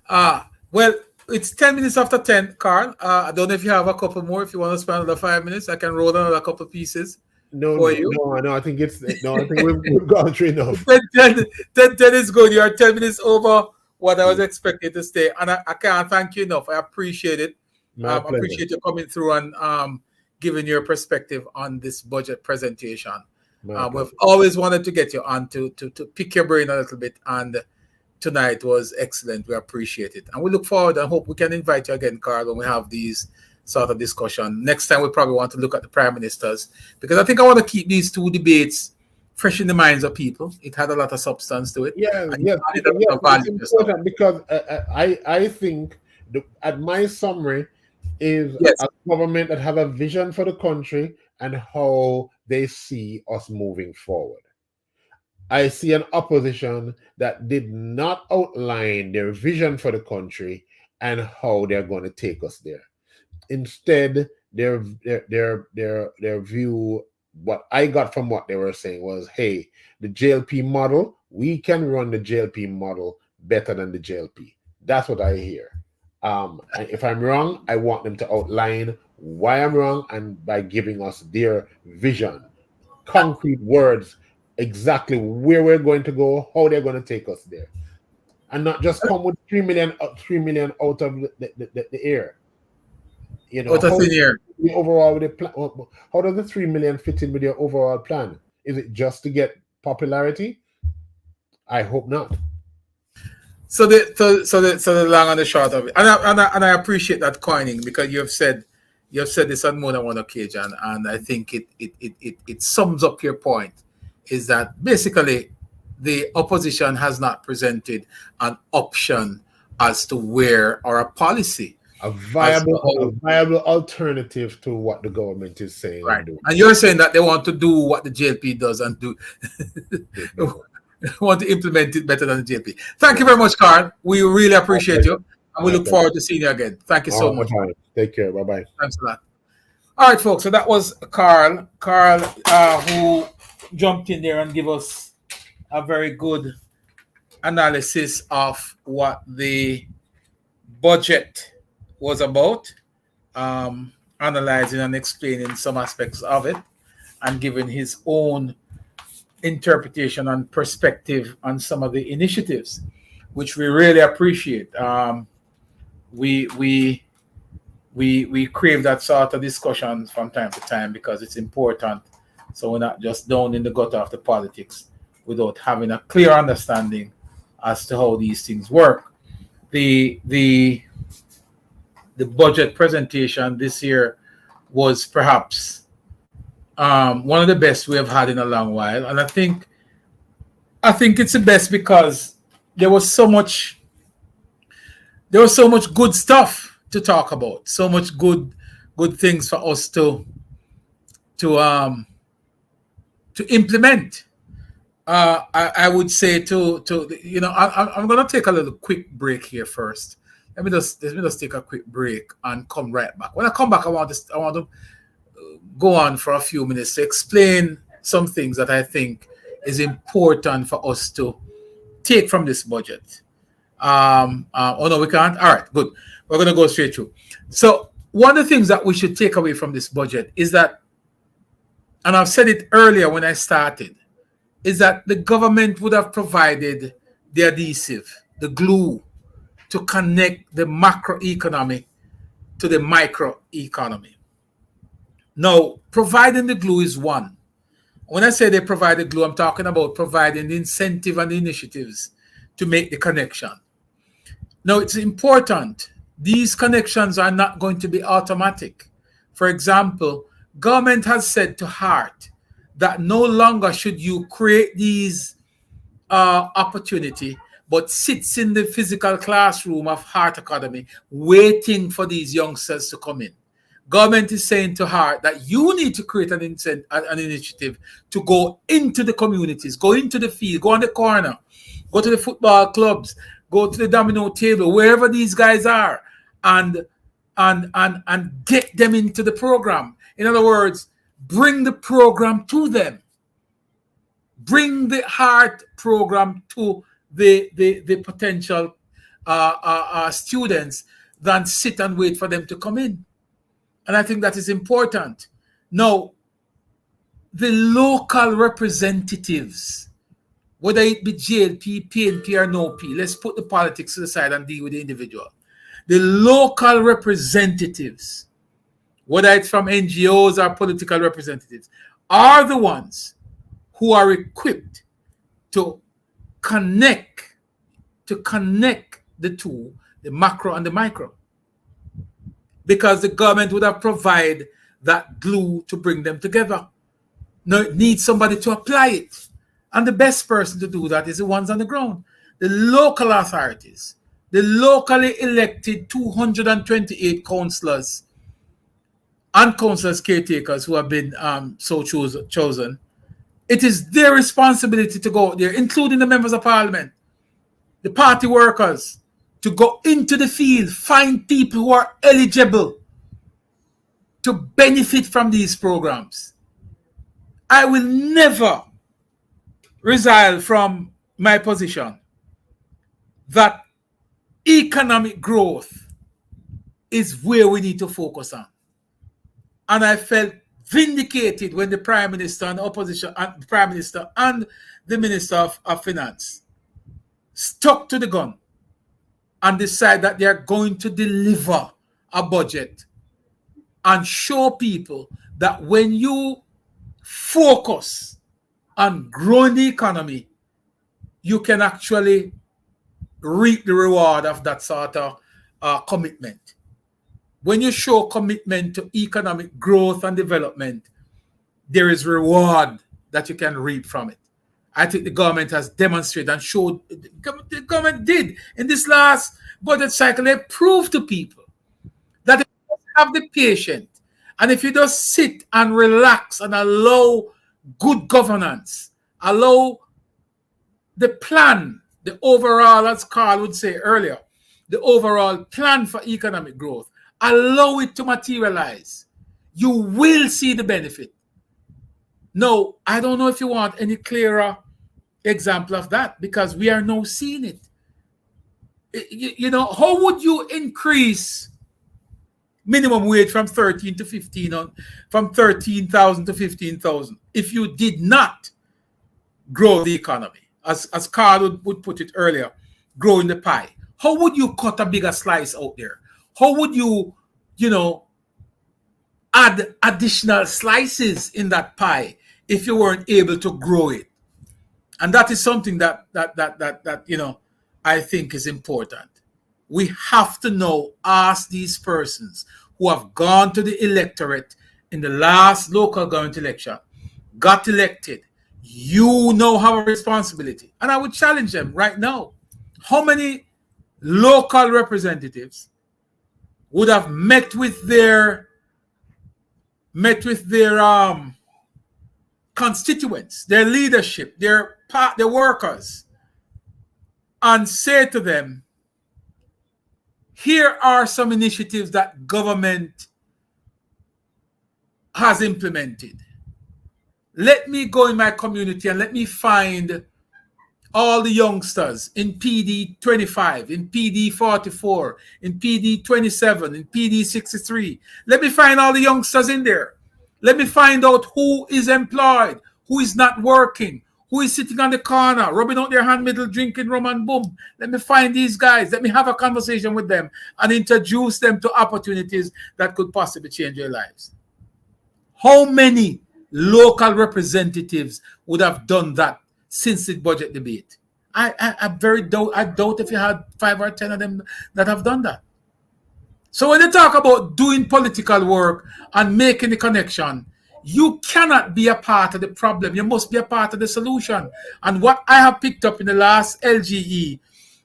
Well, it's 10 minutes after 10, Carl. I don't know if you have a couple more. If you want to spend another 5 minutes, I can roll another couple pieces. No, I think we've gone through enough. 10 is good. You are 10 minutes over what I was expecting to stay. And I can't thank you enough. I appreciate it. I appreciate you coming through and giving your perspective on this budget presentation. We've always wanted to get you on to pick your brain a little bit, and tonight was excellent. We appreciate it. And we look forward and hope we can invite you again, Carl, when we have these sort of discussion. Next time we probably want to look at the prime ministers, because I think I want to keep these two debates fresh in the minds of people. It had a lot of substance to it. It's important because I think at my summary is a government that have a vision for the country and how they see us moving forward. I see an opposition that did not outline their vision for the country and how they're going to take us there. Instead, their view, what I got from what they were saying was, hey, the JLP model, we can run the JLP model better than the JLP. That's what I hear. And if I'm wrong, I want them to outline why I'm wrong, and by giving us their vision, concrete words, exactly where we're going to go, how they're going to take us there, and not just come with 3 million out of the air. Out of thin air. Overall, with the plan, how does the 3 million fit in with your overall plan? Is it just to get popularity? I hope not. So the long and the short of it, and I appreciate that coining, because you have said this on more than one occasion, and I think it sums up your point. Is that basically the opposition has not presented an option as to where, or a policy, a viable alternative to what the government is saying. Right. And you're saying that they want to do what the JLP does and do want to implement it better than the JLP. Thank you very much, Carl. We really appreciate you, and we look forward to seeing you again. Thank you so much. Take care. Bye-bye. Thanks a lot. All right, folks. So that was Carl, who jumped in there and give us a very good analysis of what the budget was about, analyzing and explaining some aspects of it, and giving his own interpretation and perspective on some of the initiatives, which we really appreciate. We crave that sort of discussions from time to time, because it's important. So we're not just down in the gutter of the politics without having a clear understanding as to how these things work. the budget presentation this year was perhaps one of the best we have had in a long while, and I think it's the best because there was so much good stuff to talk about, so much good things for us to implement. I would say to I'm going to take a little quick break here first. Let me just take a quick break and come right back. When I come back, I want to go on for a few minutes to explain some things that I think is important for us to take from this budget. Oh no, we can't. All right, good. We're going to go straight through. So one of the things that we should take away from this budget is that, and I've said it earlier when I started, is that the government would have provided the adhesive, the glue, to connect the macroeconomy to the microeconomy. Now, providing the glue is one. When I say they provide the glue, I'm talking about providing the incentive and the initiatives to make the connection. Now, it's important. These connections are not going to be automatic. For example, government has said to HEART that no longer should you create these opportunity, but sits in the physical classroom of HEART Academy waiting for these youngsters to come in. Government is saying to HEART that you need to create an initiative to go into the communities, go into the field, go on the corner, go to the football clubs, go to the domino table, wherever these guys are, and get them into the program. In other words, bring the program to them. Bring the HEART program to the potential students than sit and wait for them to come in. And I think that is important. Now, the local representatives, whether it be JLP, PNP, or no P, let's put the politics to the side and deal with the individual. The local representatives, whether it's from NGOs or political representatives, are the ones who are equipped to connect the two, the macro and the micro. Because the government would have provided that glue to bring them together. Now it needs somebody to apply it. And the best person to do that is the ones on the ground. The local authorities, the locally elected 228 councillors and councillors caretakers who have been chosen. It is their responsibility to go out there, including the members of parliament, the party workers, to go into the field, find people who are eligible to benefit from these programs. I will never resile from my position that economic growth is where we need to focus on. And I felt vindicated when the Prime Minister and the opposition, and the Prime Minister and the Minister of Finance stuck to the gun and decide that they are going to deliver a budget and show people that when you focus on growing the economy, you can actually reap the reward of that sort of commitment. When you show commitment to economic growth and development, there is reward that you can reap from it. I think the government has demonstrated and showed, the government did in this last budget cycle, they proved to people that if you have the patience and if you just sit and relax and allow good governance, allow the plan, the overall, as Carl would say earlier, the overall plan for economic growth, allow it to materialize, you will see the benefit. No, I don't know if you want any clearer example of that, because we are now seeing it. You know, how would you increase minimum wage from 13 to 15, from 13,000 to 15,000 if you did not grow the economy? As Carl would put it earlier, growing the pie. How would you cut a bigger slice out there? How would you, add additional slices in that pie if you weren't able to grow it? And that is something that I think is important. we have to now ask these persons who have gone to the electorate in the last local government election, got elected, you now have a responsibility. And I would challenge them right now. How many local representatives would have met with their constituents, their leadership, their workers, and say to them, here are some initiatives that government has implemented. Let me go in my community and let me find all the youngsters in PD 25, in PD 44, in PD 27, in PD 63. Let me find all the youngsters in there. Let me find out who is employed, who is not working, who is sitting on the corner, rubbing out their hand middle, drinking rum and boom. Let me find these guys. Let me have a conversation with them and introduce them to opportunities that could possibly change their lives. How many local representatives would have done that since the budget debate? I doubt if you had 5 or 10 of them that have done that. So when they talk about doing political work and making the connection, you cannot be a part of the problem. You must be a part of the solution. And what I have picked up in the last LGE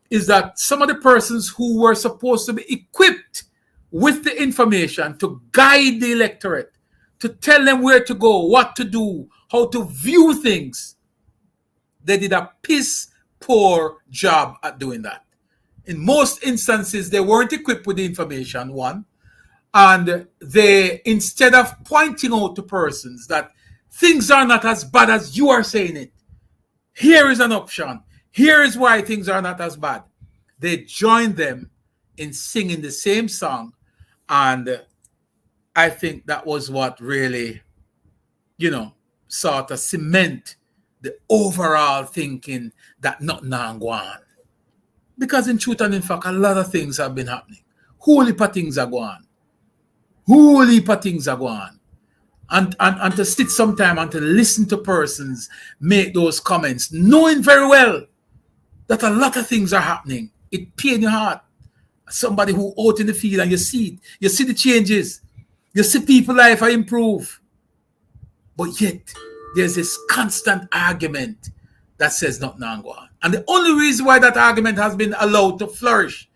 is that some of the persons who were supposed to be equipped with the information to guide the electorate, to tell them where to go, what to do, how to view things, they did a piss poor job at doing that. In most instances, they weren't equipped with the information, one, and they, instead of pointing out to persons that things are not as bad as you are saying it, here is an option, here is why things are not as bad, they joined them in singing the same song. And I think that was what really, sort of cement the overall thinking that nothing on go on. Because in truth and in fact, a lot of things have been happening. Whole heap of things are going on. And to sit sometime and to listen to persons make those comments, knowing very well that a lot of things are happening, it pains your heart. Somebody who out in the field and you see it, you see the changes, you see people's life improve. But yet, there's this constant argument that says nothing on go on. And the only reason why that argument has been allowed to flourish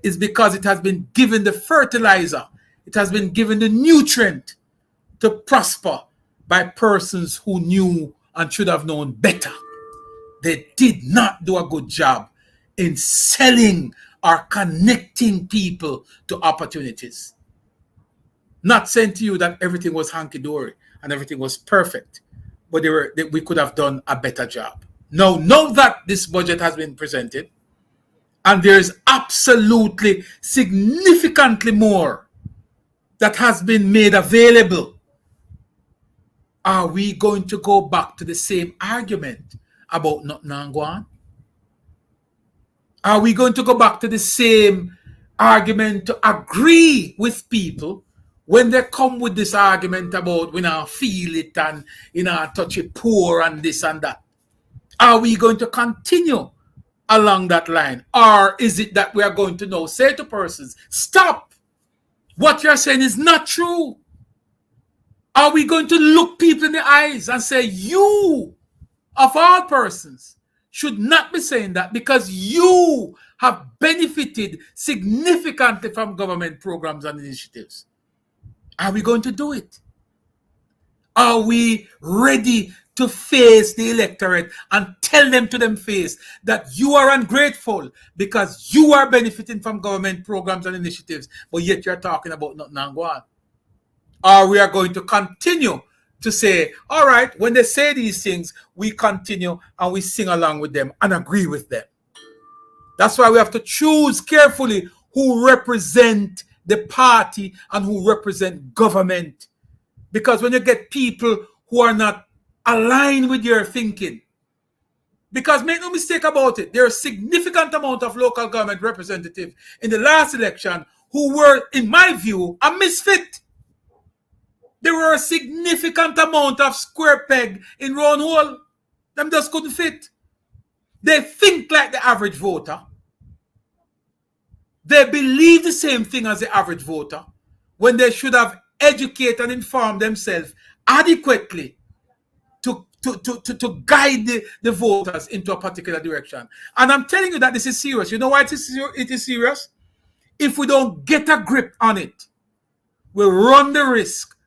is because it has been given the fertilizer, it has been given the nutrient to prosper by persons who knew and should have known better. They did not do a good job in selling or connecting people to opportunities. Not saying to you that everything was hunky-dory and everything was perfect, but we could have done a better job. Now that this budget has been presented, and there is absolutely significantly more that has been made available, are we going to go back to the same argument about nothing on go on? Are we going to go back to the same argument to agree with people when they come with this argument about we not feel it and touch it poor and this and that? Are we going to continue along that line? Or is it that we are going to now say to persons, stop, what you're saying is not true? Are we going to look people in the eyes and say, you, of all persons, should not be saying that because you have benefited significantly from government programs and initiatives? Are we going to do it? Are we ready to face the electorate and tell them to them face that you are ungrateful because you are benefiting from government programs and initiatives, but yet you're talking about nothing on go on? Or we are going to continue to say, all right, when they say these things, we continue and we sing along with them and agree with them. That's why we have to choose carefully who represent the party and who represent government. Because when you get people who are not aligned with your thinking, because make no mistake about it, there are a significant amount of local government representatives in the last election who were, in my view, a misfit. There were a significant amount of square peg in round hole. Them just couldn't fit. They think like the average voter. They believe the same thing as the average voter when they should have educated and informed themselves adequately to guide the voters into a particular direction. And I'm telling you that this is serious. You know why it is serious? If we don't get a grip on it, we run the risk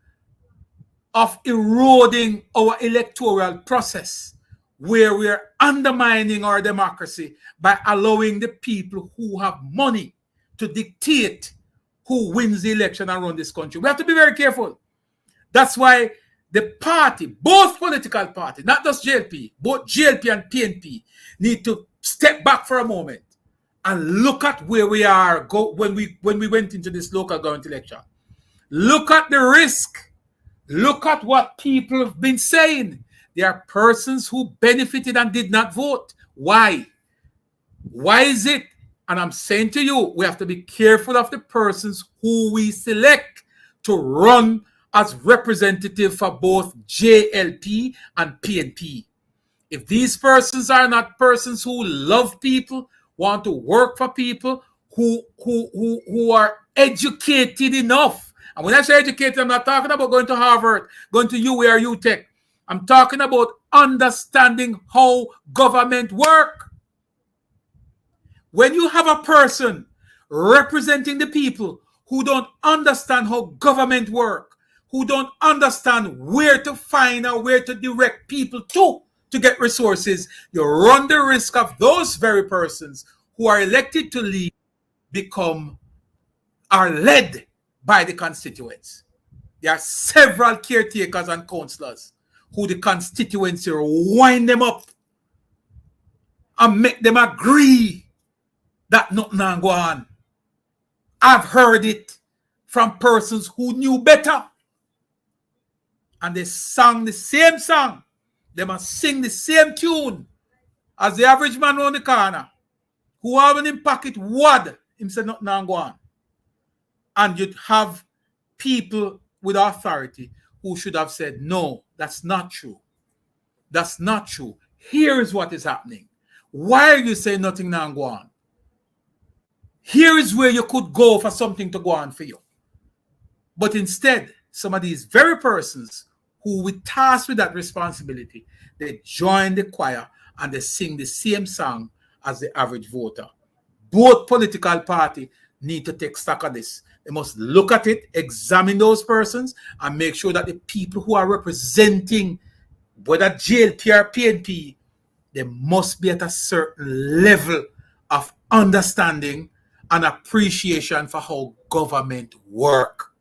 of eroding our electoral process, where we're undermining our democracy by allowing the people who have money to dictate who wins the election and run this country. We have to be very careful. That's why the party, both political parties, not just JLP, both JLP and PNP, need to step back for a moment and look at where we are when we went into this local government election. Look at the risk. Look at what people have been saying. There are persons who benefited and did not vote. Why? Why is it? And I'm saying to you, we have to be careful of the persons who we select to run as representative for both JLP and PNP. If these persons are not persons who love people, want to work for people, who are educated enough. And when I say educated, I'm not talking about going to Harvard, going to UA or UTech. I'm talking about understanding how government work. When you have a person representing the people who don't understand how government work, who don't understand where to find or where to direct people to get resources, you run the risk of those very persons who are elected to lead are led by the constituents. There are several caretakers and councillors who the constituency wind them up and make them agree that nothing can go on. I've heard it from persons who knew better. And they sang the same song. They must sing the same tune as the average man on the corner who have in his pocket wad. Him say nothing can go on. And you'd have people with authority who should have said, no, that's not true. That's not true. Here is what is happening. Why are you saying nothing now go on? Here is where you could go for something to go on for you. But instead, some of these very persons who were tasked with that responsibility, they join the choir and they sing the same song as the average voter. Both political parties need to take stock of this. They must look at it, examine those persons, and make sure that the people who are representing, whether JLP or PNP, they must be at a certain level of understanding and appreciation for how government work.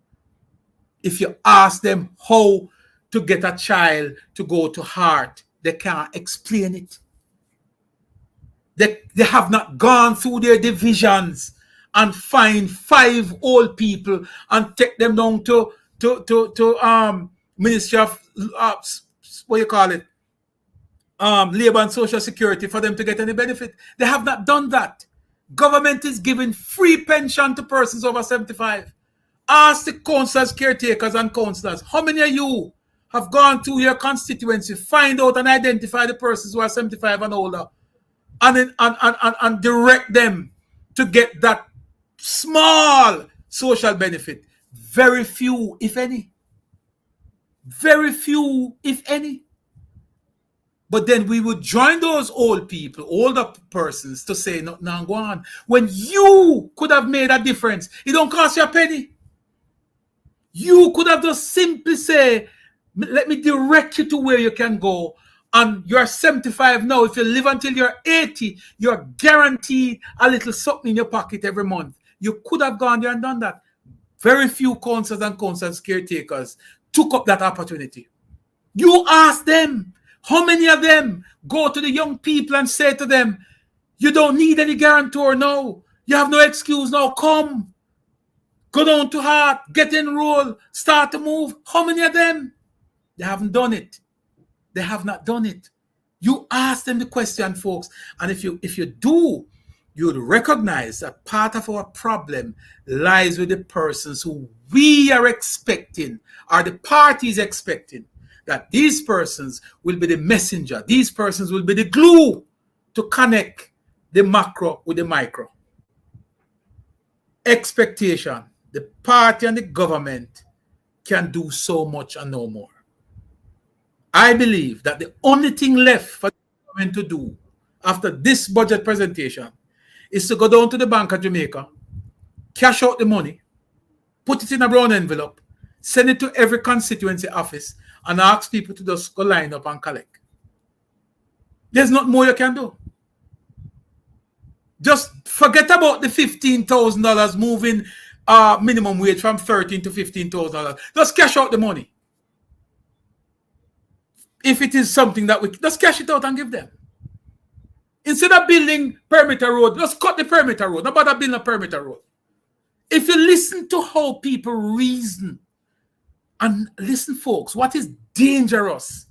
If you ask them how to get a child to go to heart, they can't explain it. They have not gone through their divisions and find 5 old people and take them down to Ministry of what you call it, Labor and Social Security for them to get any benefit. They have not done that. Government is giving free pension to persons over 75. Ask the councillors, caretakers, and councillors, how many of you have gone through your constituency, find out and identify the persons who are 75 and older, and direct them to get that small social benefit? Very few, if any. Very few, if any. But then we would join those old people, older persons, to say, no, go on. When you could have made a difference, it don't cost you a penny. You could have just simply say, let me direct you to where you can go. And you're 75 now. If you live until you're 80, you're guaranteed a little something in your pocket every month. You could have gone there and done that. Very few councillors and councillors caretakers took up that opportunity. You ask them, how many of them go to the young people and say to them, you don't need any guarantor now. You have no excuse now. Come. Go down to heart, get enrolled, start to move. How many of them? They haven't done it. They have not done it. You ask them the question, folks. And if you do, you would recognize that part of our problem lies with the persons who we are expecting, or the parties expecting, that these persons will be the messenger. These persons will be the glue to connect the macro with the micro. expectation. The party and the government can do so much and no more. I believe that the only thing left for the government to do after this budget presentation is to go down to the Bank of Jamaica, cash out the money, put it in a brown envelope, send it to every constituency office, and ask people to just go line up and collect. There's not more you can do. Just forget about the $15,000 moving minimum wage from $13,000 to $15,000. Just cash out the money. If it is something that we just cash it out and give them. Instead of building perimeter road, just cut the perimeter road. Nobody build a perimeter road. If you listen to how people reason, and listen, folks, what is dangerous?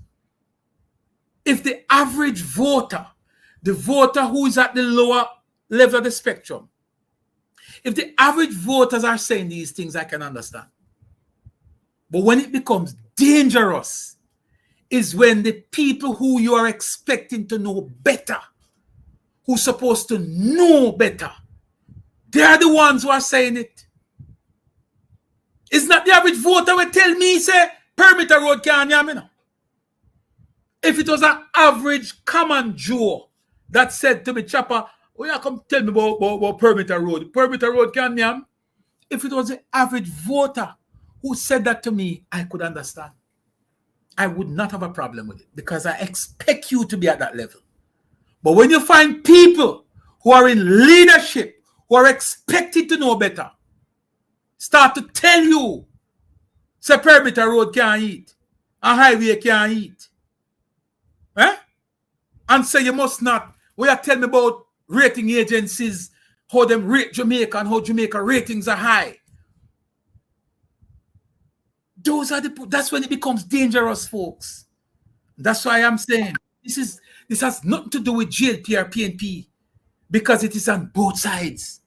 If the average voter, the voter who is at the lower level of the spectrum, if the average voters are saying these things, I can understand. But when it becomes dangerous is when the people who you are expecting to know better, who's supposed to know better, they're the ones who are saying it. It's not the average voter will tell me, say, perimeter road can't hear me now. If it was an average common Joe that said to me, Chopper, oh yeah, come tell me about perimeter road. Perimeter road can't hear me. If it was the average voter who said that to me, I could understand. I would not have a problem with it because I expect you to be at that level. But when you find people who are in leadership, who are expected to know better, start to tell you, say perimeter road can't eat, a highway can't eat, and say you must not. We are telling me about rating agencies, how them rate Jamaica and how Jamaica ratings are high. That's when it becomes dangerous, folks. That's why I'm saying this has nothing to do with GLP or PNP because it is on both sides.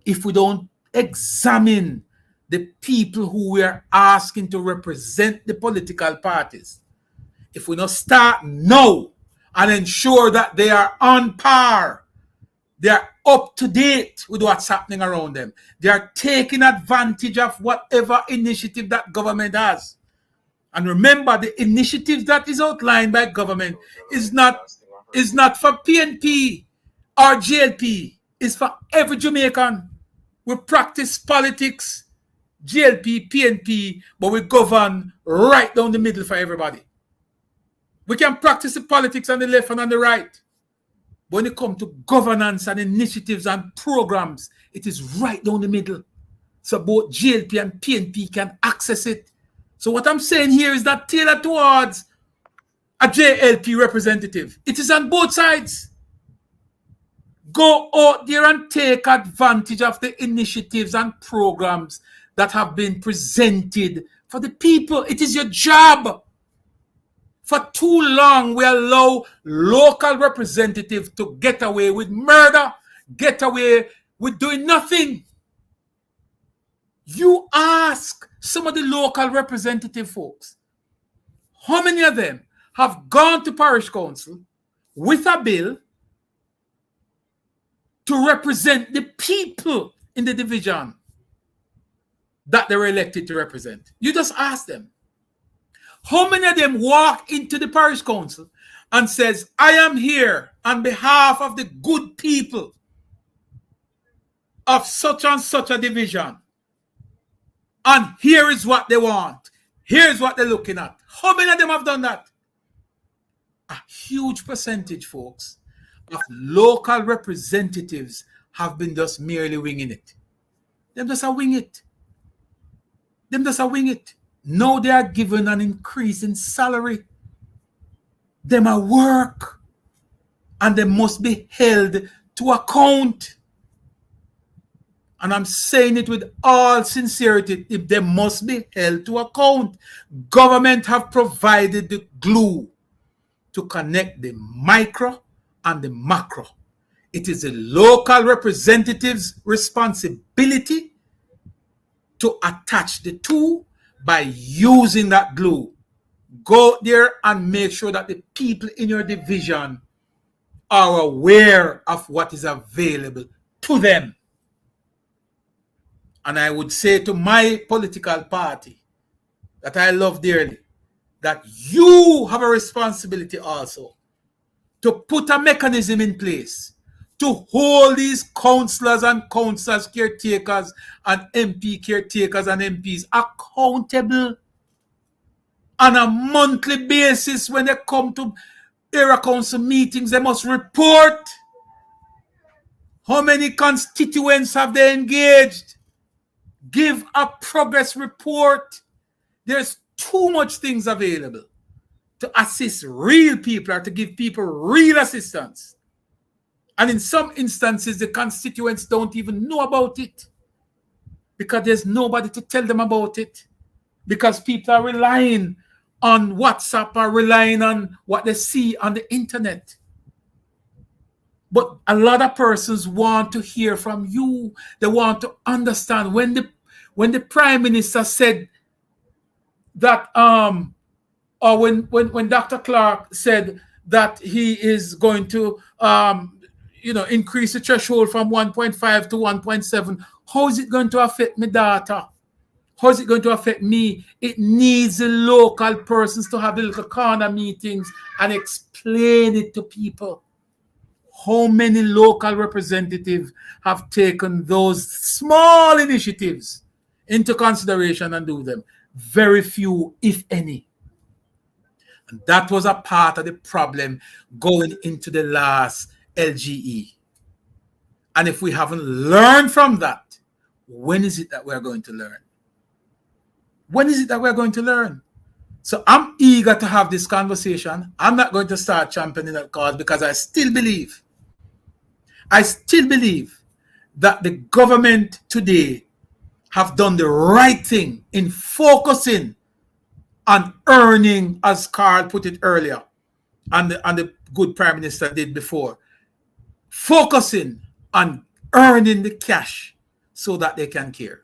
If we don't examine the people who we are asking to represent the political parties, if we don't start now and ensure that they are on par, they are up to date with what's happening around them, they are taking advantage of whatever initiative that government has. And remember, the initiative that is outlined by government is not for PNP or GLP. It's for every Jamaican. We practice politics, GLP, PNP, but we govern right down the middle for everybody. We can practice the politics on the left and on the right. But when it comes to governance and initiatives and programs, it is right down the middle. So both GLP and PNP can access it. So what I'm saying here is that tailored towards a JLP representative. It is on both sides. Go out there and take advantage of the initiatives and programs that have been presented for the people. It is your job. For too long, we allow local representatives to get away with murder, get away with doing nothing. You ask some of the local representative folks, how many of them have gone to parish council with a bill to represent the people in the division that they were elected to represent? You just ask them. How many of them walk into the parish council and says, I am here on behalf of the good people of such and such a division, and here is what they want. Here's what they're looking at. How many of them have done that? A huge percentage, folks, of local representatives have been just merely winging it. Them just are wing it. Now they are given an increase in salary. Them are work. And they must be held to account. And I'm saying it with all sincerity, if they must be held to account. Government have provided the glue to connect the micro and the macro. It is the local representatives' responsibility to attach the two by using that glue. Go there and make sure that the people in your division are aware of what is available to them. And I would say to my political party that I love dearly, that you have a responsibility also to put a mechanism in place to hold these councillors and councillors, caretakers and MP caretakers and MPs accountable on a monthly basis. When they come to area council meetings, they must report how many constituents have they engaged. Give a progress report. There's too much things available to assist real people or to give people real assistance. And in some instances, the constituents don't even know about it because there's nobody to tell them about it, because people are relying on WhatsApp or relying on what they see on the internet. But a lot of persons want to hear from you. They want to understand. When the Prime Minister said that, or when Dr. Clark said that he is going to increase the threshold from 1.5 to 1.7, how is it going to affect my data? How is it going to affect me? It needs the local persons to have the little corner meetings and explain it to people. How many local representatives have taken those small initiatives into consideration and do them? Very few, if any. And that was a part of the problem going into the last LGE. And if we haven't learned from that, when is it that we're going to learn? When is it that we're going to learn? So I'm eager to have this conversation. I'm not going to start championing that cause because I still believe that the government today have done the right thing in focusing on earning, as Carl put it earlier, and the good Prime Minister did before, focusing on earning the cash so that they can care.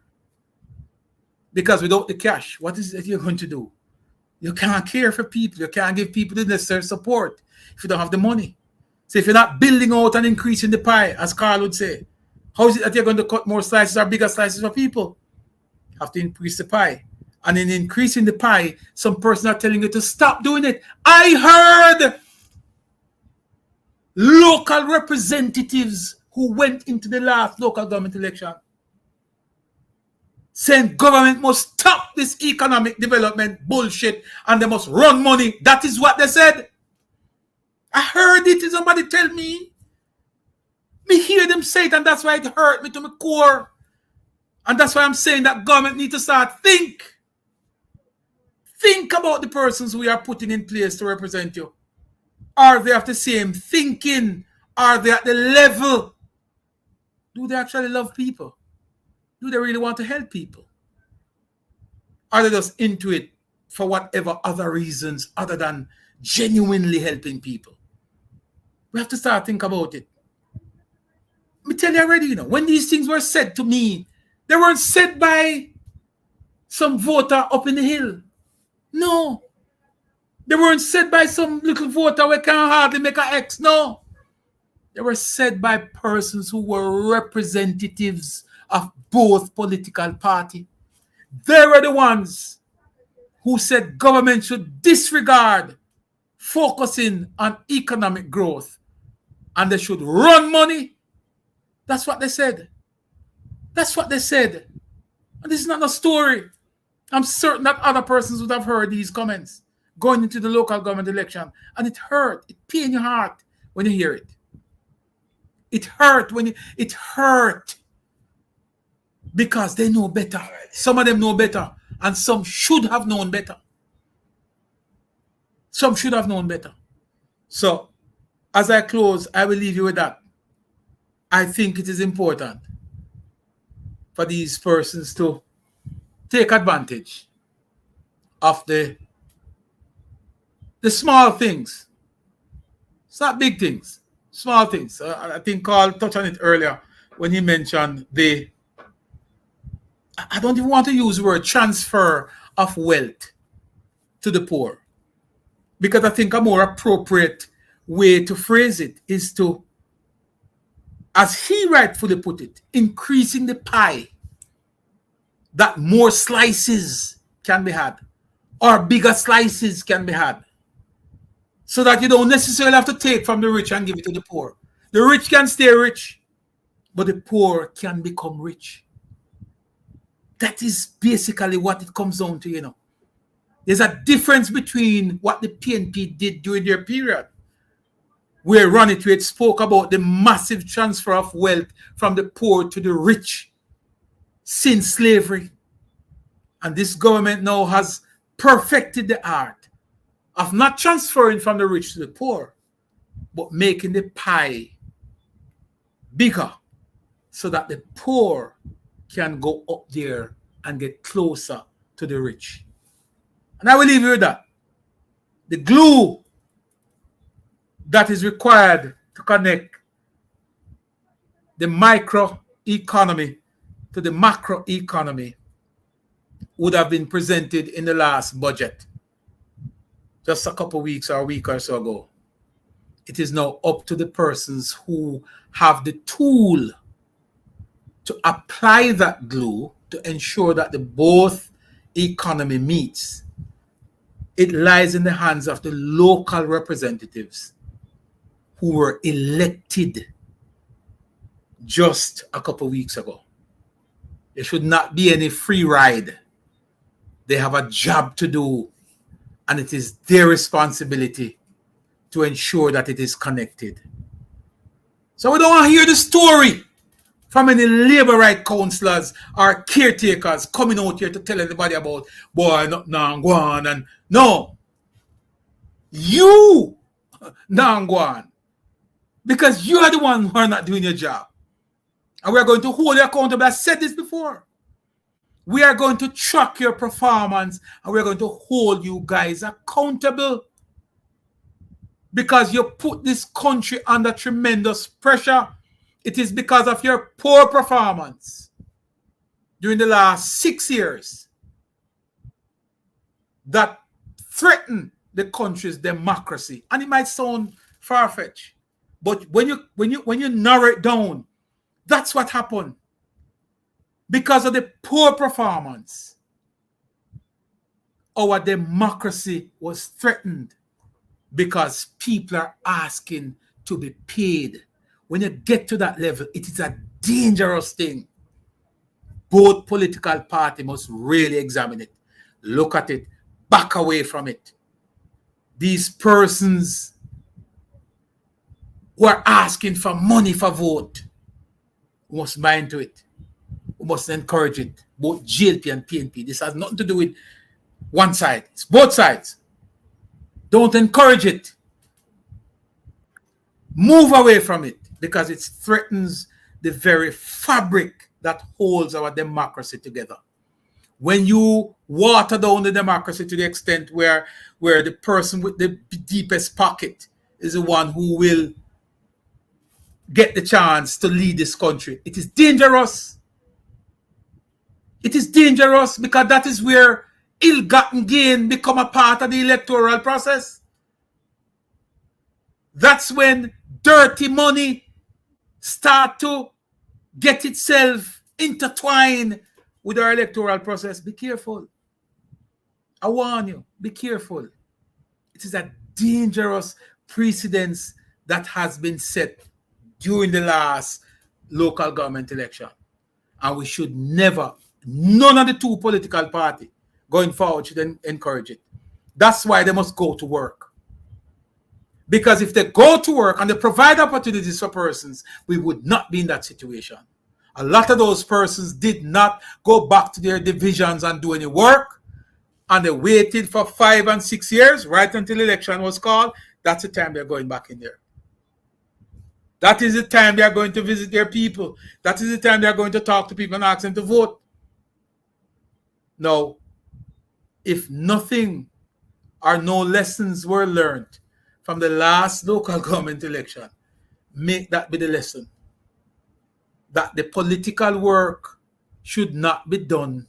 Because without the cash, what is it you're going to do? You can't care for people. You can't give people the necessary support if you don't have the money. So if you're not building out and increasing the pie, as Carl would say, how is it that you're going to cut more slices or bigger slices for people? You have to increase the pie. And in increasing the pie, some person are telling you to stop doing it. I heard local representatives who went into the last local government election saying government must stop this economic development bullshit and they must run money. That is what they said. I heard it. Did somebody tell me? Me hear them say it, and that's why it hurt me to my core. And that's why I'm saying that government need to start think about the persons we are putting in place to represent you. Are they of the same thinking? Are they at the level? Do they actually love people? Do they really want to help people? Are they just into it for whatever other reasons other than genuinely helping people? We have to start thinking about it. Let me tell you already, when these things were said to me, they weren't said by some voter up in the hill. No. They weren't said by some little voter who can't hardly make an X. No. They were said by persons who were representatives of both political parties. They were the ones who said government should disregard focusing on economic growth and they should run money. That's what they said. That's what they said. And this is not a story. I'm certain that other persons would have heard these comments going into the local government election. And it hurt. It pains your heart when you hear it. It hurt because they know better. Some of them know better. And some should have known better. Some should have known better. So, as I close, I will leave you with that. I think it is important for these persons to take advantage of the small things. It's not big things, small things. I think Carl touched on it earlier when he mentioned I don't even want to use the word transfer of wealth to the poor, because I think a more appropriate way to phrase it is to, as he rightfully put it, increasing the pie that more slices can be had or bigger slices can be had, so that you don't necessarily have to take from the rich and give it to the poor. The rich can stay rich, but the poor can become rich. That is basically what it comes down to. There's a difference between what the PNP did during their period, where Ronnie Tweed spoke about the massive transfer of wealth from the poor to the rich since slavery. And this government now has perfected the art of not transferring from the rich to the poor, but making the pie bigger so that the poor can go up there and get closer to the rich. And I will leave you with that. The glue that is required to connect the micro economy to the macro economy would have been presented in the last budget, just a couple of weeks or a week or so ago. It is now up to the persons who have the tool to apply that glue to ensure that the both economy meets. It lies in the hands of the local representatives who were elected just a couple of weeks ago. There should not be any free ride. They have a job to do, and it is their responsibility to ensure that it is connected. So we don't want to hear the story from any labor right counselors or caretakers coming out here to tell everybody about boy, Nangwan, and no. You, Nangwan, because you are the one who are not doing your job. And we are going to hold you accountable. I said this before. We are going to track your performance, and we are going to hold you guys accountable, because you put this country under tremendous pressure. It is because of your poor performance during the last 6 years that threaten the country's democracy. And it might sound far-fetched, but when you narrow it down, that's what happened. Because of the poor performance, our democracy was threatened, because people are asking to be paid. When you get to that level, it is a dangerous thing. Both political parties must really examine it, look at it, back away from it. These persons who are asking for money for vote, we must mind to it. We must encourage it. Both GLP and PNP. This has nothing to do with one side. It's both sides. Don't encourage it. Move away from it, because it threatens the very fabric that holds our democracy together. When you water down the democracy to the extent where the person with the deepest pocket is the one who will get the chance to lead this country, it is dangerous. It is dangerous, because that is where ill-gotten gain become a part of the electoral process. That's when dirty money start to get itself intertwined with our electoral process. Be careful. I warn you, be careful. It is a dangerous precedence that has been set during the last local government election. And we should never, none of the two political parties going forward should encourage it. That's why they must go to work. Because if they go to work and they provide opportunities for persons, we would not be in that situation. A lot of those persons did not go back to their divisions and do any work, and they waited for 5 and 6 years, right until election was called. That's the time they're going back in there. That is the time they are going to visit their people. That is the time they are going to talk to people and ask them to vote. Now, if nothing or no lessons were learned from the last local government election, make that be the lesson. That the political work should not be done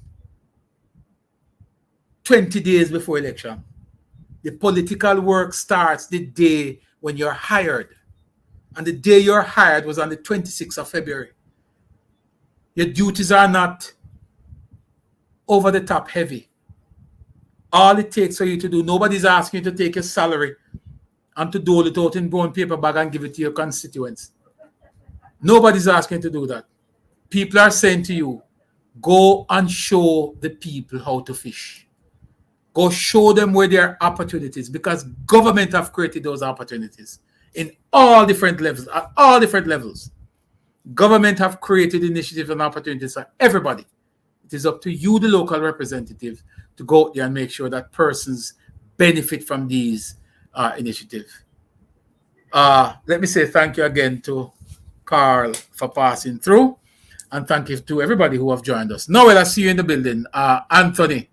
20 days before election. The political work starts the day when you're hired. And the day you're hired was on the 26th of February. Your duties are not over the top heavy. All it takes for you to do, nobody's asking you to take your salary and to dole it out in brown paper bag and give it to your constituents. Nobody's asking you to do that. People are saying to you, go and show the people how to fish. Go show them where there are opportunities, because government have created those opportunities in all different levels, at all different levels. Government have created initiatives and opportunities for everybody. It is up to you, the local representative, to go out there and make sure that persons benefit from these initiatives. Let me say thank you again to Carl for passing through, and thank you to everybody who have joined us. Now, I see you in the building. Anthony,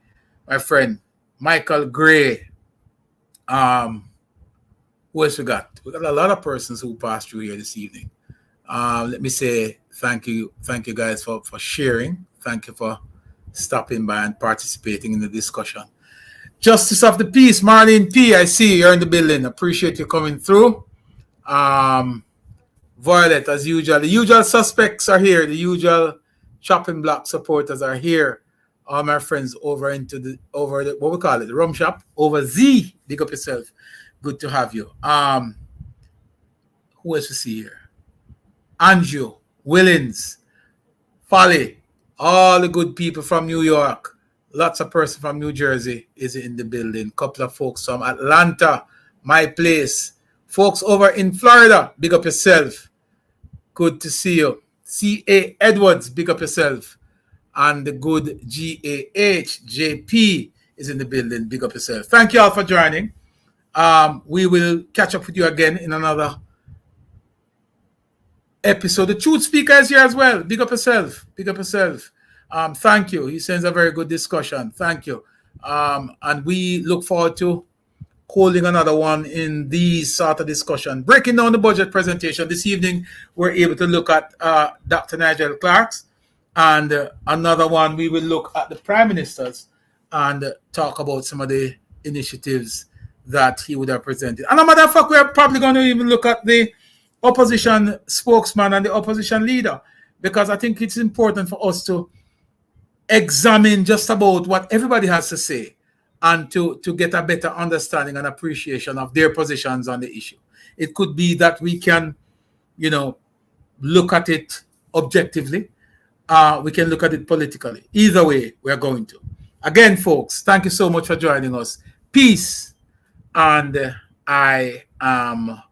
my friend, Michael Gray. Who else we got? We got a lot of persons who passed through here this evening. Let me say thank you guys for sharing. Thank you for stopping by and participating in the discussion. Justice of the Peace, Marlene P. I see you're in the building. Appreciate you coming through. Violet, as usual. The usual suspects are here. The usual chopping block supporters are here. All my friends over the what we call it, the rum shop. Over Z. Big up yourself. Good to have you. Who else we see here? Andrew, Willins, Folly, all the good people from New York. Lots of person from New Jersey is in the building. Couple of folks from Atlanta, my place. Folks over in Florida, big up yourself. Good to see you. C.A. Edwards, big up yourself. And the good G.A.H. J.P. is in the building, big up yourself. Thank you all for joining. We will catch up with you again in another episode. The Truth Speaker is here as well. Big up yourself. Big up yourself. Thank you. He sends a very good discussion. Thank you. And we look forward to holding another one in these sort of discussion. Breaking down the budget presentation. This evening, we're able to look at Dr. Nigel Clark's, and another one, we will look at the Prime Minister's and talk about some of the initiatives that he would have presented. And a matter of fact, we're probably going to even look at the opposition spokesman and the opposition leader, because I think it's important for us to examine just about what everybody has to say and to get a better understanding and appreciation of their positions on the issue. It could be that we can, look at it objectively. We can look at it politically. Either way, we're going to. Again, folks, thank you so much for joining us. Peace. And I am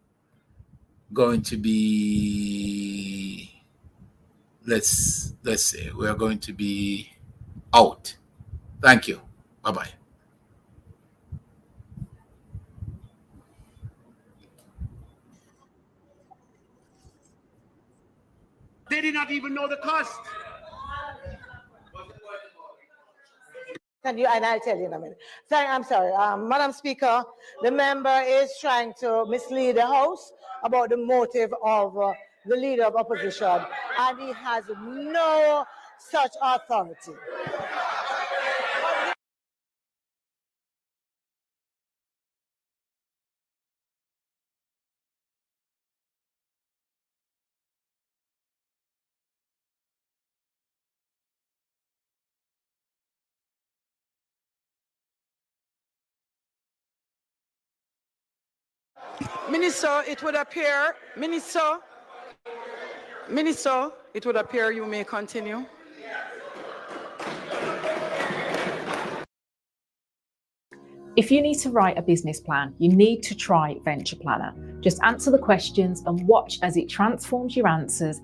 going to be, let's say, we are going to be out. Thank you. Bye-bye. They did not even know the cost. And I'll tell you in a minute. I'm sorry, Madam Speaker, the member is trying to mislead the House about the motive of the leader of opposition, and he has no such authority. Minister, it would appear, Minister, it would appear you may continue. If you need to write a business plan, you need to try Venture Planner. Just answer the questions and watch as it transforms your answers